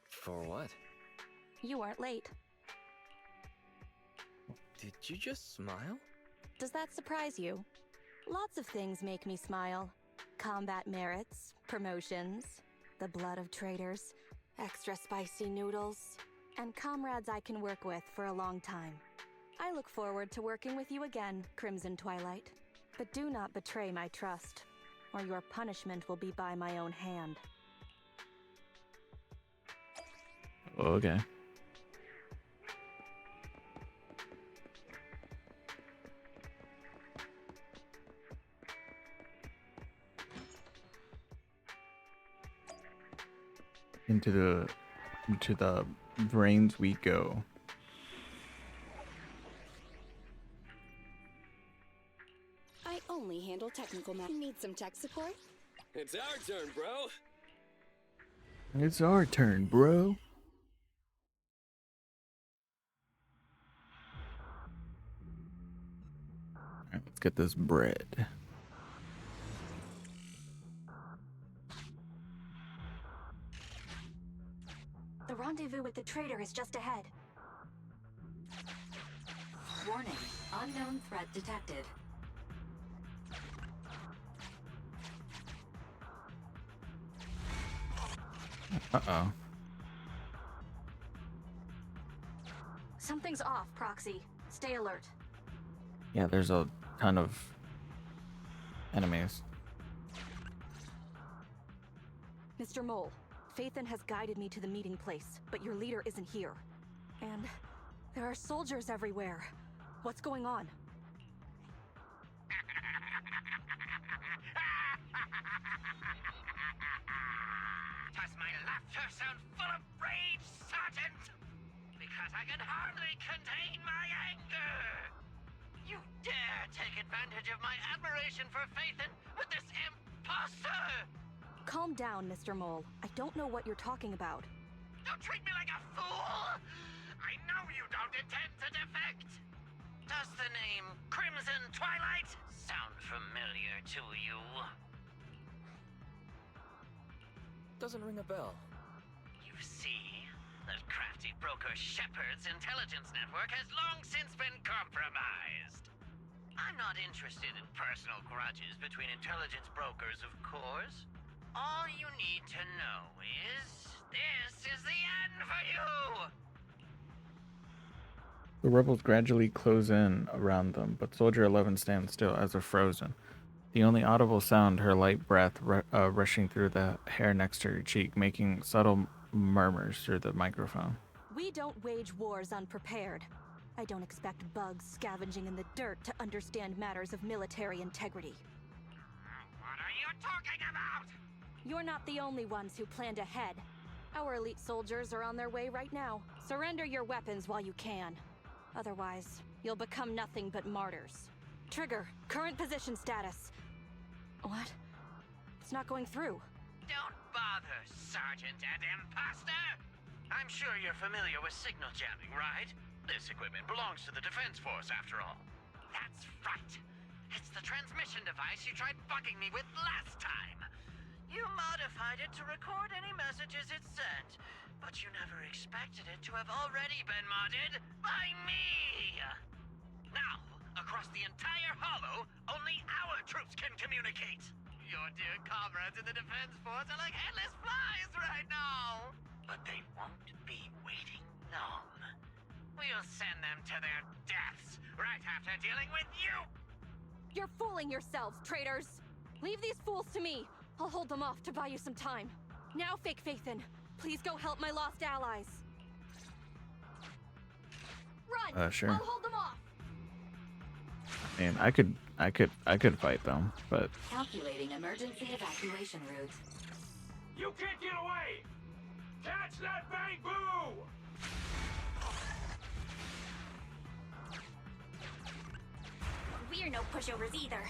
For what? You weren't late. Did you just smile? Does that surprise you? Lots of things make me smile. Combat merits, promotions, the blood of traitors, extra spicy noodles, and comrades I can work with for a long time. I look forward to working with you again, Crimson Twilight. But do not betray my trust, or your punishment will be by my own hand. Okay. Into the brains we go. I only handle technical matters. Need some tech support? It's our turn, bro. It's our turn, bro. Alright, let's get this bread. The rendezvous with the traitor is just ahead. Warning, unknown threat detected. Uh-oh. Something's off, Proxy. Stay alert. Yeah, there's a ton of enemies. Mr. Mole, Phaethon has guided me to the meeting place, but your leader isn't here. And there are soldiers everywhere. What's going on? Does my laughter sound full of rage, Sergeant? Because I can hardly contain my anger! You dare take advantage of my admiration for Phaethon with this imposter! Calm down, Mr. Mole. I don't know what you're talking about. Don't treat me like a fool! I know you don't intend to defect! Does the name Crimson Twilight sound familiar to you? Doesn't ring a bell. You see, that crafty broker Shepard's intelligence network has long since been compromised. I'm not interested in personal grudges between intelligence brokers, of course. All you need to know is, this is the end for you! The rebels gradually close in around them, but Soldier 11 stands still as if frozen. The only audible sound, her light breath rushing through the hair next to her cheek, making subtle murmurs through the microphone. We don't wage wars unprepared. I don't expect bugs scavenging in the dirt to understand matters of military integrity. What are you talking about? You're not the only ones who planned ahead. Our elite soldiers are on their way right now. Surrender your weapons while you can. Otherwise, you'll become nothing but martyrs. Trigger, current position status. What? It's not going through. Don't bother, Sergeant and Imposter! I'm sure you're familiar with signal jamming, right? This equipment belongs to the Defense Force, after all. That's right. It's the transmission device you tried bugging me with last time. You modified it to record any messages it sent, but you never expected it to have already been modded by me! Now, across the entire Hollow, only our troops can communicate! Your dear comrades in the Defense Force are like headless flies right now! But they won't be waiting long. We'll send them to their deaths right after dealing with you! You're fooling yourselves, traitors! Leave these fools to me! I'll hold them off to buy you some time. Now, Fake Phaethon, please go help my lost allies. Run! Sure. I'll hold them off! And I could fight them, but Calculating emergency evacuation route. You can't get away! Catch that bang boo! we're no pushovers either.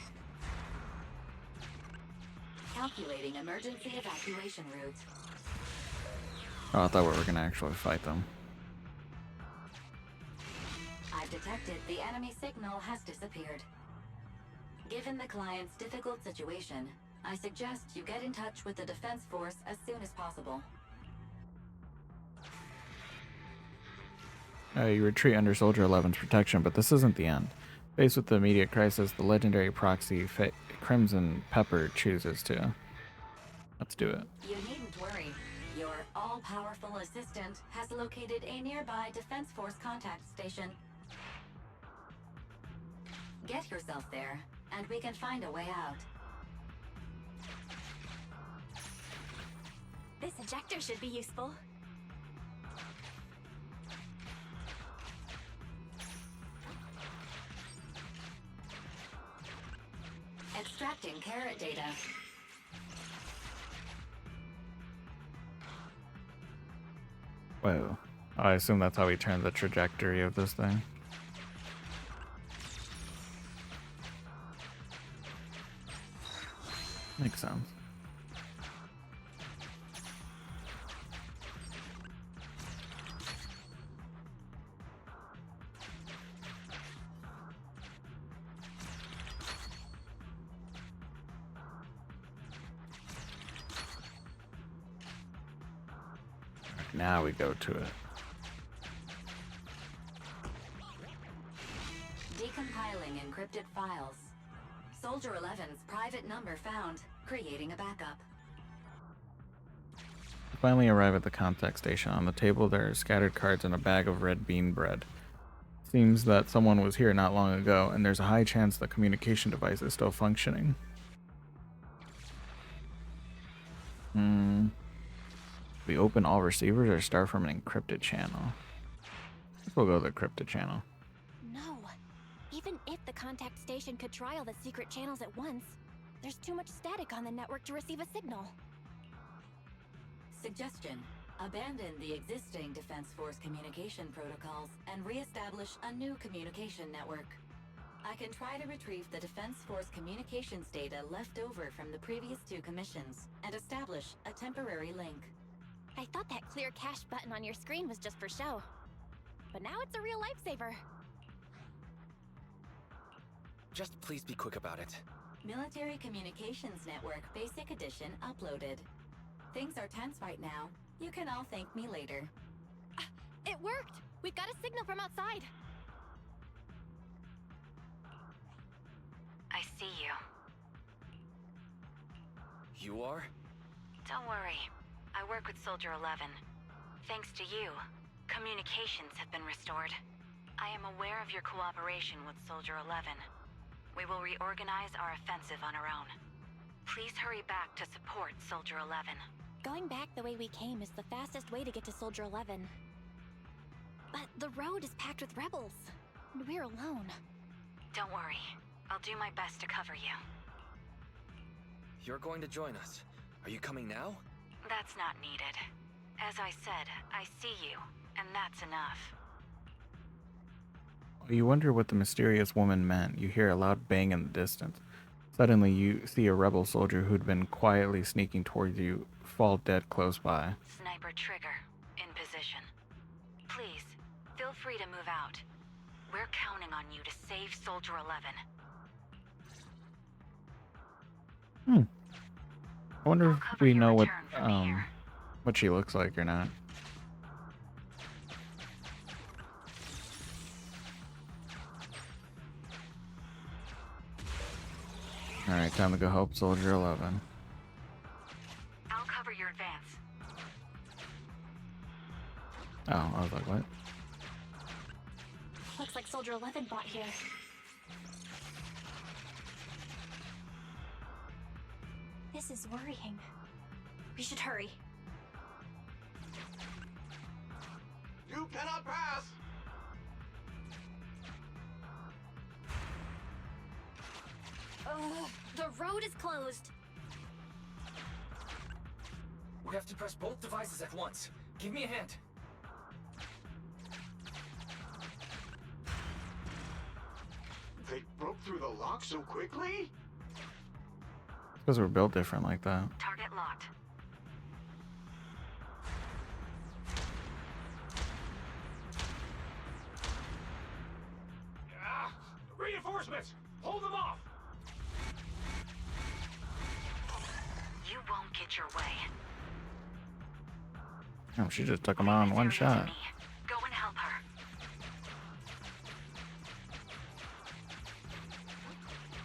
Calculating emergency evacuation route. Oh, I thought we were gonna actually fight them. I've detected the enemy signal has disappeared. Given the client's difficult situation, I suggest you get in touch with the defense force as soon as possible. You retreat under Soldier 11's protection, but this isn't the end. Faced with the immediate crisis, the legendary proxy Crimson Pepper chooses to. Let's do it. You needn't worry. Your all-powerful assistant has located a nearby Defense Force contact station. Get yourself there, and we can find a way out. This ejector should be useful. Extracting carrot data. Whoa. I assume that's how we turn the trajectory of this thing. Makes sense. Now we go to it. Decompiling encrypted files. Soldier 11's private number found, creating a backup. Finally arrive at the contact station. On the table there are scattered cards and a bag of red bean bread. Seems that someone was here not long ago, and there's a high chance the communication device is still functioning. We open all receivers or start from an encrypted channel. We'll go to the encrypted channel. No. Even if the contact station could try all the secret channels at once, there's too much static on the network to receive a signal. Suggestion: abandon the existing Defense Force communication protocols and re-establish a new communication network. I can try to retrieve the Defense Force communications data left over from the previous 2 commissions and establish a temporary link. I thought that clear cache button on your screen was just for show. But now it's a real lifesaver. Just please be quick about it. Military Communications Network Basic Edition uploaded. Things are tense right now. You can all thank me later. It worked! We've got a signal from outside. I see you. You are? Don't worry. I work with Soldier 11. Thanks to you, communications have been restored. I am aware of your cooperation with Soldier 11. We will reorganize our offensive on our own. Please hurry back to support Soldier 11. Going back the way we came is the fastest way to get to Soldier 11. But the road is packed with rebels, and we're alone. Don't worry. I'll do my best to cover you. You're going to join us. Are you coming now? That's not needed. As I said, I see you, and that's enough. You wonder what the mysterious woman meant. You hear a loud bang in the distance. Suddenly, you see a rebel soldier who'd been quietly sneaking towards you fall dead close by. Sniper trigger, in position. Please, feel free to move out. We're counting on you to save Soldier 11. I wonder if we know what she looks like or not. Alright, time to go help Soldier 11. I'll cover your advance. Oh, I was like, what? Looks like Soldier 11 bought here. This is worrying. We should hurry. You cannot pass! The road is closed. We have to press both devices at once. Give me a hand. They broke through the lock so quickly? Because we're built different like that. Target locked. Reinforcements! Hold them off! You won't get your way. Oh, she just took him on in one shot. Go and help her.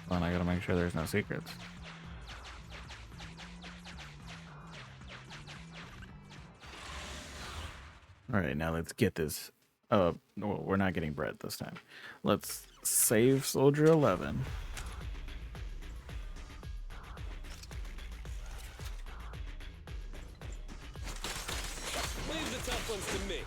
Well, I gotta make sure there's no secrets. Alright, now let's get this. No, we're not getting bread this time. Let's save Soldier 11. Leave the tough ones to me.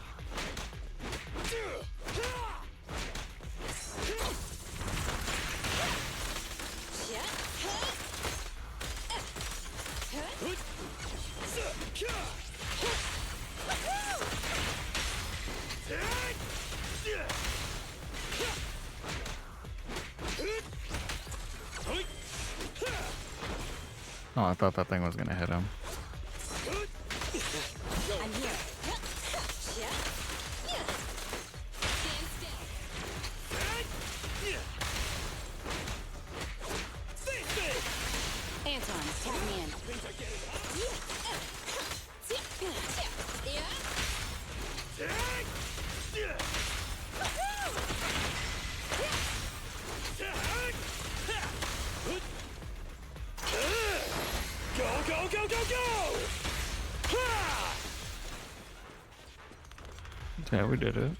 Oh, I thought that thing was gonna hit him. I'm here. Anton, tag me in. Go, go, go, go, go! Ha! Yeah, we did it.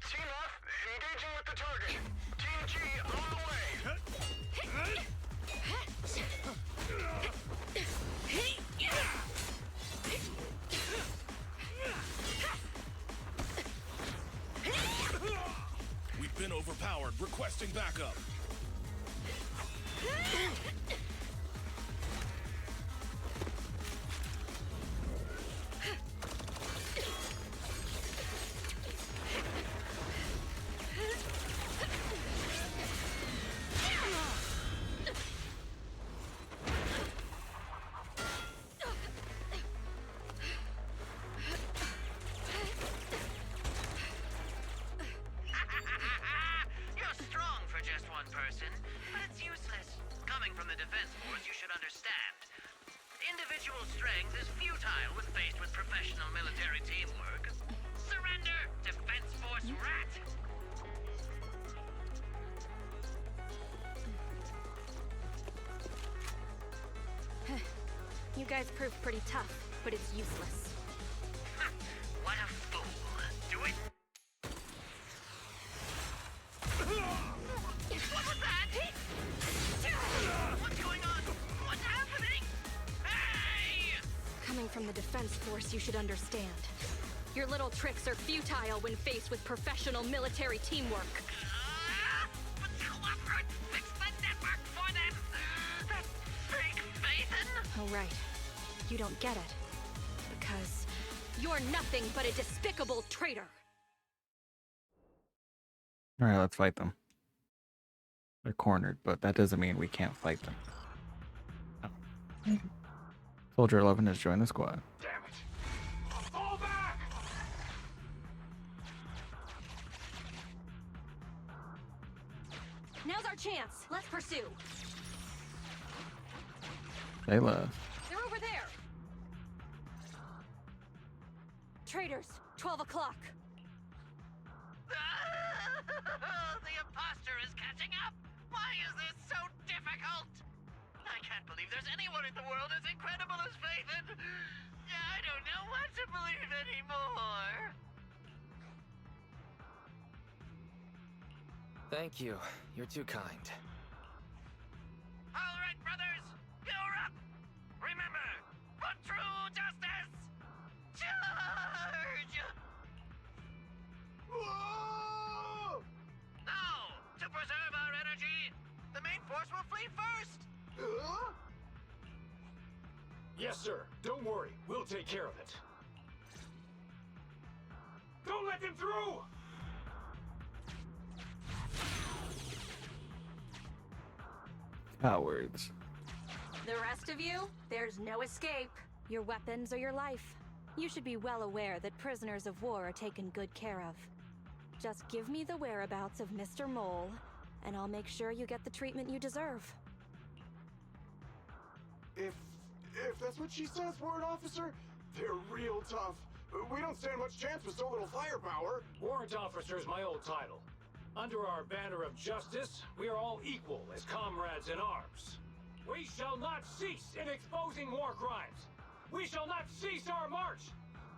Team F, engaging with the target. Team G, on the way. We've been overpowered. Requesting backup. You're strong for just one person, but it's useless. Coming from the Defense Force, you should understand. Individual strength is futile when faced with professional military teamwork. Surrender, Defense Force rat! You guys proved pretty tough, but it's useless. What a fool. Do it. What was that? What's going on? What's happening? Hey! Coming from the Defense Force, you should understand. Your little tricks are futile when faced with professional military teamwork. But cooperate, fix the network for them. That fake Phaethon. Oh, right. You don't get it. Because you're nothing but a despicable traitor. Alright, let's fight them. They're cornered, but that doesn't mean we can't fight them. Oh. Soldier 11 has joined the squad. Damn it. Fall back! Now's our chance. Let's pursue. They left. They're over there. Traitors, 12 o'clock. The imposter is catching up. Why is this so difficult? I can't believe there's anyone in the world as incredible as Phaethon. I don't know what to believe anymore. Thank you. You're too kind. All right, brothers, you're up. Remember, for true justice, charge! Whoa! Now, to preserve our energy, the main force will flee first. Huh? Yes, sir. Don't worry. We'll take care of it. Don't let them through! Cowards. The rest of you, there's no escape. Your weapons are your life. You should be well aware that prisoners of war are taken good care of. Just give me the whereabouts of Mr. Mole, and I'll make sure you get the treatment you deserve. If that's what she says, Warrant Officer, they're real tough. We don't stand much chance with so little firepower. Warrant Officer is my old title. Under our banner of justice, we are all equal as comrades in arms. We shall not cease in exposing war crimes. We shall not cease our march.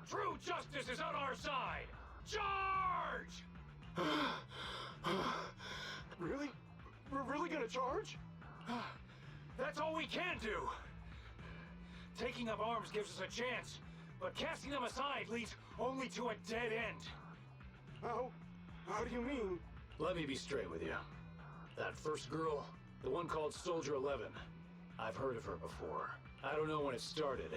True justice is on our side. Charge! Really? We're really gonna charge? That's all we can do. Taking up arms gives us a chance, but casting them aside leads only to a dead end. How do you mean? Let me be straight with you. That first girl, the one called Soldier 11, I've heard of her before. I don't know when it started,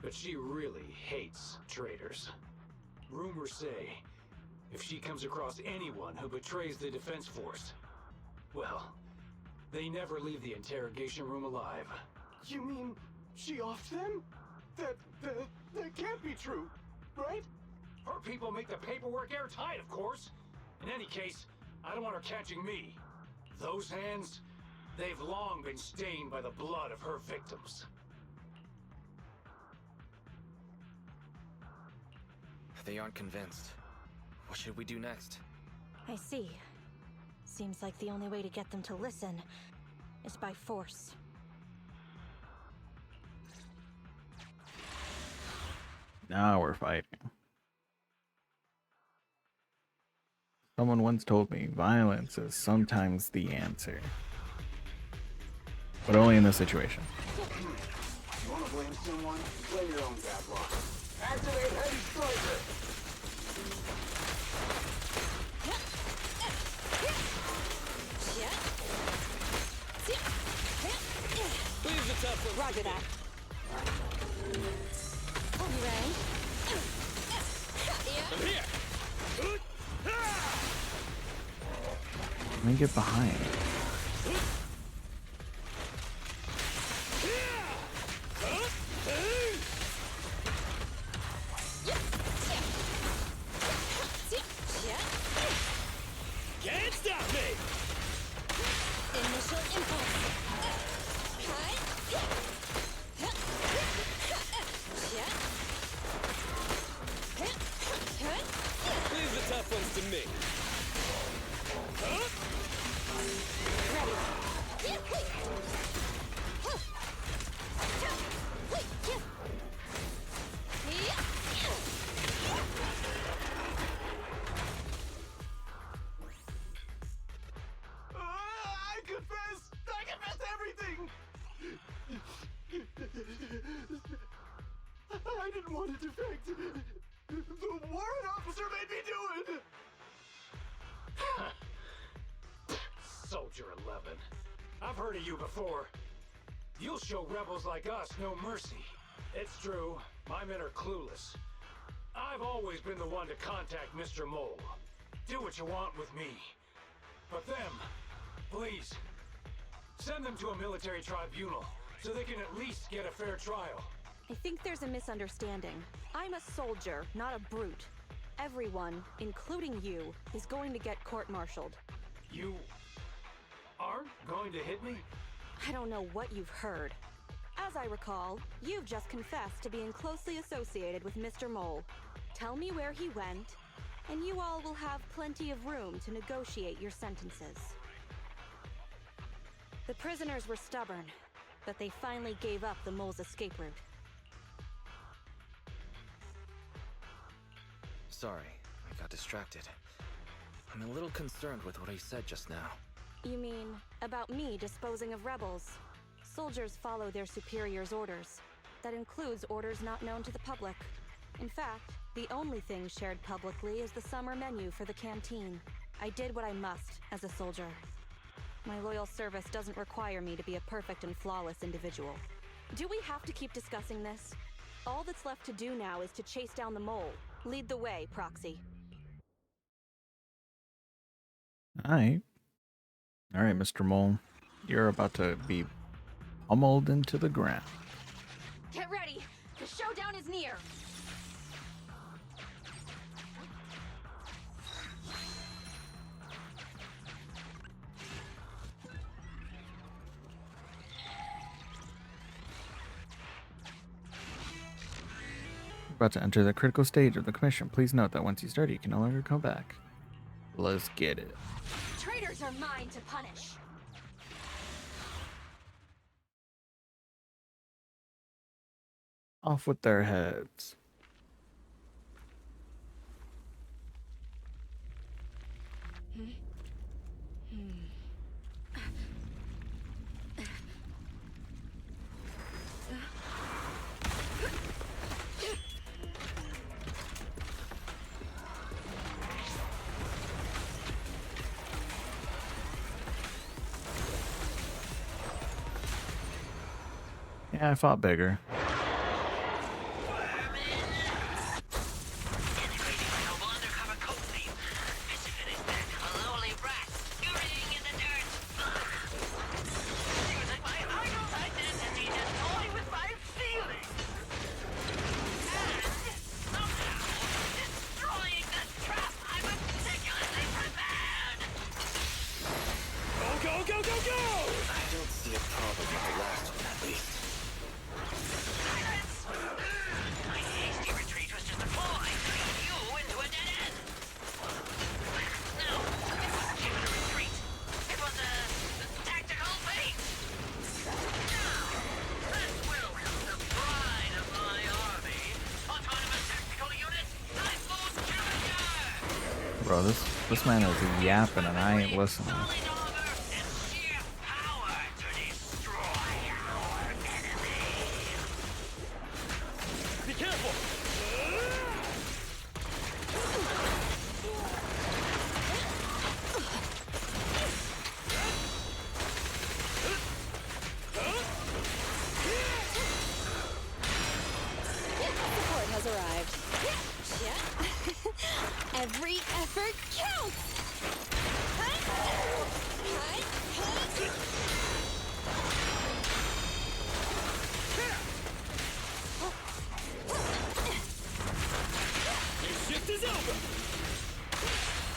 but she really hates traitors. Rumors say, if she comes across anyone who betrays the defense force, well, they never leave the interrogation room alive. You mean she offed them? That can't be true, right? Her people make the paperwork airtight, of course. In any case, I don't want her catching me. Those hands, they've long been stained by the blood of her victims. They aren't convinced. What should we do next? I see. Seems like the only way to get them to listen is by force. Now we're fighting. Someone once told me violence is sometimes the answer. But only in this situation. You wanna blame someone? Blame your own bad luck. Activate Heavy Striker! Leave the tough one. Roger that. You ready? I'm here. Let me get behind. Can't stop me. Initial impulse. Leave the tough ones to me. I confess everything! I didn't want to defect. The warrant officer made me do it! Soldier 11. I've heard of you before. You'll show rebels like us no mercy. It's true, my men are clueless. I've always been the one to contact Mr. Mole. Do what you want with me. But them, please, send them to a military tribunal so they can at least get a fair trial. I think there's a misunderstanding. I'm a soldier, not a brute. Everyone, including you, is going to get court-martialed. You aren't going to hit me? I don't know what you've heard. As I recall, you've just confessed to being closely associated with Mr. Mole. Tell me where he went, and you all will have plenty of room to negotiate your sentences. The prisoners were stubborn, but they finally gave up the Mole's escape route. Sorry, I got distracted. I'm a little concerned with what he said just now. You mean about me disposing of rebels? Soldiers follow their superiors' orders. That includes orders not known to the public. In fact, the only thing shared publicly is the summer menu for the canteen. I did what I must as a soldier. My loyal service doesn't require me to be a perfect and flawless individual. Do we have to keep discussing this? All that's left to do now is to chase down the Mole. Lead the way, Proxy. Alright. Alright, Mr. Mole. You're about to be pummeled into the ground. Get ready! The showdown is near! About to enter the critical stage of the commission. Please note that once you start, you can no longer come back. Let's get it. Traitors are mine to punish! Off with their heads. Yeah, I fought bigger. Bro, this man is yapping and I ain't listening. Be careful! Support has arrived. Every effort counts! Your shift is over!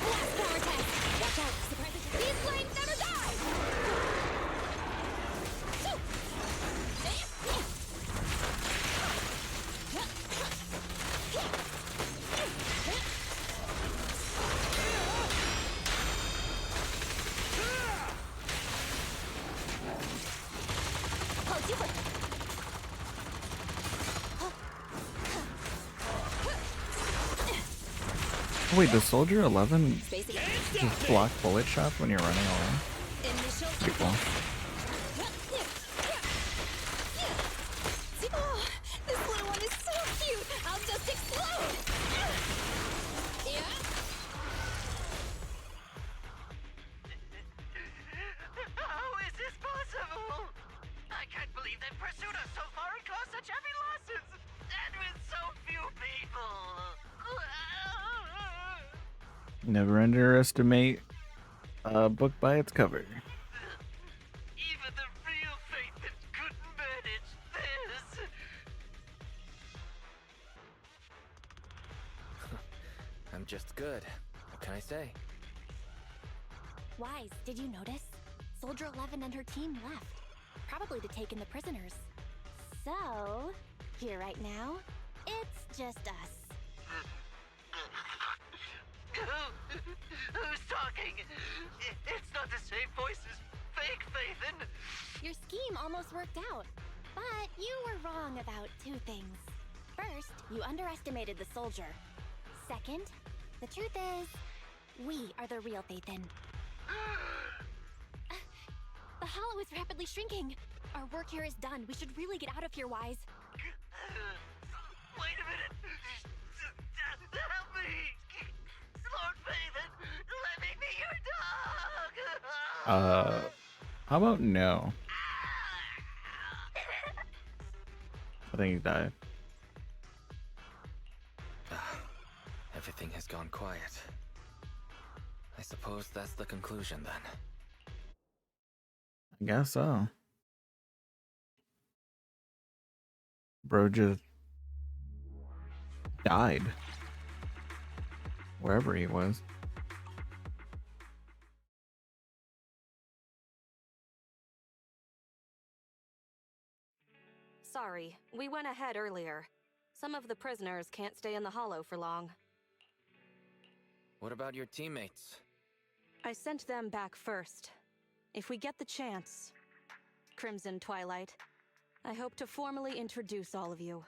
Last power test! Watch out! Surprise attack! These flames never die! Wait, does Soldier 11 just block bullet shots when you're running away? Pretty cool. Oh, this little one is so cute! I'll just explode! Yeah? How is this possible? I can't believe they've pursued us so far and caused such heavy losses! And with so few people! Never underestimate a book by its cover. Even the real Faithans couldn't manage this! I'm just good. What can I say? Wise, did you notice? Soldier 11 and her team left. Probably to take in the prisoners. So, here right now, it's just us. Who's talking? It's not the same voice as fake Faithan! Your scheme almost worked out. But you were wrong about two things. First, you underestimated the soldier. Second, the truth is, we are the real Faithan. The hollow is rapidly shrinking. Our work here is done. We should really get out of here, Wise. Wait a minute! Help me! Lord Faithan, let me be your dog! How about no? I think he died. Everything has gone quiet. I suppose that's the conclusion then. Guess so. Bro just died. Wherever he was. Sorry, we went ahead earlier. Some of the prisoners can't stay in the hollow for long. What about your teammates? I sent them back first. If we get the chance, Crimson Twilight, I hope to formally introduce all of you.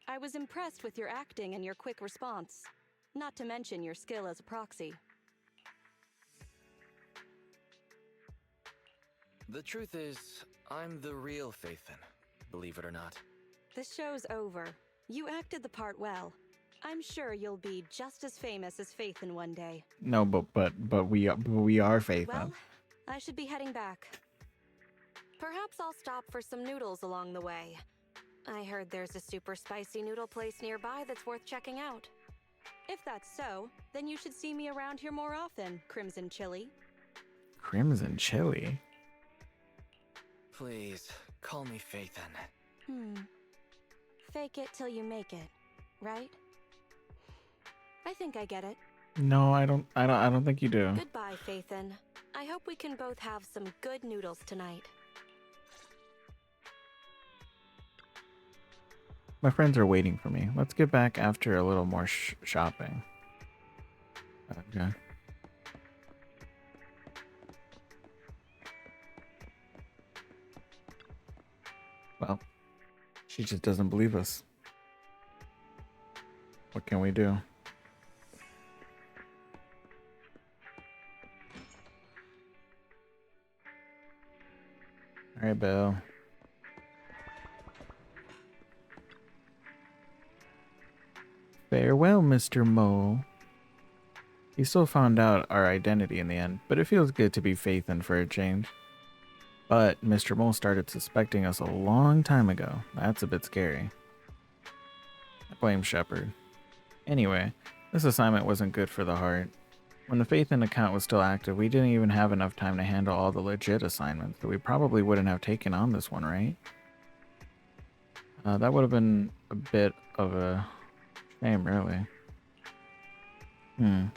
I was impressed with your acting and your quick response, not to mention your skill as a proxy. The truth is, I'm the real Phaethon, believe it or not. This show's over. You acted the part well. I'm sure you'll be just as famous as Phaethon one day. No, but we are Phaethon. Well, I should be heading back. Perhaps I'll stop for some noodles along the way. I heard there's a super spicy noodle place nearby that's worth checking out. If that's so, then you should see me around here more often, Crimson Chili. Crimson Chili? Please, call me Phaethon. Fake it till you make it, right? I think I get it. No, I don't think you do. Goodbye, Phaethon. I hope we can both have some good noodles tonight. My friends are waiting for me. Let's get back after a little more shopping. Okay. Well, she just doesn't believe us. What can we do? All right, Bill. Farewell, Mr. Mole. He still found out our identity in the end, but it feels good to be Phaethon for a change. But Mr. Mole started suspecting us a long time ago. That's a bit scary. I blame Shepard. Anyway, this assignment wasn't good for the heart. When the Phaethon account was still active, we didn't even have enough time to handle all the legit assignments, so we probably wouldn't have taken on this one, right? That would have been a bit of a shame, really. If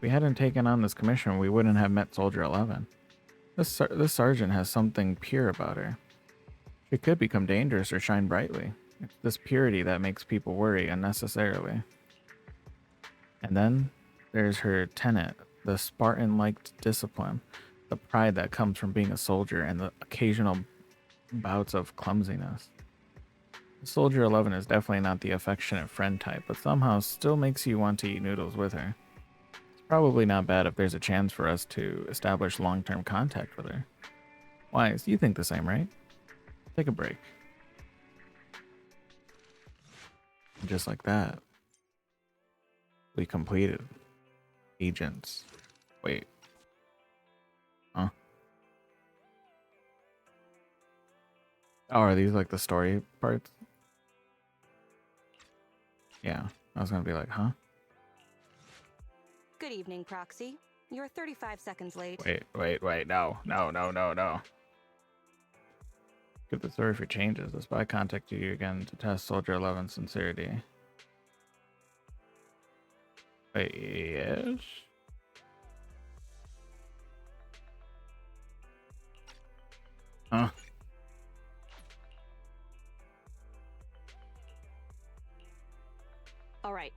we hadn't taken on this commission, we wouldn't have met Soldier 11. This sergeant has something pure about her. She could become dangerous or shine brightly. It's this purity that makes people worry unnecessarily. And then there's her tenet, the Spartan-like discipline, the pride that comes from being a soldier, and the occasional bouts of clumsiness. Soldier 11 is definitely not the affectionate friend type, but somehow still makes you want to eat noodles with her. It's probably not bad if there's a chance for us to establish long-term contact with her. Wise, you think the same, right? Take a break. And just like that, we completed Agents. Wait. Huh? Oh, are these like the story parts? Yeah, I was gonna be like, huh? Good evening, Proxy. You're 35 seconds late. Wait, no. Skip the story for changes. The spy contacted you again to test Soldier 11's sincerity. Wait, yes? Huh? All right,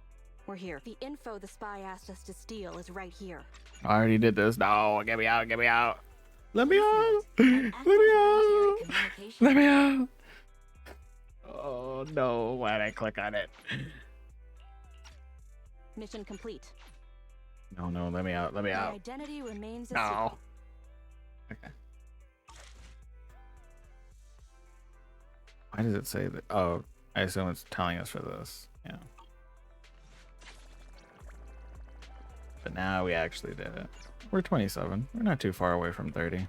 we're here. The info the spy asked us to steal is right here. I already did this. No, get me out. Let me out. Let me out. Oh no, why'd I click on it? Mission complete. No, let me out. Your identity remains a No. Okay. Why does it say that? Oh, I assume it's telling us for this. Yeah. But now we actually did it. We're 27. We're not too far away from 30.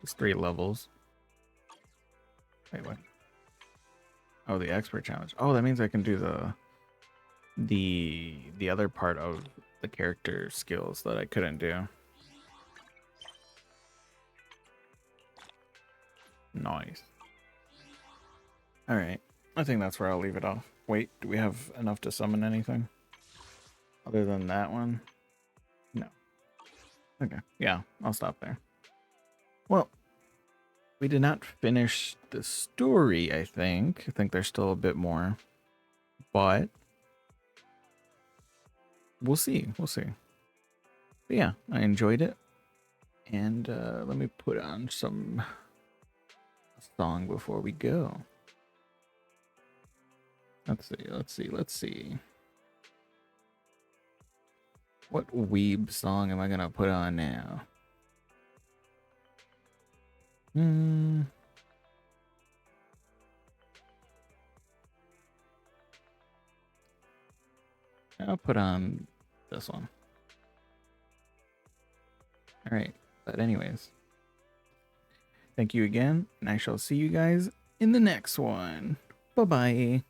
Just 3 levels. Wait, what? Oh, the expert challenge. Oh, that means I can do the other part of the character skills that I couldn't do. Nice. Alright. I think that's where I'll leave it off. Wait, do we have enough to summon anything? Other than that one? No. Okay, yeah, I'll stop there. Well, we did not finish the story, I think. I think there's still a bit more. But we'll see. We'll see. But yeah, I enjoyed it. And let me put on some song before we go. Let's see. What weeb song am I gonna put on now? I'll put on this one. Alright, but anyways. Thank you again, and I shall see you guys in the next one. Bye-bye.